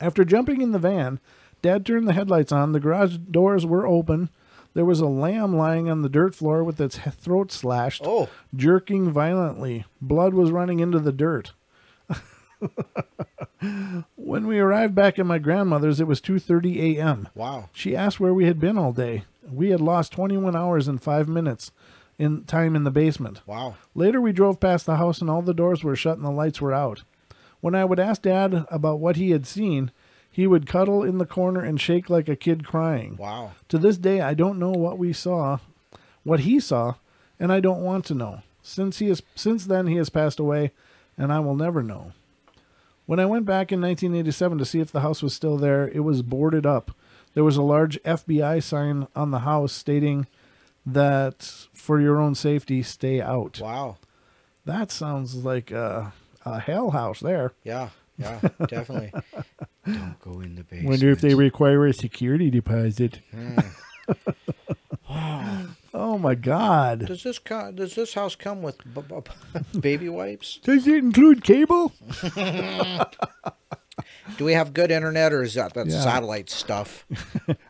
After jumping in the van, Dad turned the headlights on. The garage doors were open. There was a lamb lying on the dirt floor with its throat slashed, jerking violently. Blood was running into the dirt. When we arrived back at my grandmother's, it was 2:30 a.m. Wow. She asked where we had been all day. We had lost 21 hours and 5 minutes in time in the basement. Wow. Later, we drove past the house and all the doors were shut and the lights were out. When I would ask Dad about what he had seen, he would cuddle in the corner and shake like a kid crying. Wow. To this day, I don't know what he saw, and I don't want to know. Since then, he has passed away, and I will never know. When I went back in 1987 to see if the house was still there, it was boarded up. There was a large FBI sign on the house stating that for your own safety, stay out. Wow. That sounds like a hell house there. Yeah, definitely. Don't go in the basement. Wonder if they require a security deposit. Wow. Oh my God. Does this house come with baby wipes? Does it include cable? Do we have good internet, or is that satellite stuff?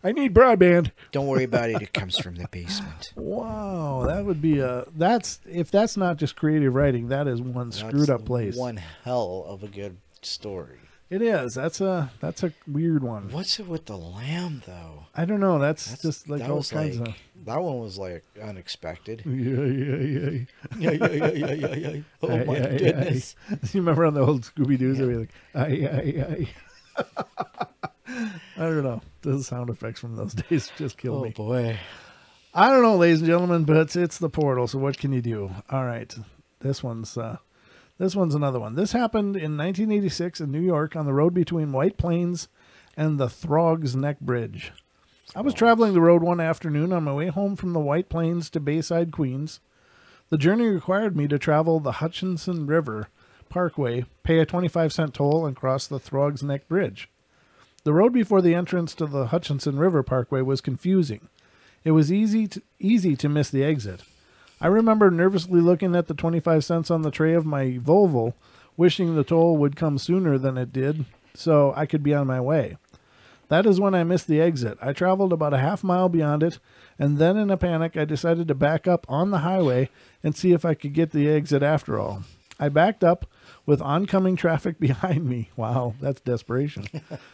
I need broadband. Don't worry about it. It comes from the basement. Wow, that would be if that's not just creative writing, that is one screwed up place. One hell of a good story. It is. That's a weird one. What's it with the lamb, though? I don't know. That's just like all kinds of. That one was like unexpected. Yeah. Oh my goodness! You remember on the old Scooby Doo's? Yeah. Like, I don't know. The sound effects from those days just killed me. Oh boy! I don't know, ladies and gentlemen, but it's the portal. So what can you do? All right, this one's another one. This happened in 1986 in New York on the road between White Plains and the Throgs Neck Bridge. I was traveling the road one afternoon on my way home from the White Plains to Bayside, Queens. The journey required me to travel the Hutchinson River Parkway, pay a 25-cent toll, and cross the Throgs Neck Bridge. The road before the entrance to the Hutchinson River Parkway was confusing. It was easy to miss the exit. I remember nervously looking at the 25 cents on the tray of my Volvo, wishing the toll would come sooner than it did so I could be on my way. That is when I missed the exit. I traveled about a half mile beyond it, and then in a panic I decided to back up on the highway and see if I could get the exit after all. I backed up with oncoming traffic behind me. Wow, that's desperation.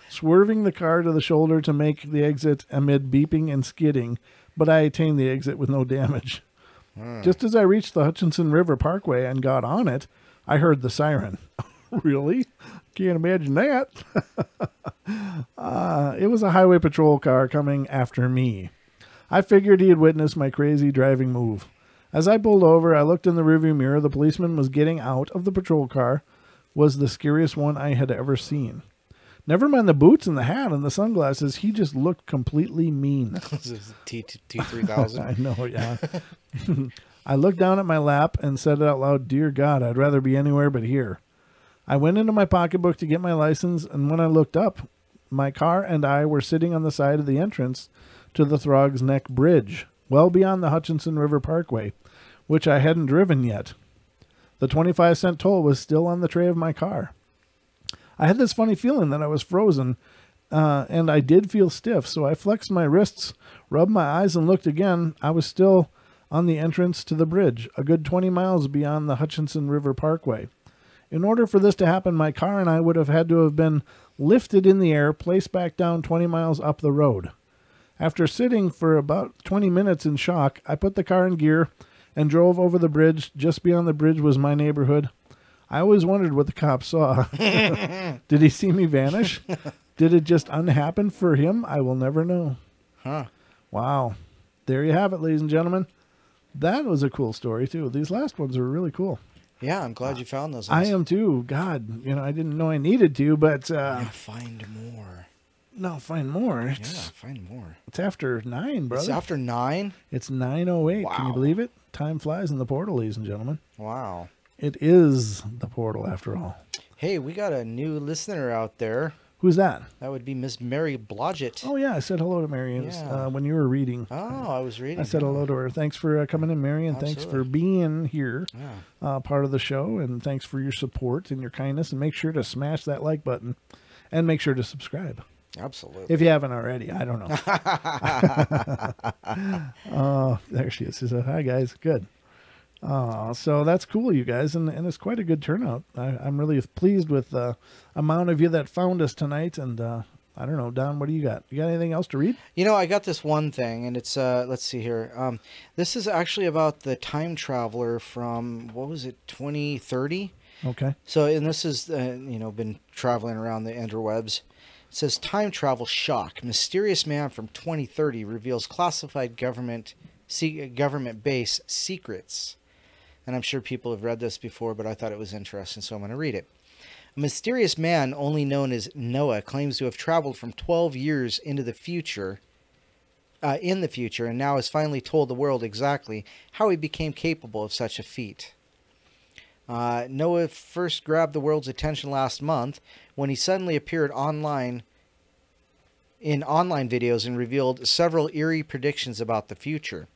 Swerving the car to the shoulder to make the exit amid beeping and skidding, but I attained the exit with no damage. Just as I reached the Hutchinson River Parkway and got on it, I heard the siren. Really? Can't imagine that. It was a highway patrol car coming after me. I figured he had witnessed my crazy driving move. As I pulled over, I looked in the rearview mirror. The policeman was getting out of the patrol car. Was the scariest one I had ever seen. Never mind the boots and the hat and the sunglasses. He just looked completely mean. This is T3000. I know, yeah. I looked down at my lap and said out loud, "Dear God, I'd rather be anywhere but here." I went into my pocketbook to get my license, and when I looked up, my car and I were sitting on the side of the entrance to the Throgs Neck Bridge, well beyond the Hutchinson River Parkway, which I hadn't driven yet. The 25-cent toll was still on the tray of my car. I had this funny feeling that I was frozen, and I did feel stiff, so I flexed my wrists, rubbed my eyes, and looked again. I was still on the entrance to the bridge, a good 20 miles beyond the Hutchinson River Parkway. In order for this to happen, my car and I would have had to have been lifted in the air, placed back down 20 miles up the road. After sitting for about 20 minutes in shock, I put the car in gear and drove over the bridge. Just beyond the bridge was my neighborhood. I always wondered what the cop saw. Did he see me vanish? Did it just unhappen for him? I will never know. Huh. Wow. There you have it, ladies and gentlemen. That was a cool story, too. These last ones were really cool. Yeah, I'm glad you found those. I am, too. God, I didn't know I needed to, but... find more. No, find more. Find more. It's after 9, brother. It's after 9? It's 9:08. Wow. Can you believe it? Time flies in the portal, ladies and gentlemen. Wow. It is the portal, after all. Hey, we got a new listener out there. Who's that? That would be Miss Mary Blodgett. Oh, yeah. I said hello to Mary when you were reading. Oh, I was reading. I said hello to her. Thanks for coming in, Mary, and Absolutely. thanks for being here, Yeah. part of the show, and thanks for your support and your kindness. And make sure to smash that like button, and make sure to subscribe. Absolutely. If you haven't already, I don't know. Oh, there she is. She said, "Hi, guys. Good." So that's cool, you guys, and it's quite a good turnout. I'm really pleased with the amount of you that found us tonight, and I don't know, Don, what do you got? You got anything else to read? I got this one thing, and it's, let's see here. This is actually about the time traveler from, 2030? Okay. So, and this is, been traveling around the interwebs. It says, time travel shock. Mysterious man from 2030 reveals classified government base secrets. And I'm sure people have read this before, but I thought it was interesting, so I'm going to read it. A mysterious man, only known as Noah, claims to have traveled from 12 years into the future, and now has finally told the world exactly how he became capable of such a feat. Noah first grabbed the world's attention last month when he suddenly appeared in online videos and revealed several eerie predictions about the future.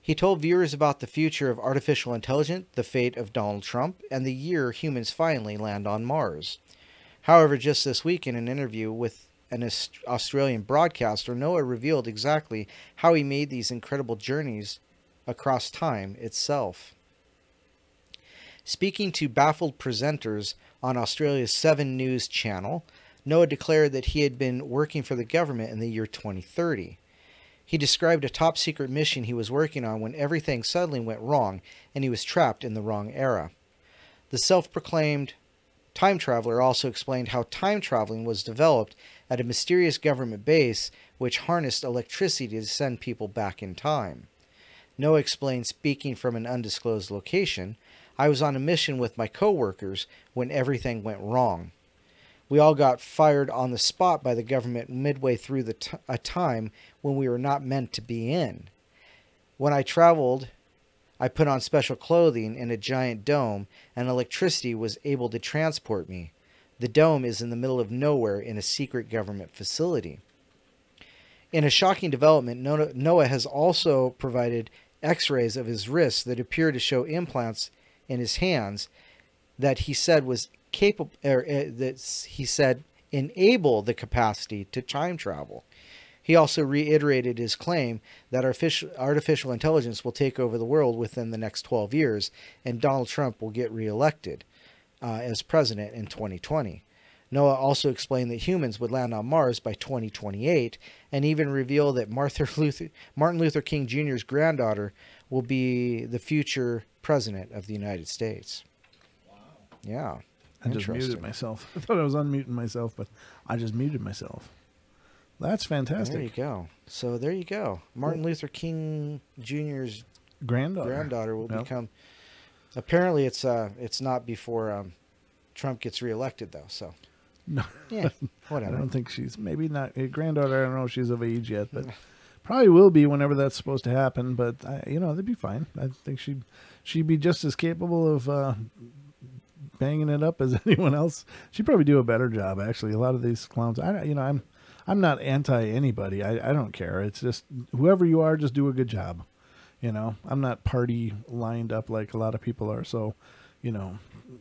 He told viewers about the future of artificial intelligence, the fate of Donald Trump, and the year humans finally land on Mars. However, just this week in an interview with an Australian broadcaster, Noah revealed exactly how he made these incredible journeys across time itself. Speaking to baffled presenters on Australia's 7 News channel, Noah declared that he had been working for the government in the year 2030. He described a top-secret mission he was working on when everything suddenly went wrong and he was trapped in the wrong era. The self-proclaimed time traveler also explained how time traveling was developed at a mysterious government base which harnessed electricity to send people back in time. Noah explained, speaking from an undisclosed location, "I was on a mission with my co-workers when everything went wrong. We all got fired on the spot by the government midway through a time when we were not meant to be in. When I traveled, I put on special clothing in a giant dome, and electricity was able to transport me. The dome is in the middle of nowhere in a secret government facility." In a shocking development, Noah has also provided X-rays of his wrists that appear to show implants in his hands that he said was capable, that he said enable the capacity to time travel. He also reiterated his claim that artificial intelligence will take over the world within the next 12 years, and Donald Trump will get reelected as president in 2020. Noah also explained that humans would land on Mars by 2028, and even revealed that Martin Luther King Jr.'s granddaughter will be the future president of the United States. Wow. Yeah. I just muted myself. I thought I was unmuting myself, but I just muted myself. That's fantastic. There you go. So there you go. Martin Luther King Jr.'s granddaughter will become. Apparently, it's not before Trump gets reelected, though. So no, yeah, whatever. I don't think she's maybe not a granddaughter. I don't know if she's of age yet, but probably will be whenever that's supposed to happen. But they'd be fine. I think she'd be just as capable of banging it up as anyone else. She'd probably do a better job. Actually, a lot of these clowns. I'm not anti anybody. I don't care. It's just whoever you are, just do a good job. I'm not party lined up like a lot of people are. So,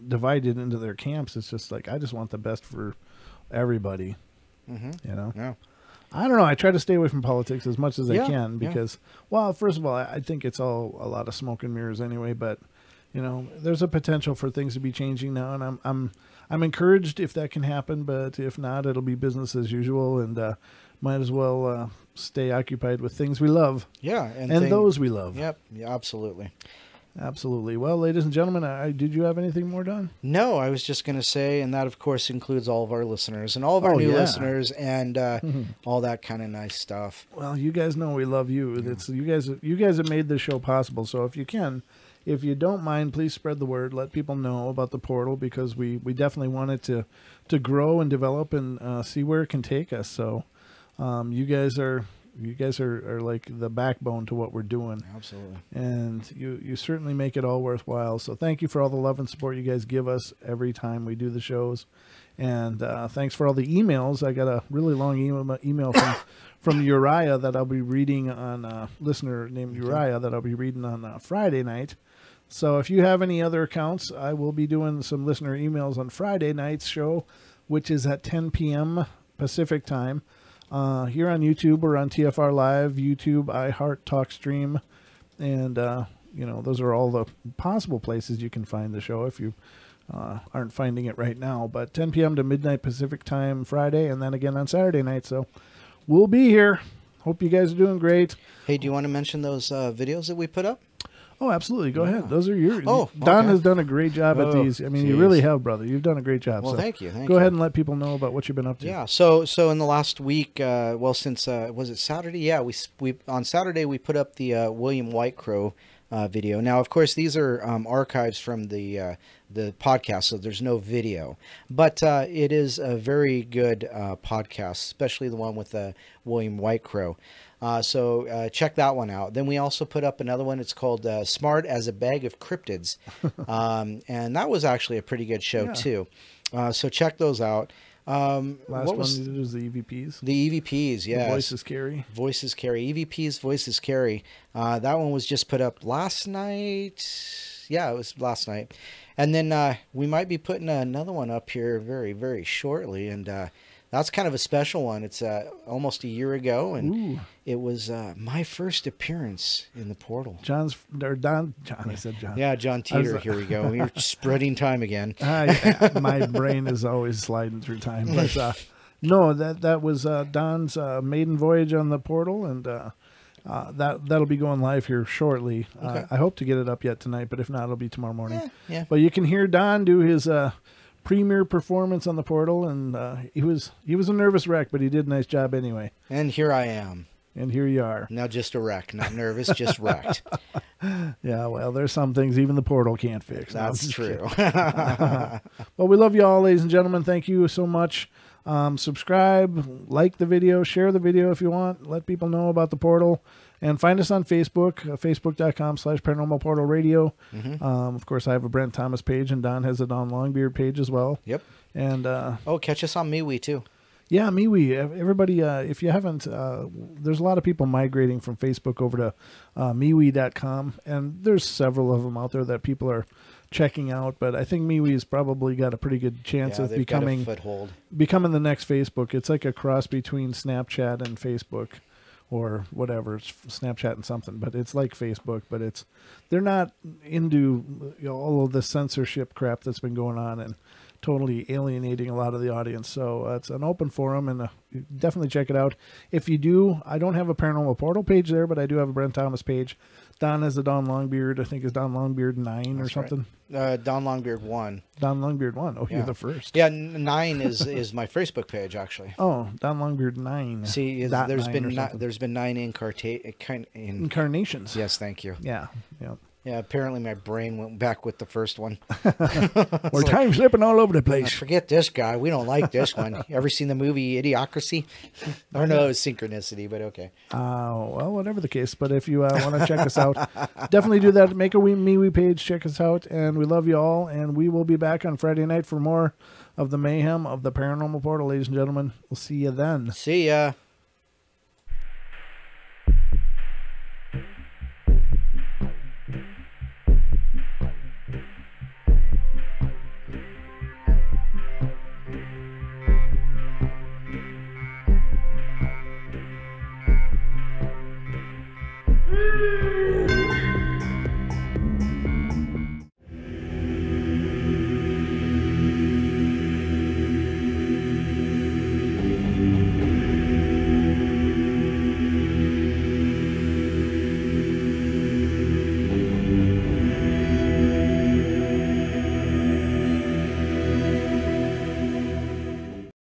divided into their camps. It's just like, I just want the best for everybody. Mm-hmm. Yeah. I don't know. I try to stay away from politics as much as I can because, well, first of all, I think it's all a lot of smoke and mirrors anyway, but there's a potential for things to be changing now, and I'm encouraged if that can happen, but if not, it'll be business as usual, and might as well stay occupied with things we love. Yeah, and those we love. Yep, yeah, absolutely. Absolutely. Well, ladies and gentlemen, did you have anything more, Don? No, I was just going to say, and that, of course, includes all of our listeners and all of our new listeners and all that kind of nice stuff. Well, you guys know we love you. It's you guys have made this show possible, so if you don't mind, please spread the word. Let people know about the portal because we definitely want it to grow and develop and see where it can take us. So you guys are like the backbone to what we're doing. Absolutely. And you certainly make it all worthwhile. So thank you for all the love and support you guys give us every time we do the shows. And thanks for all the emails. I got a really long email from Uriah that I'll be reading on listener named Uriah that I'll be reading on Friday night. So if you have any other accounts, I will be doing some listener emails on Friday night's show, which is at 10 p.m. Pacific time. Here on YouTube or on TFR Live, YouTube, iHeart, TalkStream, and those are all the possible places you can find the show if you aren't finding it right now. But 10 p.m. to midnight Pacific time Friday, and then again on Saturday night. So we'll be here. Hope you guys are doing great. Hey, do you want to mention those videos that we put up? Oh, absolutely. Go ahead. Those are yours. Oh, Don has done a great job at these. I mean, you really have, brother. You've done a great job. Well, so thank you. Go ahead and let people know about what you've been up to. Yeah. So in the last week, since was it Saturday? Yeah, we on Saturday we put up the William Whitecrow video. Now, of course, these are archives from the podcast, so there's no video. But it is a very good podcast, especially the one with William Whitecrow. So check that one out. Then we also put up another one. It's called Smart as a Bag of Cryptids. And that was actually a pretty good show, too. So check those out. Last one was the EVPs. The EVPs, yeah. Voices Carry. Voices Carry. EVPs, Voices Carry. That one was just put up last night. Yeah, it was last night. And then we might be putting another one up here very, very shortly. And that's kind of a special one. It's almost a year ago, and it was my first appearance in the portal. John. I said John. Yeah, John Teeter. Here we go. You're spreading time again. My brain is always sliding through time. But no, that was Don's maiden voyage on the portal, and that'll be going live here shortly. Okay. I hope to get it up yet tonight, but if not, it'll be tomorrow morning. Yeah. But you can hear Don do his premiere performance on the portal, and he was a nervous wreck, but he did a nice job anyway. And here I am. And here you are. Now just a wreck, not nervous, just wrecked. Yeah, well, there's some things even the portal can't fix. That's true. Well, we love you all, ladies and gentlemen. Thank you so much. Subscribe, like the video, share the video if you want. Let people know about the portal. And find us on Facebook, facebook.com/Paranormal Portal Radio. Mm-hmm. Of course, I have a Brent Thomas page, and Don has a Don Longbeard page as well. Yep. And catch us on MeWe, too. Yeah, MeWe. Everybody, if you haven't, there's a lot of people migrating from Facebook over to MeWe.com, and there's several of them out there that people are checking out. But I think MeWe's probably got a pretty good chance of they've got a becoming foothold. the next Facebook. It's like a cross between Snapchat and Facebook, or whatever. It's Snapchat and something, but it's like Facebook. But they're not into all of the censorship crap that's been going on and totally alienating a lot of the audience. So it's an open forum, and definitely check it out. If you do, I don't have a Paranormal Portal page there, but I do have a Brent Thomas page. Don has a Don Longbeard. I think is Don Longbeard 9 or something. Right. Don Longbeard 1. Don Longbeard 1. Oh, you're the first. Yeah, 9 is my Facebook page, actually. Oh, Don Longbeard 9. See, there's been 9 incarnations. Yes, thank you. Yeah. Yeah, apparently my brain went back with the first one. We're time slipping all over the place. Forget this guy. We don't like this one. Ever seen the movie Idiocracy? Or no, it's Synchronicity, but okay. Well, whatever the case. But if you want to check us out, definitely do that. Make a MeWe page. Check us out. And we love you all. And we will be back on Friday night for more of the mayhem of the Paranormal Portal, ladies and gentlemen. We'll see you then. See ya.